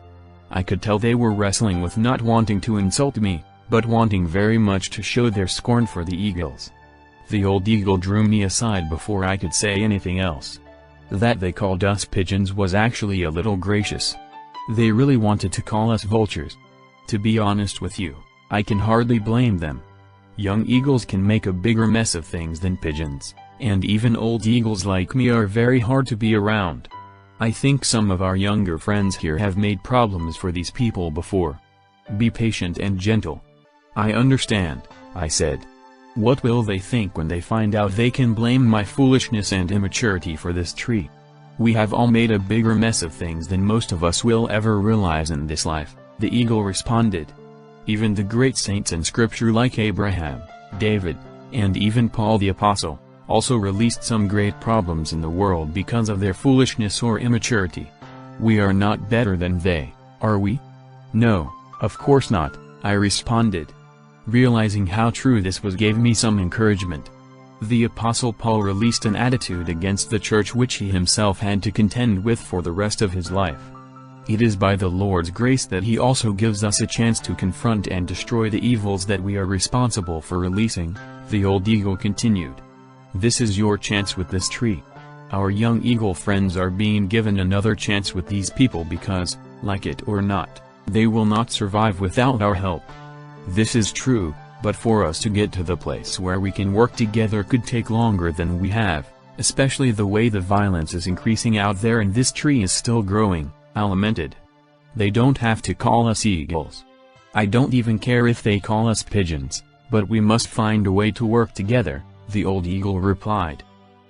S1: I could tell they were wrestling with not wanting to insult me, but wanting very much to show their scorn for the eagles. The old eagle drew me aside before I could say anything else. That they called us pigeons was actually a little gracious. They really wanted to call us vultures. To be honest with you, I can hardly blame them. Young eagles can make a bigger mess of things than pigeons, and even old eagles like me are very hard to be around. I think some of our younger friends here have made problems for these people before. Be patient and gentle. I understand, I said. What will they think when they find out they can blame my foolishness and immaturity for this tree? We have all made a bigger mess of things than most of us will ever realize in this life, the eagle responded. Even the great saints in scripture like Abraham, David, and even Paul the Apostle, also released some great problems in the world because of their foolishness or immaturity. We are not better than they, are we? No, of course not, I responded. Realizing how true this was gave me some encouragement. The Apostle Paul released an attitude against the church which he himself had to contend with for the rest of his life. It is by the Lord's grace that he also gives us a chance to confront and destroy the evils that we are responsible for releasing, the old eagle continued. This is your chance with this tree. Our young eagle friends are being given another chance with these people because, like it or not, they will not survive without our help. This is true, but for us to get to the place where we can work together could take longer than we have, especially the way the violence is increasing out there and this tree is still growing, I lamented. They don't have to call us eagles. I don't even care if they call us pigeons, but we must find a way to work together, the old eagle replied.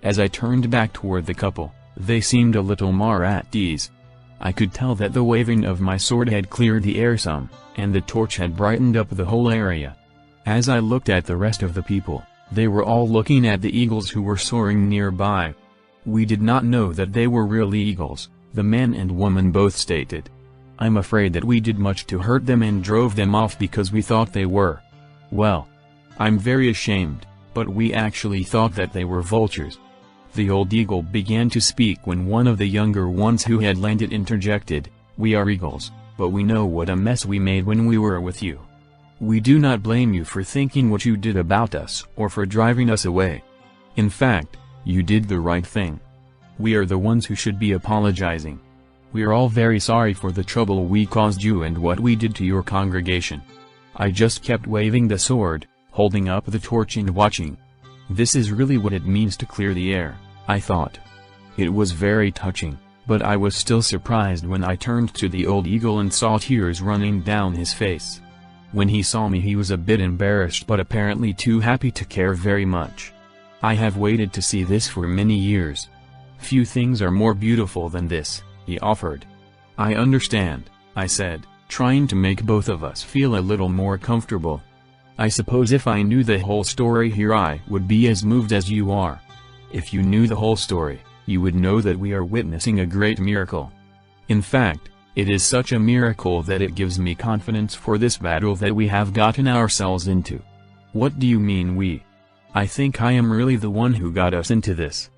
S1: As I turned back toward the couple, they seemed a little more at ease. I could tell that the waving of my sword had cleared the air some, and the torch had brightened up the whole area. As I looked at the rest of the people, they were all looking at the eagles who were soaring nearby. We did not know that they were real eagles, the man and woman both stated. I'm afraid that we did much to hurt them and drove them off because we thought they were. Well, I'm very ashamed, but we actually thought that they were vultures. The old eagle began to speak when one of the younger ones who had landed interjected, We are eagles, but we know what a mess we made when we were with you. We do not blame you for thinking what you did about us or for driving us away. In fact, you did the right thing. We are the ones who should be apologizing. We are all very sorry for the trouble we caused you and what we did to your congregation. I just kept waving the sword, holding up the torch and watching. This is really what it means to clear the air, I thought. It was very touching, but I was still surprised when I turned to the old eagle and saw tears running down his face. When he saw me he was a bit embarrassed but apparently too happy to care very much. I have waited to see this for many years. Few things are more beautiful than this, he offered. I understand, I said, trying to make both of us feel a little more comfortable. I suppose if I knew the whole story here I would be as moved as you are. If you knew the whole story, you would know that we are witnessing a great miracle. In fact, it is such a miracle that it gives me confidence for this battle that we have gotten ourselves into. What do you mean we? I think I am really the one who got us into this.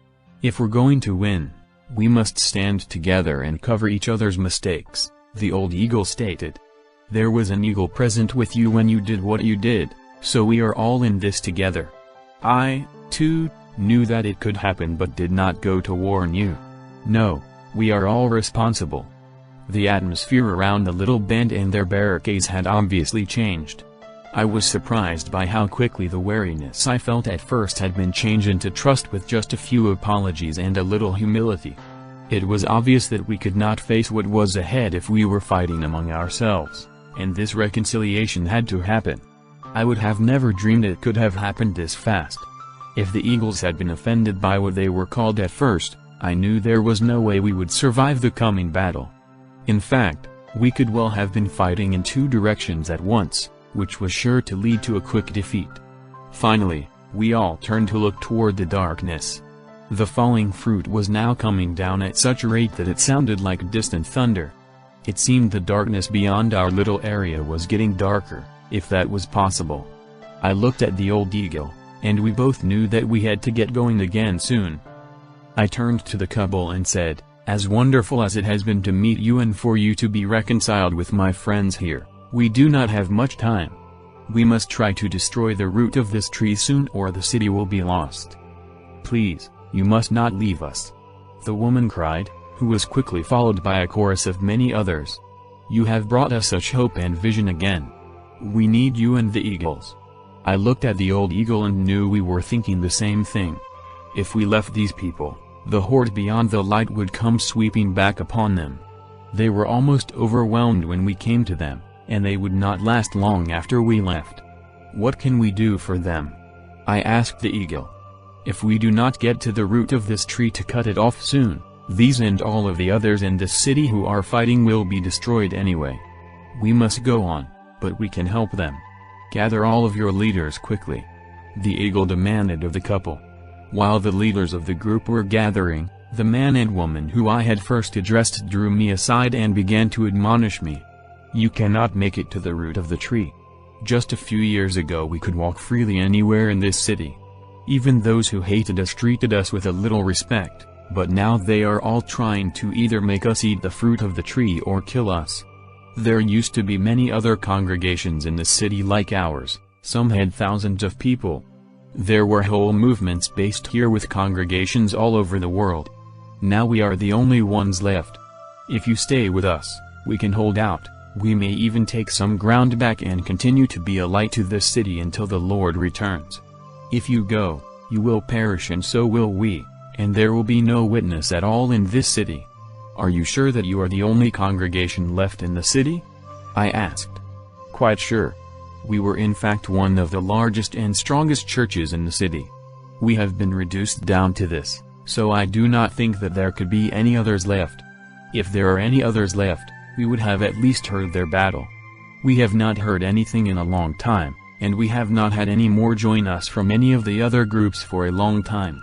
S1: If we're going to win, we must stand together and cover each other's mistakes, the old eagle stated. There was an eagle present with you when you did what you did, so we are all in this together. I, too, knew that it could happen but did not go to warn you. No, We are all responsible. The atmosphere around the little band and their barricades had obviously changed. I was surprised by how quickly the wariness I felt at first had been changed into trust with just a few apologies and a little humility. It was obvious that we could not face what was ahead if we were fighting among ourselves, and this reconciliation had to happen. I would have never dreamed it could have happened this fast. If the Eagles had been offended by what they were called at first, I knew there was no way we would survive the coming battle. In fact, we could well have been fighting in two directions at once, which was sure to lead to a quick defeat. Finally, we all turned to look toward the darkness. The falling fruit was now coming down at such a rate that it sounded like distant thunder. It seemed the darkness beyond our little area was getting darker, if that was possible. I looked at the old eagle, and we both knew that we had to get going again soon. I turned to the couple and said, "As wonderful as it has been to meet you and for you to be reconciled with my friends here, we do not have much time. We must try to destroy the root of this tree soon or the city will be lost. Please, you must not leave us," the woman cried, who was quickly followed by a chorus of many others. "You have brought us such hope and vision again. We need you and the eagles." I looked at the old eagle and knew we were thinking the same thing. If we left these people, the horde beyond the light would come sweeping back upon them. They were almost overwhelmed when we came to them, and they would not last long after we left. "What can we do for them?" I asked the eagle. "If we do not get to the root of this tree to cut it off soon, these and all of the others in this city who are fighting will be destroyed anyway. We must go on, but we can help them. Gather all of your leaders quickly," the eagle demanded of the couple. While the leaders of the group were gathering, the man and woman who I had first addressed drew me aside and began to admonish me. "You cannot make it to the root of the tree. Just a few years ago we could walk freely anywhere in this city. Even those who hated us treated us with a little respect, but now they are all trying to either make us eat the fruit of the tree or kill us. There used to be many other congregations in the city like ours, some had thousands of people. There were whole movements based here with congregations all over the world. Now we are the only ones left. If you stay with us, we can hold out, we may even take some ground back and continue to be a light to this city until the Lord returns. If you go, you will perish and so will we, and there will be no witness at all in this city. Are you sure that you are the only congregation left in the city?" I asked. "Quite sure. We were in fact one of the largest and strongest churches in the city. We have been reduced down to this, so I do not think that there could be any others left. If there are any others left, we would have at least heard their battle. We have not heard anything in a long time, and we have not had any more join us from any of the other groups for a long time.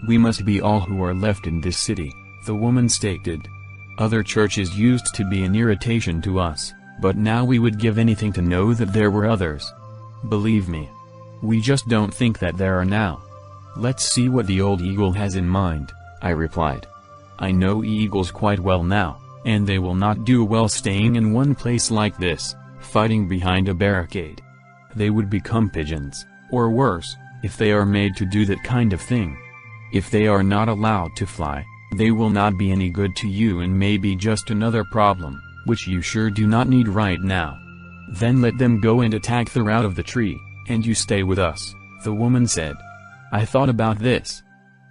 S1: We must be all who are left in this city," the woman stated. "Other churches used to be an irritation to us, but now we would give anything to know that there were others. Believe me. We just don't think that there are now." "Let's see what the old eagle has in mind," I replied. "I know eagles quite well now, and they will not do well staying in one place like this, fighting behind a barricade. They would become pigeons, or worse, if they are made to do that kind of thing. If they are not allowed to fly, they will not be any good to you and may be just another problem, which you sure do not need right now. Then let them go and attack the root of the tree, and you stay with us," the woman said. I thought about this.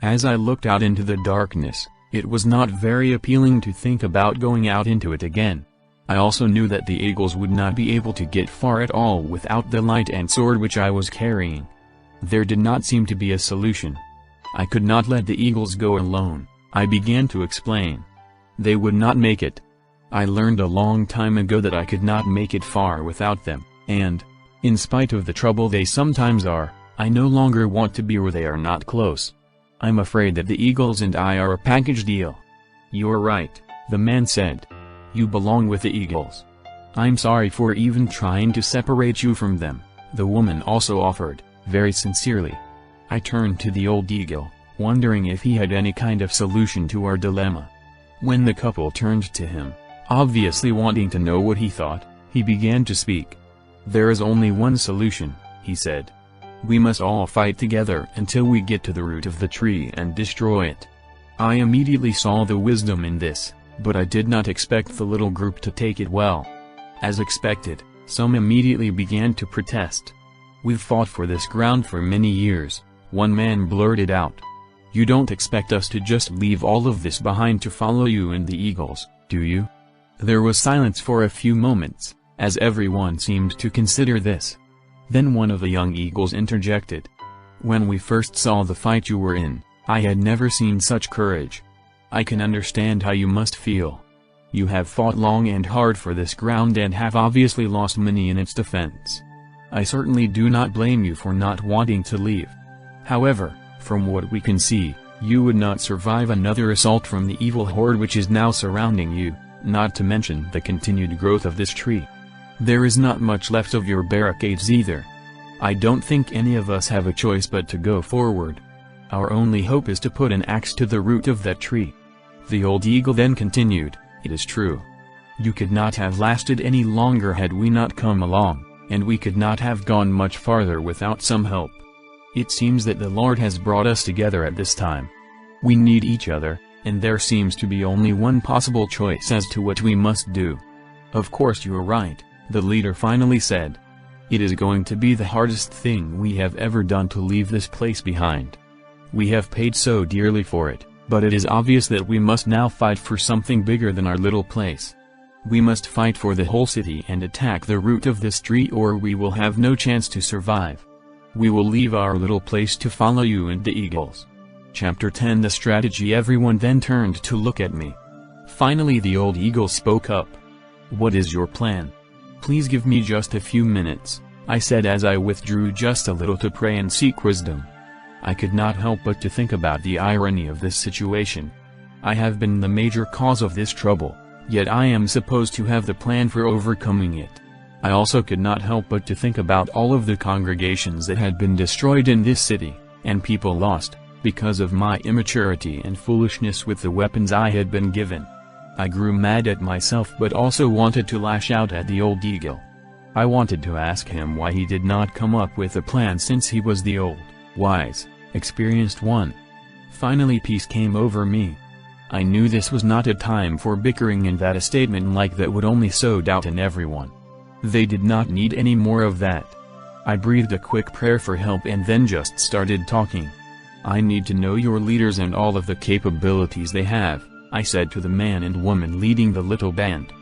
S1: As I looked out into the darkness, it was not very appealing to think about going out into it again. I also knew that the eagles would not be able to get far at all without the light and sword which I was carrying. There did not seem to be a solution. I could not let the eagles go alone, I began to explain. They would not make it. I learned a long time ago that I could not make it far without them, and, in spite of the trouble they sometimes are, I no longer want to be where they are not close. I'm afraid that the eagles and I are a package deal." "You're right," the man said. "You belong with the eagles. I'm sorry for even trying to separate you from them," the woman also offered, very sincerely. I turned to the old eagle, wondering if he had any kind of solution to our dilemma. When the couple turned to him, obviously wanting to know what he thought, he began to speak. "There is only one solution," he said. "We must all fight together until we get to the root of the tree and destroy it. I immediately saw the wisdom in this, but I did not expect the little group to take it well. As expected, some immediately began to protest. "We've fought for this ground for many years," one man blurted out. "You don't expect us to just leave all of this behind to follow you and the Eagles, do you?" There was silence for a few moments, as everyone seemed to consider this. Then one of the young Eagles interjected. "When we first saw the fight you were in, I had never seen such courage. I can understand how you must feel. You have fought long and hard for this ground and have obviously lost many in its defense. I certainly do not blame you for not wanting to leave. However, from what we can see, you would not survive another assault from the evil horde which is now surrounding you, not to mention the continued growth of this tree. There is not much left of your barricades either. I don't think any of us have a choice but to go forward. Our only hope is to put an axe to the root of that tree." The old eagle then continued, "It is true. You could not have lasted any longer had we not come along, and we could not have gone much farther without some help. It seems that the Lord has brought us together at this time. We need each other, and there seems to be only one possible choice as to what we must do." "Of course you are right," the leader finally said. "It is going to be the hardest thing we have ever done to leave this place behind. We have paid so dearly for it, but it is obvious that we must now fight for something bigger than our little place. We must fight for the whole city and attack the root of this tree, or we will have no chance to survive. We will leave our little place to follow you and the Eagles." Chapter 10 The Strategy. Everyone then turned to look at me. Finally the old eagle spoke up. "What is your plan?" "Please give me just a few minutes," I said as I withdrew just a little to pray and seek wisdom. I could not help but to think about the irony of this situation. I have been the major cause of this trouble, yet I am supposed to have the plan for overcoming it. I also could not help but to think about all of the congregations that had been destroyed in this city, and people lost, because of my immaturity and foolishness with the weapons I had been given. I grew mad at myself but also wanted to lash out at the old eagle. I wanted to ask him why he did not come up with a plan, since he was the old, wise, experienced one. Finally peace came over me. I knew this was not a time for bickering and that a statement like that would only sow doubt in everyone. They did not need any more of that. I breathed a quick prayer for help and then just started talking. "I need to know your leaders and all of the capabilities they have," I said to the man and woman leading the little band.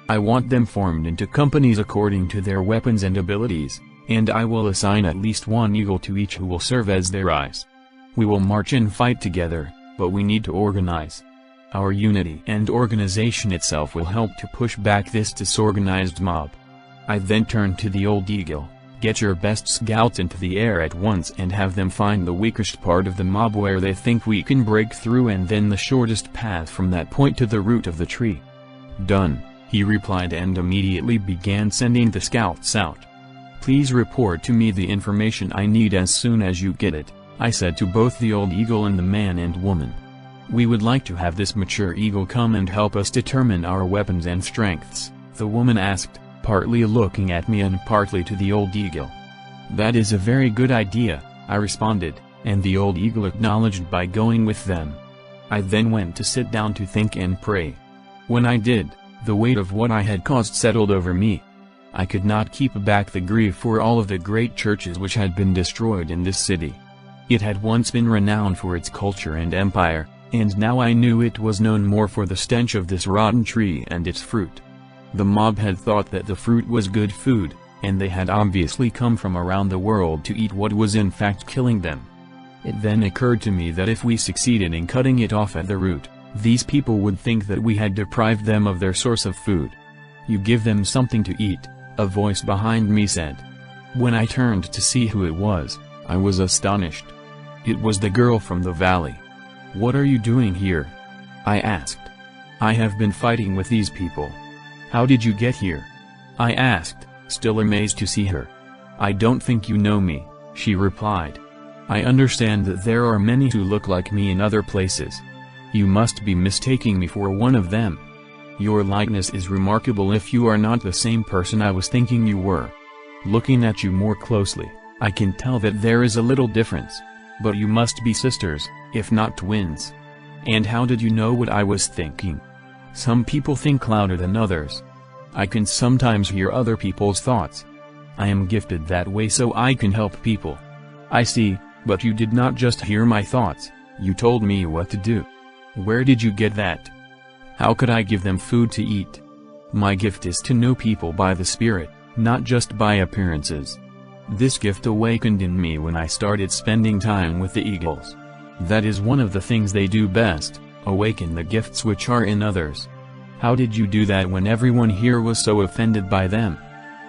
S1: "I want them formed into companies according to their weapons and abilities, and I will assign at least one eagle to each who will serve as their eyes. We will march and fight together, but we need to organize. Our unity and organization itself will help to push back this disorganized mob." I then turned to the old eagle. "Get your best scouts into the air at once and have them find the weakest part of the mob where they think we can break through, and then the shortest path from that point to the root of the tree." "Done," he replied, and immediately began sending the scouts out. "Please report to me the information I need as soon as you get it," I said to both the old eagle and the man and woman. "We would like to have this mature eagle come and help us determine our weapons and strengths," the woman asked, partly looking at me and partly to the old eagle. "That is a very good idea," I responded, and the old eagle acknowledged by going with them. I then went to sit down to think and pray. When I did, the weight of what I had caused settled over me. I could not keep back the grief for all of the great churches which had been destroyed in this city. It had once been renowned for its culture and empire, and now I knew it was known more for the stench of this rotten tree and its fruit. The mob had thought that the fruit was good food, and they had obviously come from around the world to eat what was in fact killing them. It then occurred to me that if we succeeded in cutting it off at the root, these people would think that we had deprived them of their source of food. "You give them something to eat," a voice behind me said. When I turned to see who it was, I was astonished. It was the girl from the valley. "What are you doing here?" I asked. "I have been fighting with these people." "How did you get here?" I asked, still amazed to see her. "I don't think you know me," she replied. "I understand that there are many who look like me in other places. You must be mistaking me for one of them. Your likeness is remarkable if you are not the same person I was thinking you were. Looking at you more closely, I can tell that there is a little difference. But you must be sisters, if not twins." And how did you know what I was thinking? Some people think louder than others. I can sometimes hear other people's thoughts. I am gifted that way so I can help people. I see, but you did not just hear my thoughts, you told me what to do. Where did you get that? How could I give them food to eat? My gift is to know people by the Spirit, not just by appearances. This gift awakened in me when I started spending time with the eagles. That is one of the things they do best, awaken the gifts which are in others. How did you do that when everyone here was so offended by them?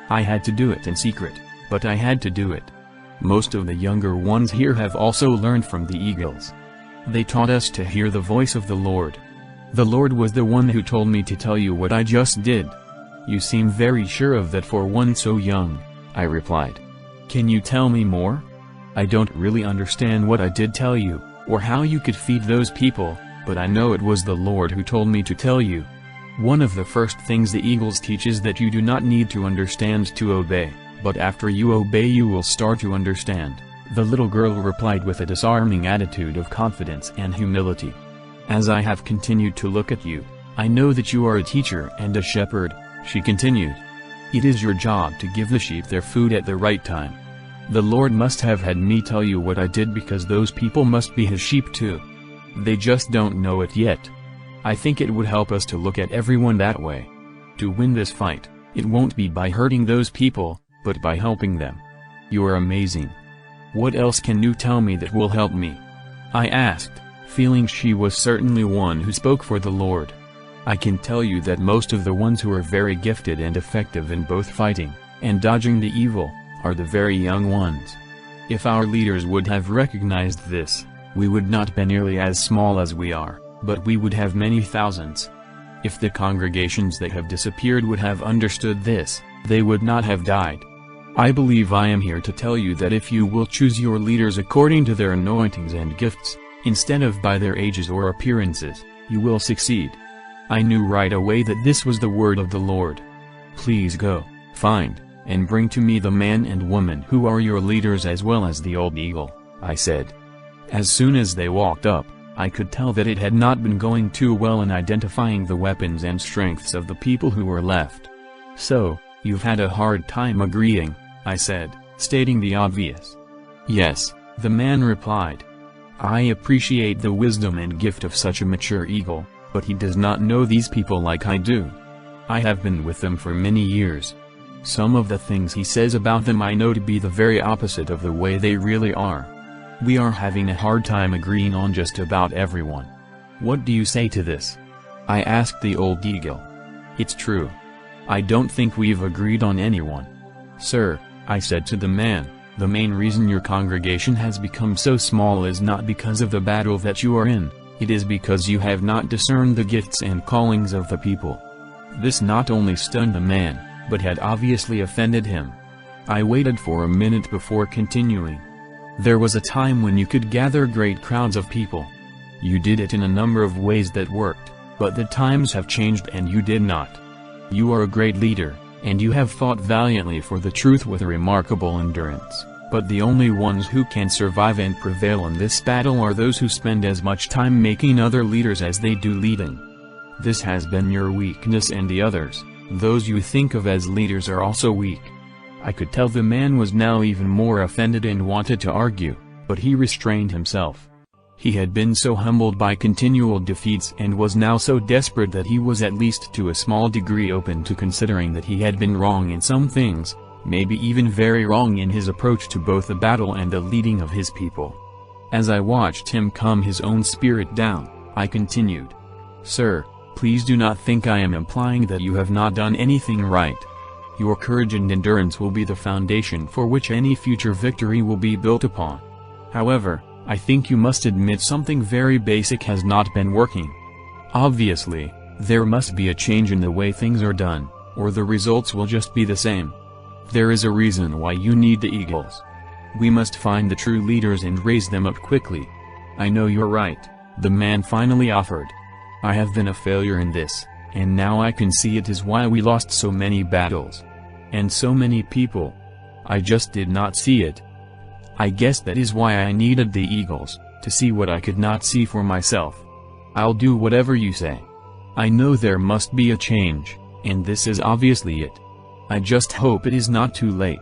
S1: I had to do it in secret, but I had to do it. Most of the younger ones here have also learned from the eagles. They taught us to hear the voice of the Lord. The Lord was the one who told me to tell you what I just did. You seem very sure of that for one so young, I replied. Can you tell me more? I don't really understand what I did tell you, or how you could feed those people, but I know it was the Lord who told me to tell you. One of the first things the eagles teach is that you do not need to understand to obey, but after you obey you will start to understand, the little girl replied with a disarming attitude of confidence and humility. As I have continued to look at you, I know that you are a teacher and a shepherd, she continued. It is your job to give the sheep their food at the right time. The Lord must have had me tell you what I did because those people must be his sheep too. They just don't know it yet. I think it would help us to look at everyone that way. To win this fight, it won't be by hurting those people, but by helping them. You are amazing. What else can you tell me that will help me? I asked, feeling she was certainly one who spoke for the Lord. I can tell you that most of the ones who are very gifted and effective in both fighting and dodging the evil are the very young ones. If our leaders would have recognized this, we would not be nearly as small as we are, but we would have many thousands. If the congregations that have disappeared would have understood this, they would not have died. I believe I am here to tell you that if you will choose your leaders according to their anointings and gifts, instead of by their ages or appearances, you will succeed. I knew right away that this was the word of the Lord. Please go, find, and bring to me the man and woman who are your leaders as well as the old eagle, I said. As soon as they walked up, I could tell that it had not been going too well in identifying the weapons and strengths of the people who were left. So, you've had a hard time agreeing, I said, stating the obvious. Yes, the man replied. I appreciate the wisdom and gift of such a mature eagle, but he does not know these people like I do. I have been with them for many years. Some of the things he says about them I know to be the very opposite of the way they really are. We are having a hard time agreeing on just about everyone. What do you say to this? I asked the old eagle. It's true. I don't think we've agreed on anyone. Sir, I said to the man, the main reason your congregation has become so small is not because of the battle that you are in, it is because you have not discerned the gifts and callings of the people. This not only stunned the man, but had obviously offended him. I waited for a minute before continuing. There was a time when you could gather great crowds of people. You did it in a number of ways that worked, but the times have changed and you did not. You are a great leader, and you have fought valiantly for the truth with remarkable endurance, but the only ones who can survive and prevail in this battle are those who spend as much time making other leaders as they do leading. This has been your weakness, and the others, those you think of as leaders, are also weak. I could tell the man was now even more offended and wanted to argue, but he restrained himself. He had been so humbled by continual defeats and was now so desperate that he was at least to a small degree open to considering that he had been wrong in some things, maybe even very wrong in his approach to both the battle and the leading of his people. As I watched him calm his own spirit down, I continued. Sir, please do not think I am implying that you have not done anything right. Your courage and endurance will be the foundation for which any future victory will be built upon. However, I think you must admit something very basic has not been working. Obviously, there must be a change in the way things are done, or the results will just be the same. There is a reason why you need the eagles. We must find the true leaders and raise them up quickly. I know you're right, the man finally offered. I have been a failure in this, and now I can see it is why we lost so many battles. And so many people. I just did not see it. I guess that is why I needed the eagles, to see what I could not see for myself. I'll do whatever you say. I know there must be a change, and this is obviously it. I just hope it is not too late.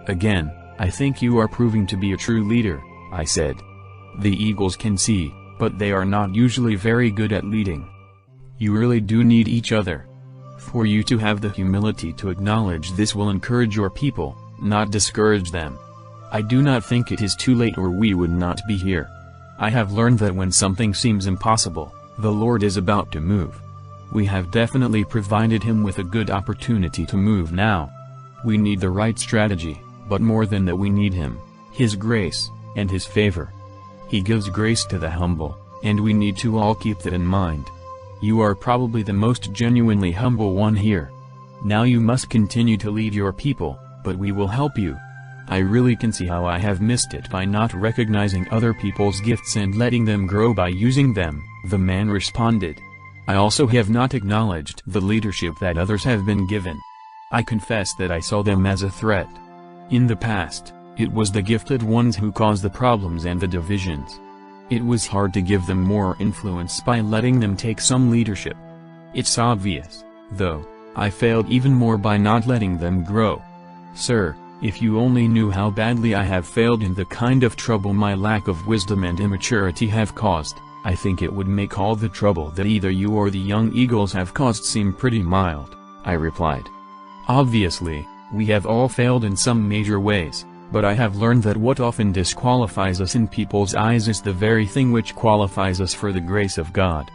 S1: Again, I think you are proving to be a true leader, I said. The eagles can see, but they are not usually very good at leading. You really do need each other. For you to have the humility to acknowledge this will encourage your people, not discourage them. I do not think it is too late or we would not be here. I have learned that when something seems impossible, the Lord is about to move. We have definitely provided him with a good opportunity to move now. We need the right strategy, but more than that we need him, his grace, and his favor. He gives grace to the humble, and we need to all keep that in mind. You are probably the most genuinely humble one here. Now you must continue to lead your people, but we will help you. I really can see how I have missed it by not recognizing other people's gifts and letting them grow by using them, the man responded. I also have not acknowledged the leadership that others have been given. I confess that I saw them as a threat. In the past, it was the gifted ones who caused the problems and the divisions. It was hard to give them more influence by letting them take some leadership. It's obvious, though, I failed even more by not letting them grow. Sir, if you only knew how badly I have failed and the kind of trouble my lack of wisdom and immaturity have caused, I think it would make all the trouble that either you or the young eagles have caused seem pretty mild, I replied. Obviously, we have all failed in some major ways, but I have learned that what often disqualifies us in people's eyes is the very thing which qualifies us for the grace of God.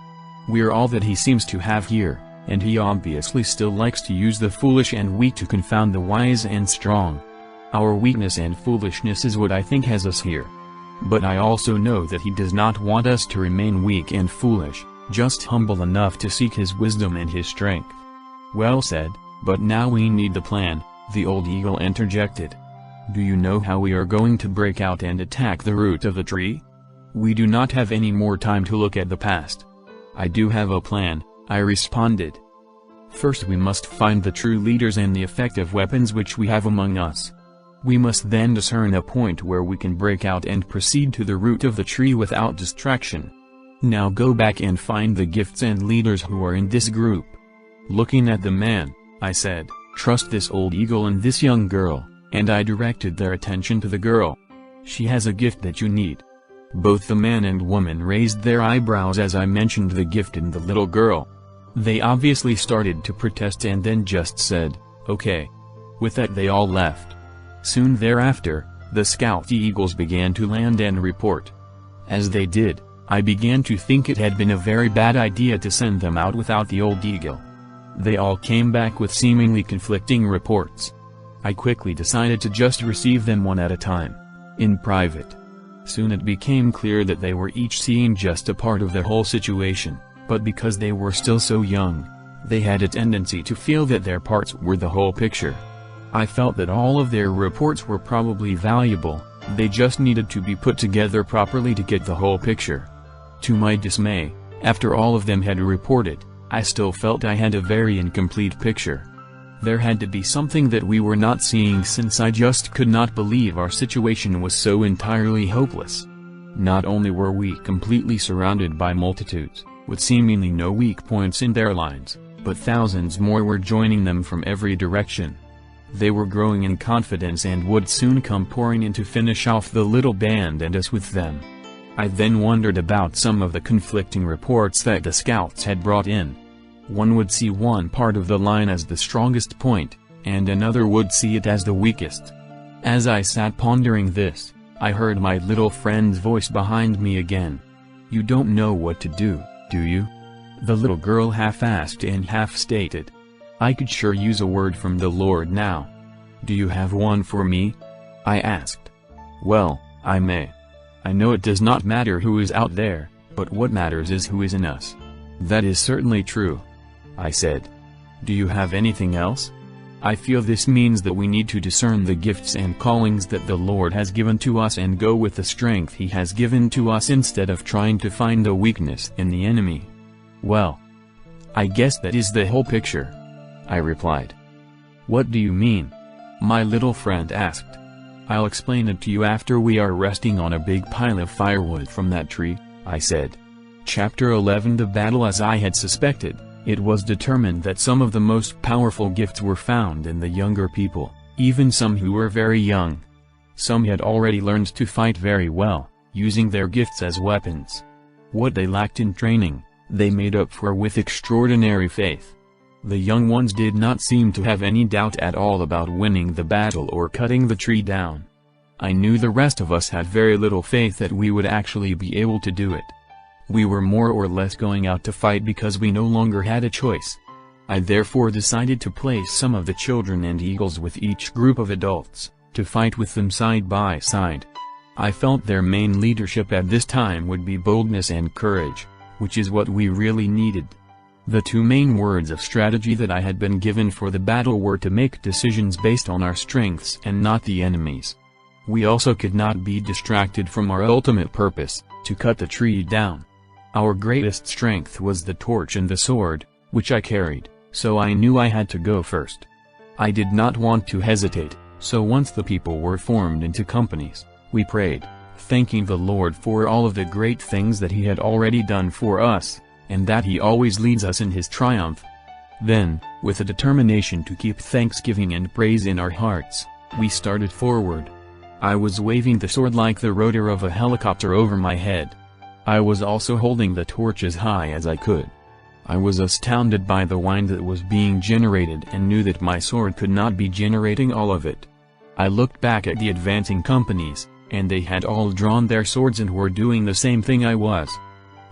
S1: We're all that he seems to have here, and he obviously still likes to use the foolish and weak to confound the wise and strong. Our weakness and foolishness is what I think has us here. But I also know that he does not want us to remain weak and foolish, just humble enough to seek his wisdom and his strength. Well said, but now we need the plan, the old eagle interjected. Do you know how we are going to break out and attack the root of the tree? We do not have any more time to look at the past. I do have a plan, I responded. First we must find the true leaders and the effective weapons which we have among us. We must then discern a point where we can break out and proceed to the root of the tree without distraction. Now go back and find the gifts and leaders who are in this group. Looking at the man, I said, trust this old eagle and this young girl, and I directed their attention to the girl. She has a gift that you need. Both the man and woman raised their eyebrows as I mentioned the gift in the little girl. They obviously started to protest and then just said, okay. With that they all left. Soon thereafter, the scout eagles began to land and report. As they did, I began to think it had been a very bad idea to send them out without the old eagle. They all came back with seemingly conflicting reports. I quickly decided to just receive them one at a time, in private. Soon it became clear that they were each seeing just a part of the whole situation, but because they were still so young, they had a tendency to feel that their parts were the whole picture. I felt that all of their reports were probably valuable, they just needed to be put together properly to get the whole picture. To my dismay, after all of them had reported, I still felt I had a very incomplete picture. There had to be something that we were not seeing since I just could not believe our situation was so entirely hopeless. Not only were we completely surrounded by multitudes, with seemingly no weak points in their lines, but thousands more were joining them from every direction. They were growing in confidence and would soon come pouring in to finish off the little band and us with them. I then wondered about some of the conflicting reports that the scouts had brought in. One would see one part of the line as the strongest point, and another would see it as the weakest. As I sat pondering this, I heard my little friend's voice behind me again. You don't know what to do, do you? The little girl half asked and half stated. I could sure use a word from the Lord now. Do you have one for me? I asked. Well, I may. I know it does not matter who is out there, but what matters is who is in us. That is certainly true. I said. Do you have anything else? I feel this means that we need to discern the gifts and callings that the Lord has given to us and go with the strength he has given to us instead of trying to find a weakness in the enemy. Well, I guess that is the whole picture, I replied. What do you mean? My little friend asked. I'll explain it to you after we are resting on a big pile of firewood from that tree, I said. Chapter 11. The battle. As I had suspected, it was determined that some of the most powerful gifts were found in the younger people, even some who were very young. Some had already learned to fight very well, using their gifts as weapons. What they lacked in training, they made up for with extraordinary faith. The young ones did not seem to have any doubt at all about winning the battle or cutting the tree down. I knew the rest of us had very little faith that we would actually be able to do it. We were more or less going out to fight because we no longer had a choice. I therefore decided to place some of the children and eagles with each group of adults, to fight with them side by side. I felt their main leadership at this time would be boldness and courage, which is what we really needed. The two main words of strategy that I had been given for the battle were to make decisions based on our strengths and not the enemy's. We also could not be distracted from our ultimate purpose, to cut the tree down. Our greatest strength was the torch and the sword, which I carried, so I knew I had to go first. I did not want to hesitate, so once the people were formed into companies, we prayed, thanking the Lord for all of the great things that He had already done for us, and that He always leads us in His triumph. Then, with a determination to keep thanksgiving and praise in our hearts, we started forward. I was waving the sword like the rotor of a helicopter over my head. I was also holding the torch as high as I could. I was astounded by the wind that was being generated and knew that my sword could not be generating all of it. I looked back at the advancing companies, and they had all drawn their swords and were doing the same thing I was.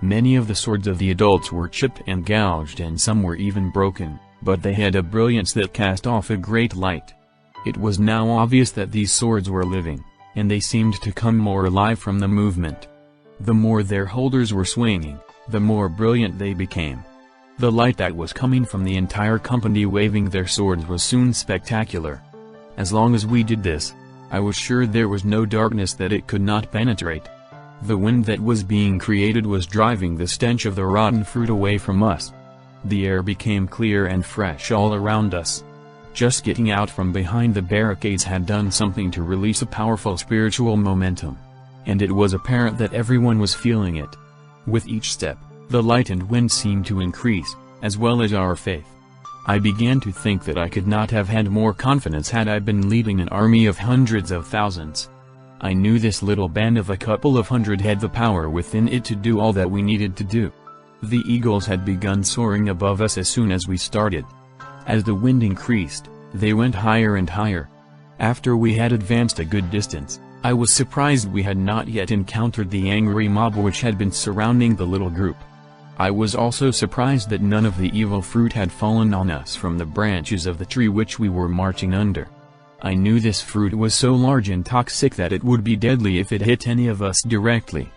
S1: Many of the swords of the adults were chipped and gouged and some were even broken, but they had a brilliance that cast off a great light. It was now obvious that these swords were living, and they seemed to come more alive from the movement. The more their holders were swinging, the more brilliant they became. The light that was coming from the entire company waving their swords was soon spectacular. As long as we did this, I was sure there was no darkness that it could not penetrate. The wind that was being created was driving the stench of the rotten fruit away from us. The air became clear and fresh all around us. Just getting out from behind the barricades had done something to release a powerful spiritual momentum. And it was apparent that everyone was feeling it. With each step, the light and wind seemed to increase, as well as our faith. I began to think that I could not have had more confidence had I been leading an army of hundreds of thousands. I knew this little band of a couple of hundred had the power within it to do all that we needed to do. The eagles had begun soaring above us as soon as we started. As the wind increased, they went higher and higher. After we had advanced a good distance, I was surprised we had not yet encountered the angry mob which had been surrounding the little group. I was also surprised that none of the evil fruit had fallen on us from the branches of the tree which we were marching under. I knew this fruit was so large and toxic that it would be deadly if it hit any of us directly.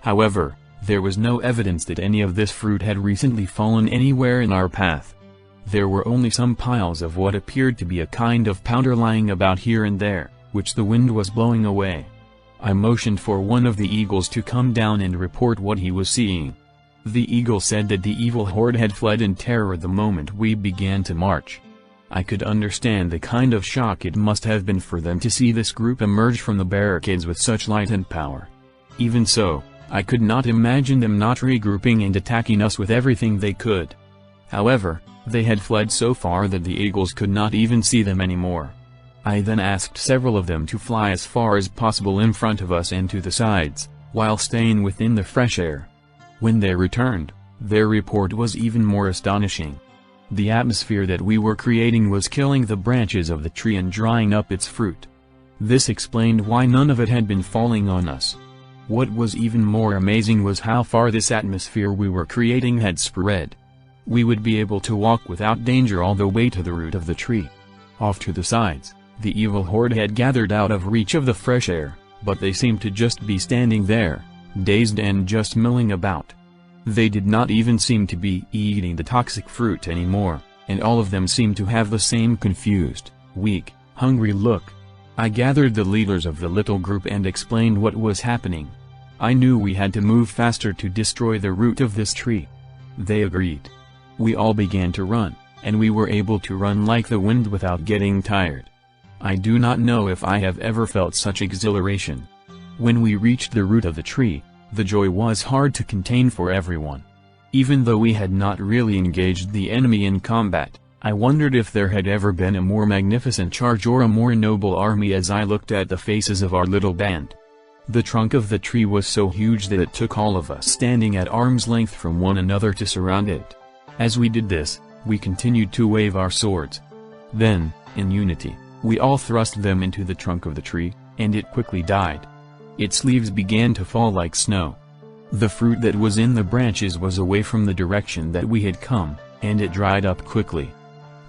S1: However, there was no evidence that any of this fruit had recently fallen anywhere in our path. There were only some piles of what appeared to be a kind of powder lying about here and there, which the wind was blowing away. I motioned for one of the eagles to come down and report what he was seeing. The eagle said that the evil horde had fled in terror the moment we began to march. I could understand the kind of shock it must have been for them to see this group emerge from the barricades with such light and power. Even so, I could not imagine them not regrouping and attacking us with everything they could. However, they had fled so far that the eagles could not even see them anymore. I then asked several of them to fly as far as possible in front of us and to the sides, while staying within the fresh air. When they returned, their report was even more astonishing. The atmosphere that we were creating was killing the branches of the tree and drying up its fruit. This explained why none of it had been falling on us. What was even more amazing was how far this atmosphere we were creating had spread. We would be able to walk without danger all the way to the root of the tree. Off to the sides, the evil horde had gathered out of reach of the fresh air, but they seemed to just be standing there, dazed and just milling about. They did not even seem to be eating the toxic fruit anymore, and all of them seemed to have the same confused, weak, hungry look. I gathered the leaders of the little group and explained what was happening. I knew we had to move faster to destroy the root of this tree. They agreed. We all began to run, and we were able to run like the wind without getting tired. I do not know if I have ever felt such exhilaration. When we reached the root of the tree, The joy was hard to contain for everyone. Even though we had not really engaged the enemy in combat, I wondered if there had ever been a more magnificent charge or a more noble army as I looked at the faces of our little band. The trunk of the tree was so huge that it took all of us standing at arm's length from one another to surround it. As we did this, we continued to wave our swords. Then, in unity, we all thrust them into the trunk of the tree, and it quickly died. Its leaves began to fall like snow. The fruit that was in the branches was away from the direction that we had come, and it dried up quickly.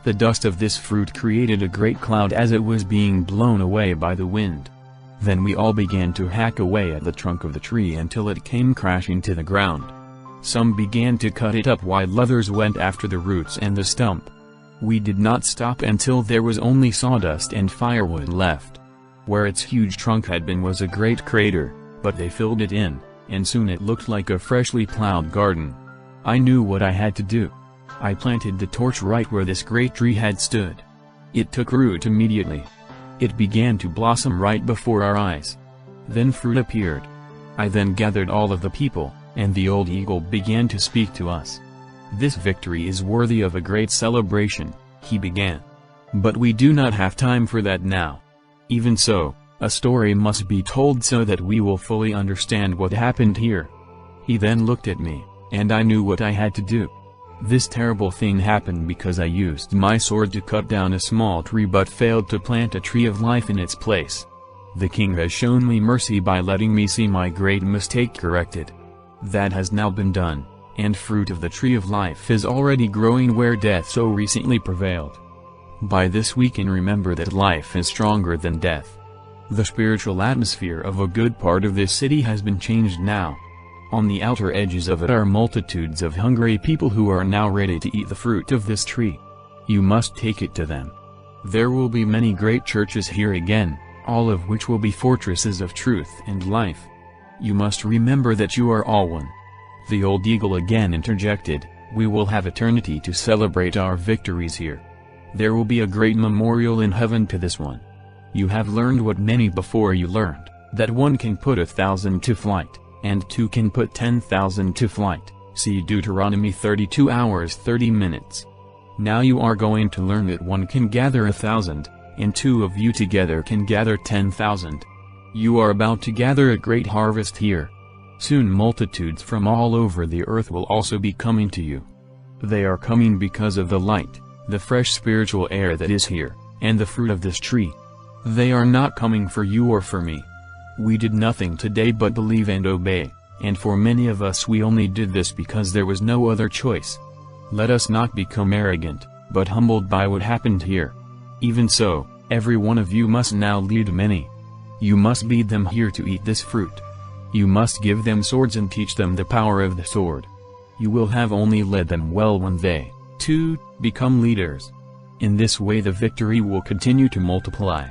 S1: The dust of this fruit created a great cloud as it was being blown away by the wind. Then we all began to hack away at the trunk of the tree until it came crashing to the ground. Some began to cut it up while others went after the roots and the stump. We did not stop until there was only sawdust and firewood left. Where its huge trunk had been was a great crater, but they filled it in, and soon it looked like a freshly plowed garden. I knew what I had to do. I planted the torch right where this great tree had stood. It took root immediately. It began to blossom right before our eyes. Then fruit appeared. I then gathered all of the people, and the old eagle began to speak to us. "This victory is worthy of a great celebration," he began. "But we do not have time for that now. Even so, a story must be told so that we will fully understand what happened here." He then looked at me, and I knew what I had to do. This terrible thing happened because I used my sword to cut down a small tree but failed to plant a tree of life in its place. The king has shown me mercy by letting me see my great mistake corrected. That has now been done, and fruit of the tree of life is already growing where death so recently prevailed. By this we can remember that life is stronger than death. The spiritual atmosphere of a good part of this city has been changed now. On the outer edges of it are multitudes of hungry people who are now ready to eat the fruit of this tree. You must take it to them. There will be many great churches here again, all of which will be fortresses of truth and life. You must remember that you are all one. The old eagle again interjected, "We will have eternity to celebrate our victories here. There will be a great memorial in heaven to this one. You have learned what many before you learned, that one can put 1,000 to flight, and two can put 10,000 to flight. See Deuteronomy 32 hours 30 minutes. Now you are going to learn that one can gather 1,000, and two of you together can gather 10,000. You are about to gather a great harvest here. Soon multitudes from all over the earth will also be coming to you. They are coming because of the light, the fresh spiritual air that is here, and the fruit of this tree. They are not coming for you or for me. We did nothing today but believe and obey, and for many of us we only did this because there was no other choice. Let us not become arrogant, but humbled by what happened here. Even so, every one of you must now lead many. You must lead them here to eat this fruit. You must give them swords and teach them the power of the sword. You will have only led them well when they, too, become leaders. In this way the victory will continue to multiply.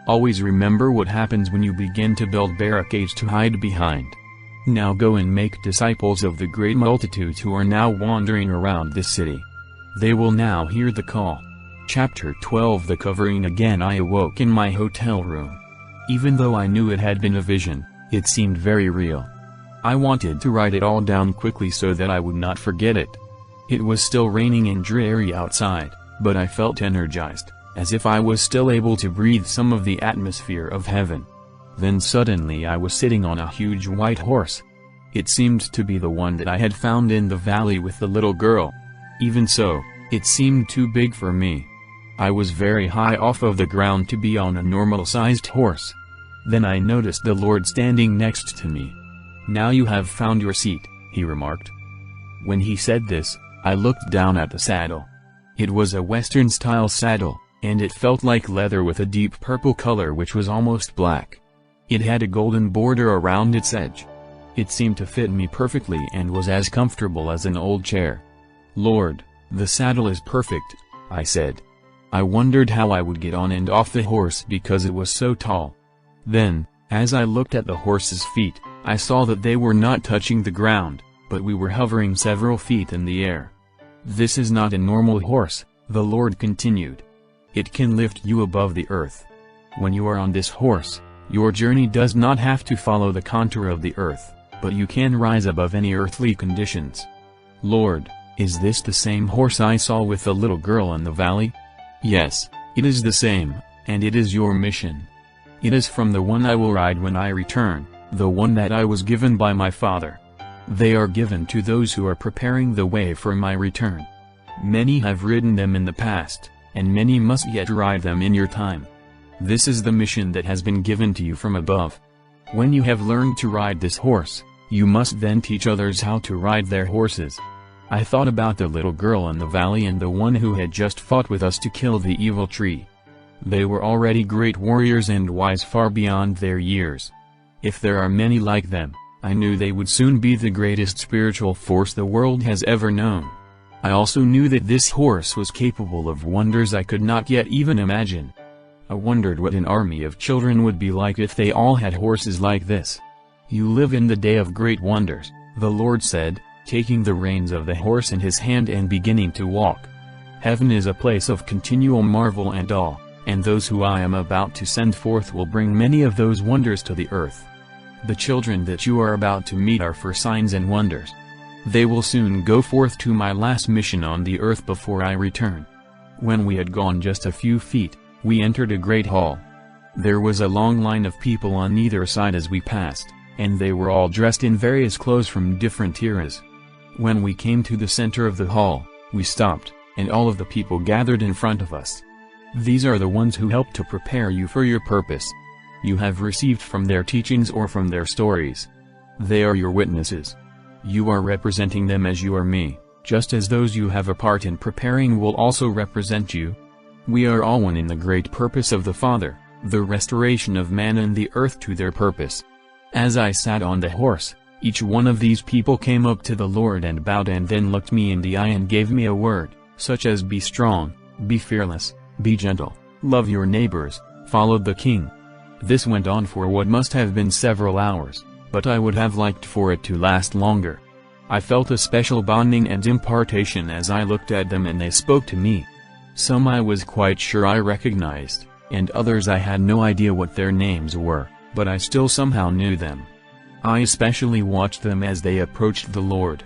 S1: Always remember what happens when you begin to build barricades to hide behind. Now go and make disciples of the great multitudes who are now wandering around this city. They will now hear the call. Chapter 12. The covering. Again I awoke in my hotel room. Even though I knew it had been a vision, it seemed very real. I wanted to write it all down quickly so that I would not forget it. It was still raining and dreary outside, but I felt energized, as if I was still able to breathe some of the atmosphere of heaven. Then suddenly I was sitting on a huge white horse. It seemed to be the one that I had found in the valley with the little girl. Even so, it seemed too big for me. I was very high off of the ground to be on a normal-sized horse. Then I noticed the Lord standing next to me. "Now you have found your seat," he remarked. When he said this, I looked down at the saddle. It was a Western-style saddle, and it felt like leather with a deep purple color which was almost black. It had a golden border around its edge. It seemed to fit me perfectly and was as comfortable as an old chair. "Lord, the saddle is perfect," I said. I wondered how I would get on and off the horse because it was so tall. Then, as I looked at the horse's feet, I saw that they were not touching the ground, but we were hovering several feet in the air. "This is not a normal horse," the Lord continued. "It can lift you above the earth. When you are on this horse, your journey does not have to follow the contour of the earth. but you can rise above any earthly conditions. Lord, is this the same horse I saw with the little girl in the valley? Yes, it is the same, and it is your mission. It is from the one I will ride when I return, the one that I was given by my Father. They are given to those who are preparing the way for my return. Many have ridden them in the past, and many must yet ride them in your time. This is the mission that has been given to you from above. When you have learned to ride this horse, you must then teach others how to ride their horses. I thought about the little girl in the valley and the one who had just fought with us to kill the evil tree. They were already great warriors and wise far beyond their years. If there are many like them, I knew they would soon be the greatest spiritual force the world has ever known. I also knew that this horse was capable of wonders I could not yet even imagine. I wondered what an army of children would be like if they all had horses like this. You live in the day of great wonders, the Lord said, taking the reins of the horse in his hand and beginning to walk. Heaven is a place of continual marvel and awe, and those who I am about to send forth will bring many of those wonders to the earth. The children that you are about to meet are for signs and wonders. They will soon go forth to my last mission on the earth before I return. When we had gone just a few feet, we entered a great hall. There was a long line of people on either side as we passed, and they were all dressed in various clothes from different eras. When we came to the center of the hall, we stopped, and all of the people gathered in front of us. These are the ones who helped to prepare you for your purpose. You have received from their teachings or from their stories. They are your witnesses. You are representing them as you are me, just as those you have a part in preparing will also represent you. We are all one in the great purpose of the Father, the restoration of man and the earth to their purpose. As I sat on the horse, each one of these people came up to the Lord and bowed and then looked me in the eye and gave me a word, such as be strong, be fearless, be gentle, love your neighbors, follow the King. This went on for what must have been several hours, but I would have liked for it to last longer. I felt a special bonding and impartation as I looked at them and they spoke to me. Some I was quite sure I recognized, and others I had no idea what their names were, but I still somehow knew them. I especially watched them as they approached the Lord.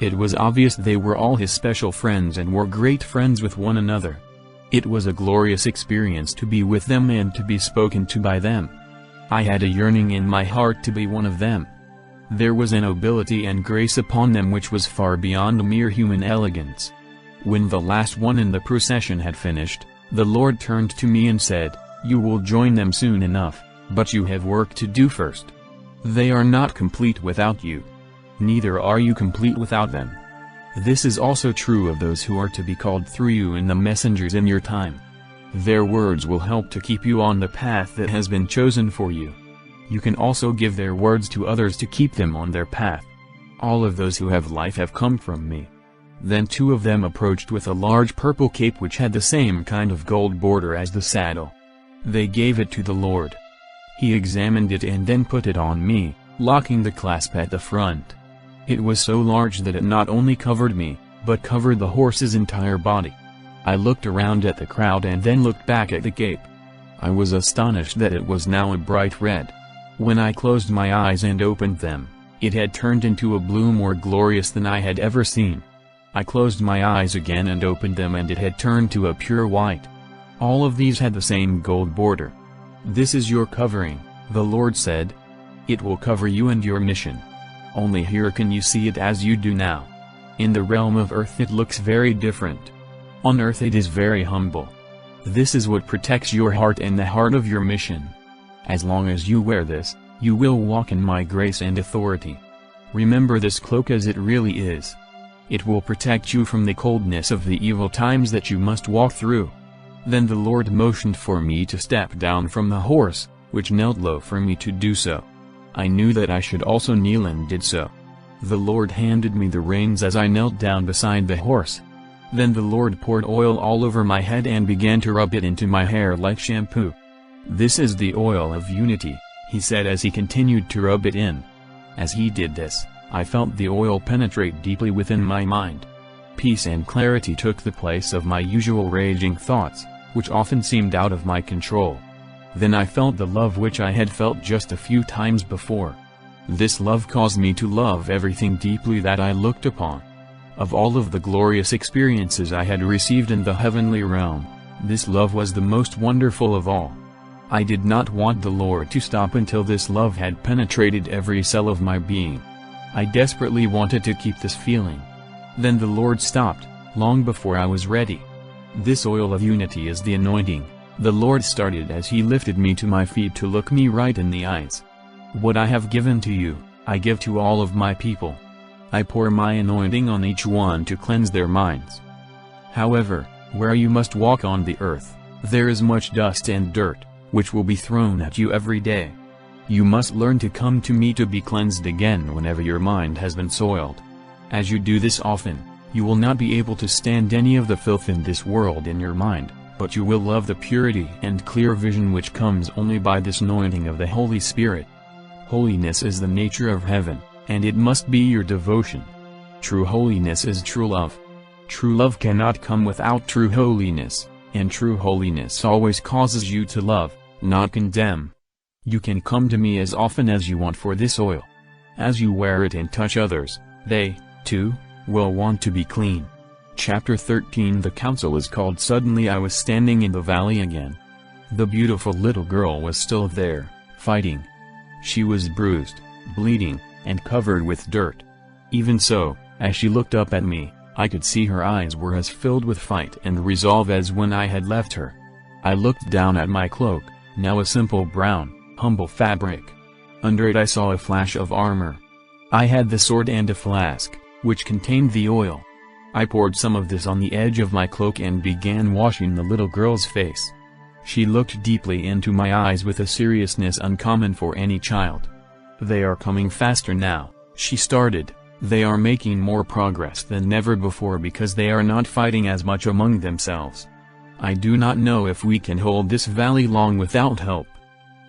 S1: It was obvious they were all his special friends and were great friends with one another. It was a glorious experience to be with them and to be spoken to by them. I had a yearning in my heart to be one of them. There was a nobility and grace upon them which was far beyond mere human elegance. When the last one in the procession had finished, the Lord turned to me and said, "You will join them soon enough, but you have work to do first. They are not complete without you. Neither are you complete without them. This is also true of those who are to be called through you and the messengers in your time. Their words will help to keep you on the path that has been chosen for you. You can also give their words to others to keep them on their path. All of those who have life have come from me." Then two of them approached with a large purple cape which had the same kind of gold border as the saddle. They gave it to the Lord. He examined it and then put it on me, locking the clasp at the front. It was so large that it not only covered me, but covered the horse's entire body. I looked around at the crowd and then looked back at the cape. I was astonished that it was now a bright red. When I closed my eyes and opened them, it had turned into a blue more glorious than I had ever seen. I closed my eyes again and opened them and it had turned to a pure white. All of these had the same gold border. "This is your covering," the Lord said. "It will cover you and your mission. Only here can you see it as you do now. In the realm of earth it looks very different. On earth it is very humble. This is what protects your heart and the heart of your mission. As long as you wear this, you will walk in my grace and authority. Remember this cloak as it really is. It will protect you from the coldness of the evil times that you must walk through." Then the Lord motioned for me to step down from the horse, which knelt low for me to do so. I knew that I should also kneel and did so. The Lord handed me the reins as I knelt down beside the horse. Then the Lord poured oil all over my head and began to rub it into my hair like shampoo. "This is the oil of unity," he said as he continued to rub it in. As he did this, I felt the oil penetrate deeply within my mind. Peace and clarity took the place of my usual raging thoughts, which often seemed out of my control. Then I felt the love which I had felt just a few times before. This love caused me to love everything deeply that I looked upon. Of all of the glorious experiences I had received in the heavenly realm, this love was the most wonderful of all. I did not want the Lord to stop until this love had penetrated every cell of my being. I desperately wanted to keep this feeling. Then the Lord stopped, long before I was ready. This oil of unity is the anointing, the Lord started as He lifted me to my feet to look me right in the eyes. What I have given to you, I give to all of my people. I pour my anointing on each one to cleanse their minds. However, where you must walk on the earth, there is much dust and dirt, which will be thrown at you every day. You must learn to come to me to be cleansed again whenever your mind has been soiled. As you do this often, you will not be able to stand any of the filth in this world in your mind, but you will love the purity and clear vision which comes only by this anointing of the Holy Spirit. Holiness is the nature of heaven, and it must be your devotion. True holiness is true love. True love cannot come without true holiness, and true holiness always causes you to love, not condemn. You can come to me as often as you want for this oil. As you wear it and touch others, they, too, will want to be clean. Chapter 13. The council is called. Suddenly I was standing in the valley again. The beautiful little girl was still there, fighting. She was bruised, bleeding, and covered with dirt. Even so, as she looked up at me, I could see her eyes were as filled with fight and resolve as when I had left her. I looked down at my cloak, now a simple brown, humble fabric. Under it I saw a flash of armor. I had the sword and a flask, which contained the oil. I poured some of this on the edge of my cloak and began washing the little girl's face. She looked deeply into my eyes with a seriousness uncommon for any child. "They are coming faster now," she started. "They are making more progress than ever before because they are not fighting as much among themselves. I do not know if we can hold this valley long without help."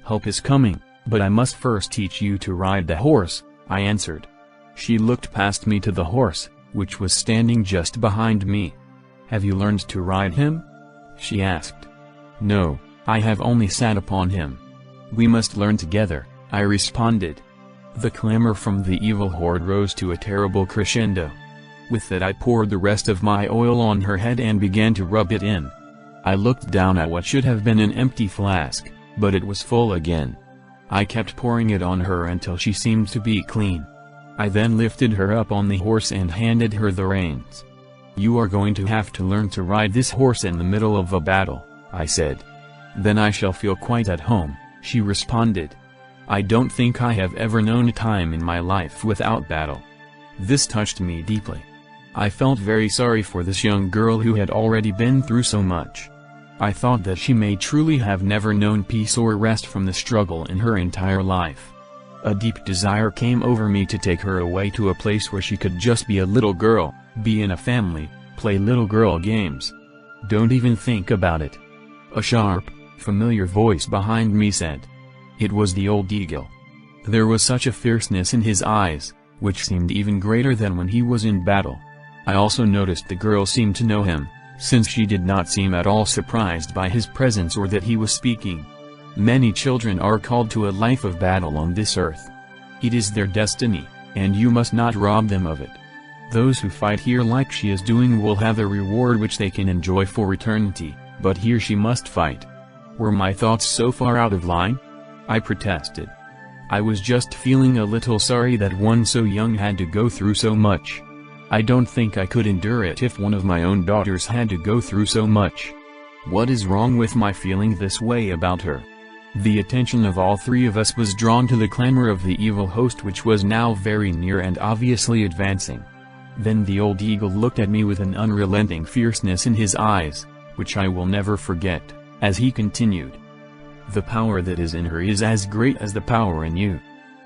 S1: "Help is coming, but I must first teach you to ride the horse," I answered. She looked past me to the horse, which was standing just behind me. "Have you learned to ride him?" she asked. "No, I have only sat upon him." "We must learn together," I responded. The clamor from the evil horde rose to a terrible crescendo. With that I poured the rest of my oil on her head and began to rub it in. I looked down at what should have been an empty flask, but it was full again. I kept pouring it on her until she seemed to be clean. I then lifted her up on the horse and handed her the reins. "You are going to have to learn to ride this horse in the middle of a battle," I said. "Then I shall feel quite at home," she responded. I don't think I have ever known a time in my life without battle. This touched me deeply. I felt very sorry for this young girl who had already been through so much. I thought that she may truly have never known peace or rest from the struggle in her entire life. A deep desire came over me to take her away to a place where she could just be a little girl, be in a family, play little girl games. "Don't even think about it." A sharp, familiar voice behind me said. It was the old eagle. There was such a fierceness in his eyes, which seemed even greater than when he was in battle. I also noticed the girl seemed to know him, since she did not seem at all surprised by his presence or that he was speaking. Many children are called to a life of battle on this earth. It is their destiny, and you must not rob them of it. Those who fight here like she is doing will have a reward which they can enjoy for eternity, but here she must fight. Were my thoughts so far out of line? I protested. I was just feeling a little sorry that one so young had to go through so much. I don't think I could endure it if one of my own daughters had to go through so much. What is wrong with my feeling this way about her? The attention of all three of us was drawn to the clamor of the evil host which was now very near and obviously advancing. Then the old eagle looked at me with an unrelenting fierceness in his eyes, which I will never forget, as he continued. The power that is in her is as great as the power in you.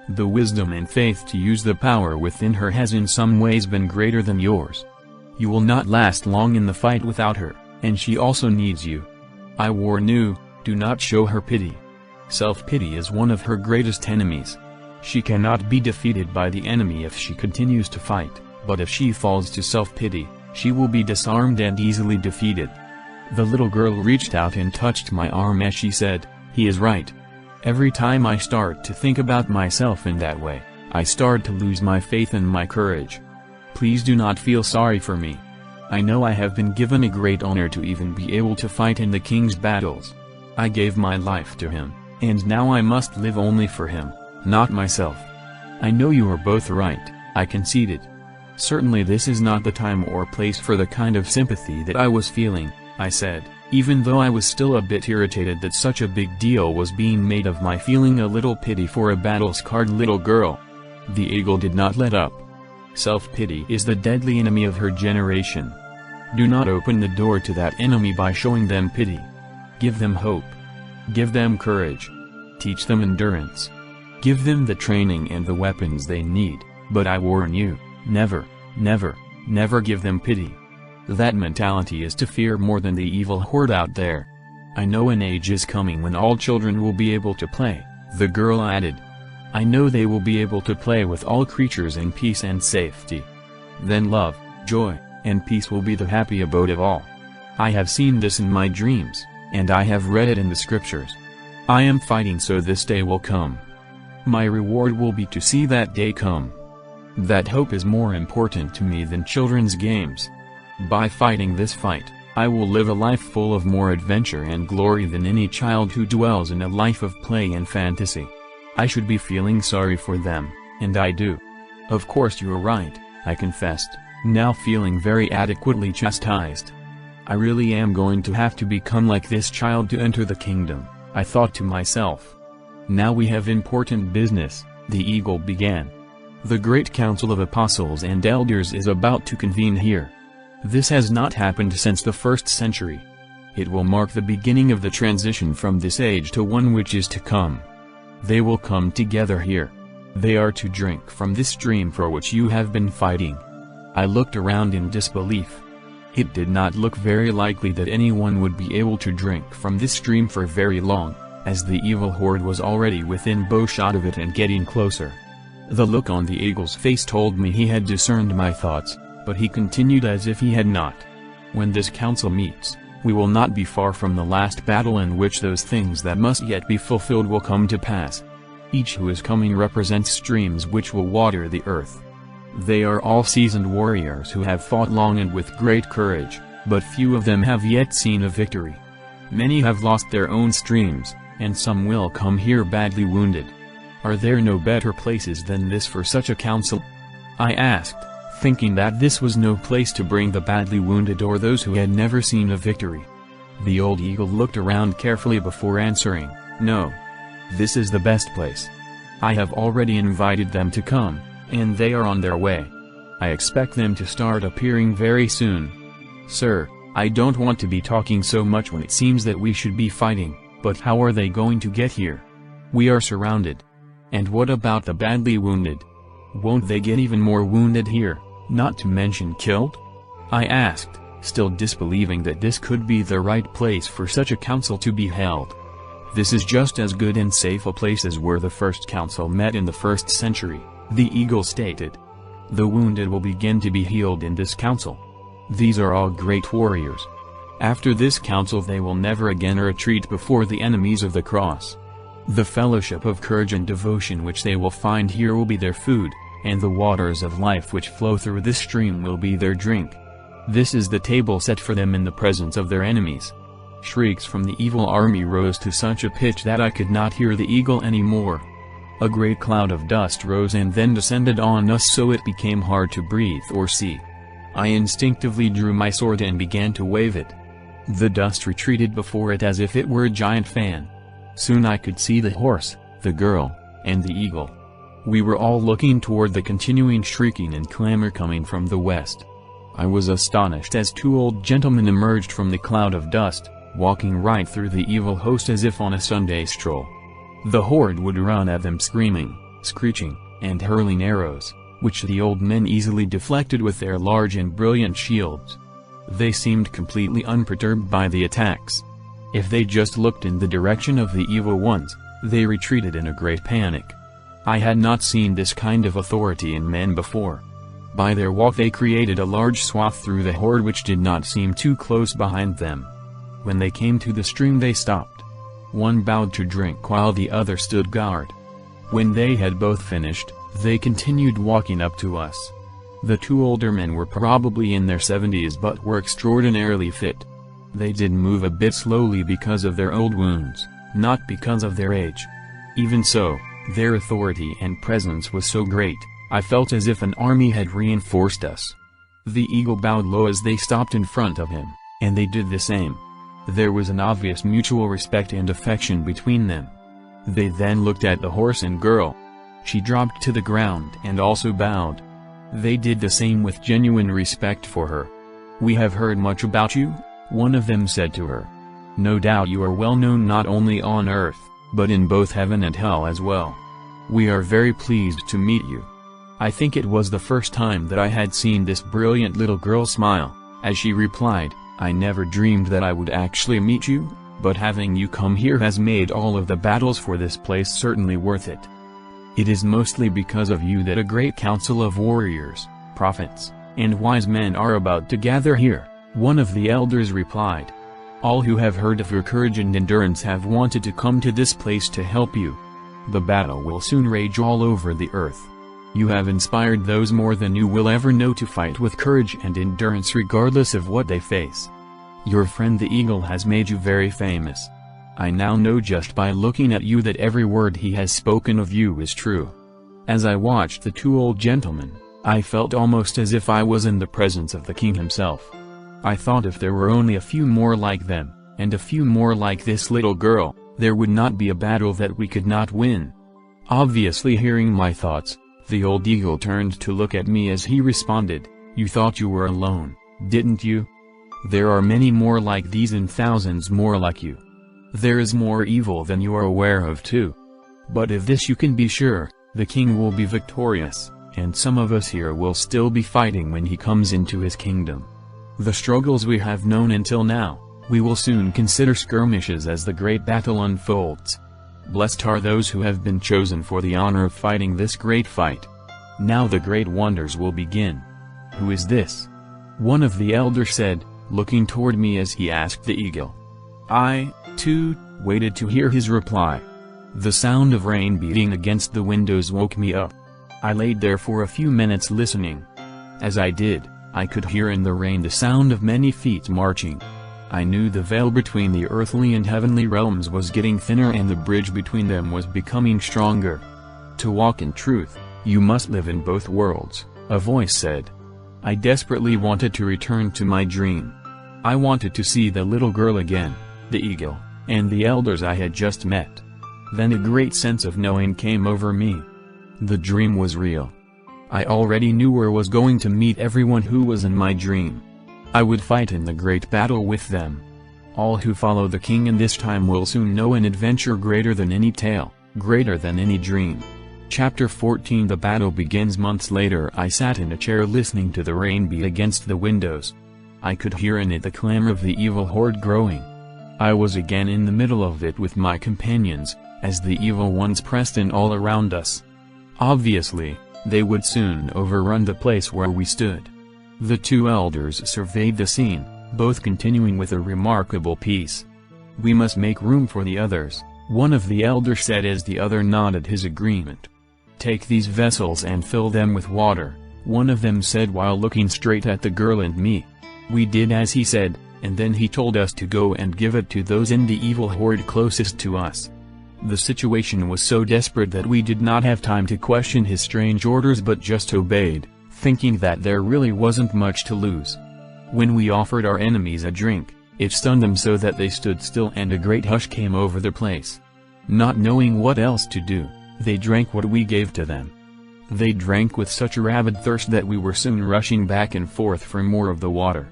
S1: The wisdom and faith to use the power within her has in some ways been greater than yours. You will not last long in the fight without her, and she also needs you. I warn you, do not show her pity. Self-pity is one of her greatest enemies. She cannot be defeated by the enemy if she continues to fight, but if she falls to self-pity, she will be disarmed and easily defeated. The little girl reached out and touched my arm as she said, "He is right. Every time I start to think about myself in that way, I started to lose my faith and my courage. Please do not feel sorry for me. I know I have been given a great honor to even be able to fight in the king's battles. I gave my life to him, and now I must live only for him, not myself. I know you are both right, I conceded. Certainly this is not the time or place for the kind of sympathy that I was feeling, I said, even though I was still a bit irritated that such a big deal was being made of my feeling a little pity for a battle-scarred little girl. The eagle did not let up. Self-pity is the deadly enemy of her generation. Do not open the door to that enemy by showing them pity. Give them hope. Give them courage. Teach them endurance. Give them the training and the weapons they need, but I warn you, never, never, never give them pity. That mentality is to fear more than the evil horde out there. I know an age is coming when all children will be able to play, the girl added. I know they will be able to play with all creatures in peace and safety. Then love, joy, and peace will be the happy abode of all. I have seen this in my dreams, and I have read it in the scriptures. I am fighting so this day will come. My reward will be to see that day come. That hope is more important to me than children's games. By fighting this fight, I will live a life full of more adventure and glory than any child who dwells in a life of play and fantasy. I should be feeling sorry for them, and I do. Of course you are right, I confessed, now feeling very adequately chastised. I really am going to have to become like this child to enter the kingdom, I thought to myself. Now we have important business, the eagle began. The great council of apostles and elders is about to convene here. This has not happened since the 1st century. It will mark the beginning of the transition from this age to one which is to come. They will come together here. They are to drink from this stream for which you have been fighting. I looked around in disbelief. It did not look very likely that anyone would be able to drink from this stream for very long, as the evil horde was already within bowshot of it and getting closer. The look on the eagle's face told me he had discerned my thoughts, but he continued as if he had not. When this council meets, we will not be far from the last battle in which those things that must yet be fulfilled will come to pass. Each who is coming represents streams which will water the earth. They are all seasoned warriors who have fought long and with great courage, but few of them have yet seen a victory. Many have lost their own streams, and some will come here badly wounded. Are there no better places than this for such a council? I asked, thinking that this was no place to bring the badly wounded or those who had never seen a victory. The old eagle looked around carefully before answering, no. This is the best place. I have already invited them to come, and they are on their way. I expect them to start appearing very soon. Sir, I don't want to be talking so much when it seems that we should be fighting, but how are they going to get here? We are surrounded. And what about the badly wounded? Won't they get even more wounded here, not to mention killed? I asked, still disbelieving that this could be the right place for such a council to be held. This is just as good and safe a place as where the first council met in the 1st century, the eagle stated. The wounded will begin to be healed in this council. These are all great warriors. After this council they will never again retreat before the enemies of the cross. The fellowship of courage and devotion which they will find here will be their food, and the waters of life which flow through this stream will be their drink. This is the table set for them in the presence of their enemies. Shrieks from the evil army rose to such a pitch that I could not hear the eagle anymore. A great cloud of dust rose and then descended on us so it became hard to breathe or see. I instinctively drew my sword and began to wave it. The dust retreated before it as if it were a giant fan. Soon I could see the horse, the girl, and the eagle. We were all looking toward the continuing shrieking and clamor coming from the west. I was astonished as 2 old gentlemen emerged from the cloud of dust, walking right through the evil host as if on a Sunday stroll. The horde would run at them screaming, screeching, and hurling arrows, which the old men easily deflected with their large and brilliant shields. They seemed completely unperturbed by the attacks. If they just looked in the direction of the evil ones, they retreated in a great panic. I had not seen this kind of authority in men before. By their walk they created a large swath through the horde which did not seem too close behind them. When they came to the stream they stopped. One bowed to drink while the other stood guard. When they had both finished, They continued walking up to us. The two older men were probably in their 70s but were extraordinarily fit. They did move a bit slowly because of their old wounds, not because of their age. Even so, their authority and presence was so great, I felt as if an army had reinforced us. The eagle bowed low as they stopped in front of him, and they did the same. There was an obvious mutual respect and affection between them. They then looked at the horse and girl. She dropped to the ground and also bowed. They did the same with genuine respect for her. "We have heard much about you," one of them said to her. "No doubt you are well known not only on earth, but in both heaven and hell as well. We are very pleased to meet you." I think it was the first time that I had seen this brilliant little girl smile, as she replied, "I never dreamed that I would actually meet you, but having you come here has made all of the battles for this place certainly worth it. It is mostly because of you that a great council of warriors, prophets, and wise men are about to gather here," one of the elders replied. "All who have heard of your courage and endurance have wanted to come to this place to help you. The battle will soon rage all over the earth. You have inspired those more than you will ever know to fight with courage and endurance regardless of what they face. Your friend the eagle has made you very famous. I now know just by looking at you that every word he has spoken of you is true." As I watched the two old gentlemen, I felt almost as if I was in the presence of the king himself. I thought if there were only a few more like them, and a few more like this little girl, there would not be a battle that we could not win. Obviously hearing my thoughts, the old eagle turned to look at me as he responded, "You thought you were alone, didn't you? There are many more like these and thousands more like you. There is more evil than you are aware of too. But of this you can be sure, the king will be victorious, and some of us here will still be fighting when he comes into his kingdom. The struggles we have known until now, we will soon consider skirmishes as the great battle unfolds. Blessed are those who have been chosen for the honor of fighting this great fight. Now the great wonders will begin." "Who is this?" one of the elders said, looking toward me as he asked the eagle. I, too, waited to hear his reply. The sound of rain beating against the windows woke me up. I laid there for a few minutes listening. As I did, I could hear in the rain the sound of many feet marching. I knew the veil between the earthly and heavenly realms was getting thinner and the bridge between them was becoming stronger. "To walk in truth, you must live in both worlds," a voice said. I desperately wanted to return to my dream. I wanted to see the little girl again, the eagle, and the elders I had just met. Then a great sense of knowing came over me. The dream was real. I already knew where I was going to meet everyone who was in my dream. I would fight in the great battle with them. All who follow the king in this time will soon know an adventure greater than any tale, greater than any dream. Chapter 14. The battle begins. Months later I sat in a chair listening to the rain beat against the windows. I could hear in it the clamor of the evil horde growing. I was again in the middle of it with my companions, as the evil ones pressed in all around us. Obviously, they would soon overrun the place where we stood. The two elders surveyed the scene, both continuing with a remarkable peace. "We must make room for the others," one of the elders said as the other nodded his agreement. "Take these vessels and fill them with water," one of them said while looking straight at the girl and me. We did as he said, and then he told us to go and give it to those in the evil horde closest to us. The situation was so desperate that we did not have time to question his strange orders but just obeyed, thinking that there really wasn't much to lose. When we offered our enemies a drink, it stunned them so that they stood still and a great hush came over the place. Not knowing what else to do, they drank what we gave to them. They drank with such a rabid thirst that we were soon rushing back and forth for more of the water.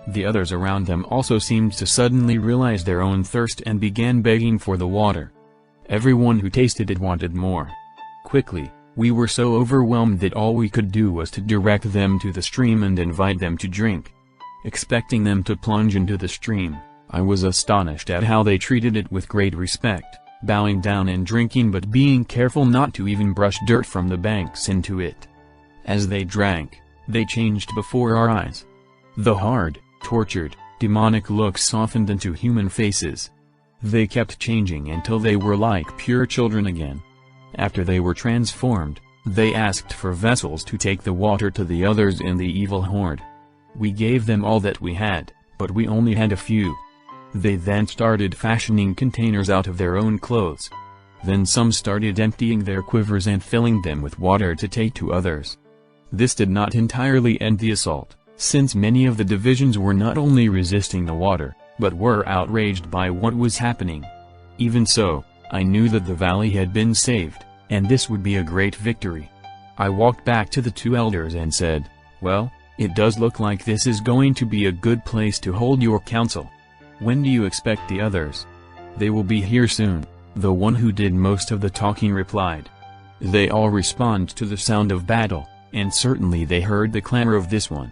S1: The others around them also seemed to suddenly realize their own thirst and began begging for the water. Everyone who tasted it wanted more. Quickly, we were so overwhelmed that all we could do was to direct them to the stream and invite them to drink. Expecting them to plunge into the stream, I was astonished at how they treated it with great respect, bowing down and drinking but being careful not to even brush dirt from the banks into it. As they drank, they changed before our eyes. The hard, tortured, demonic looks softened into human faces. They kept changing until they were like pure children again. After they were transformed, They asked for vessels to take the water to the others in the evil horde. We gave them all that we had, but we only had a few. They then started fashioning containers out of their own clothes. Then some started emptying their quivers and filling them with water to take to others. This did not entirely end the assault, since many of the divisions were not only resisting the water, but were outraged by what was happening. Even so, I knew that the valley had been saved, and this would be a great victory. I walked back to the two elders and said, "Well, it does look like this is going to be a good place to hold your council. When do you expect the others?" "They will be here soon," the one who did most of the talking replied. "They all respond to the sound of battle, and certainly they heard the clamor of this one.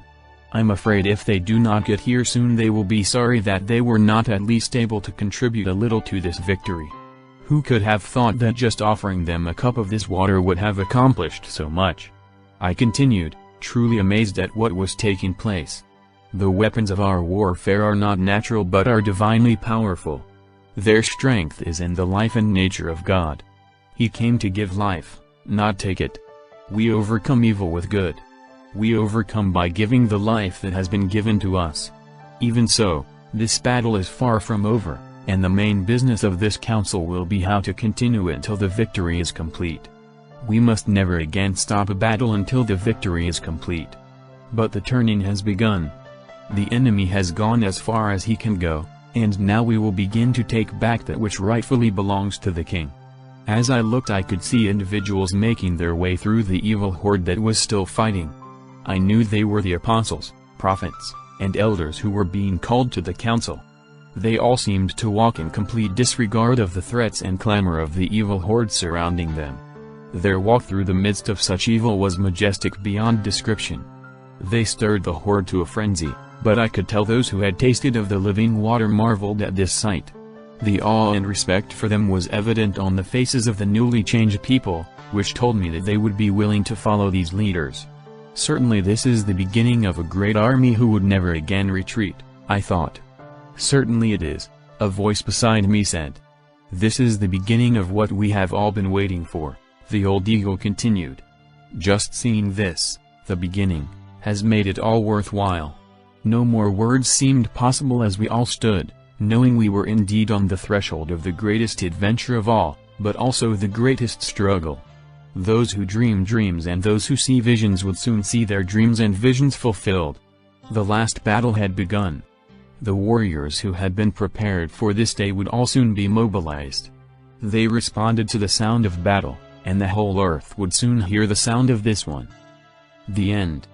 S1: I'm afraid if they do not get here soon they will be sorry that they were not at least able to contribute a little to this victory. Who could have thought that just offering them a cup of this water would have accomplished so much?" I continued, truly amazed at what was taking place. The weapons of our warfare are not natural but are divinely powerful. Their strength is in the life and nature of God. He came to give life, not take it. We overcome evil with good. We overcome by giving the life that has been given to us. Even so, this battle is far from over, and the main business of this council will be how to continue it till the victory is complete. We must never again stop a battle until the victory is complete. But the turning has begun. The enemy has gone as far as he can go, and now we will begin to take back that which rightfully belongs to the king. As I looked I could see individuals making their way through the evil horde that was still fighting. I knew they were the apostles, prophets, and elders who were being called to the council. They all seemed to walk in complete disregard of the threats and clamor of the evil horde surrounding them. Their walk through the midst of such evil was majestic beyond description. They stirred the horde to a frenzy, but I could tell those who had tasted of the living water marveled at this sight. The awe and respect for them was evident on the faces of the newly changed people, which told me that they would be willing to follow these leaders. Certainly this is the beginning of a great army who would never again retreat, I thought. Certainly it is, a voice beside me said. This is the beginning of what we have all been waiting for, the old eagle continued. Just seeing this, the beginning, has made it all worthwhile. No more words seemed possible as we all stood, knowing we were indeed on the threshold of the greatest adventure of all, but also the greatest struggle. Those who dream dreams and those who see visions would soon see their dreams and visions fulfilled. The last battle had begun. The warriors who had been prepared for this day would all soon be mobilized. They responded to the sound of battle, and the whole earth would soon hear the sound of this one. The end.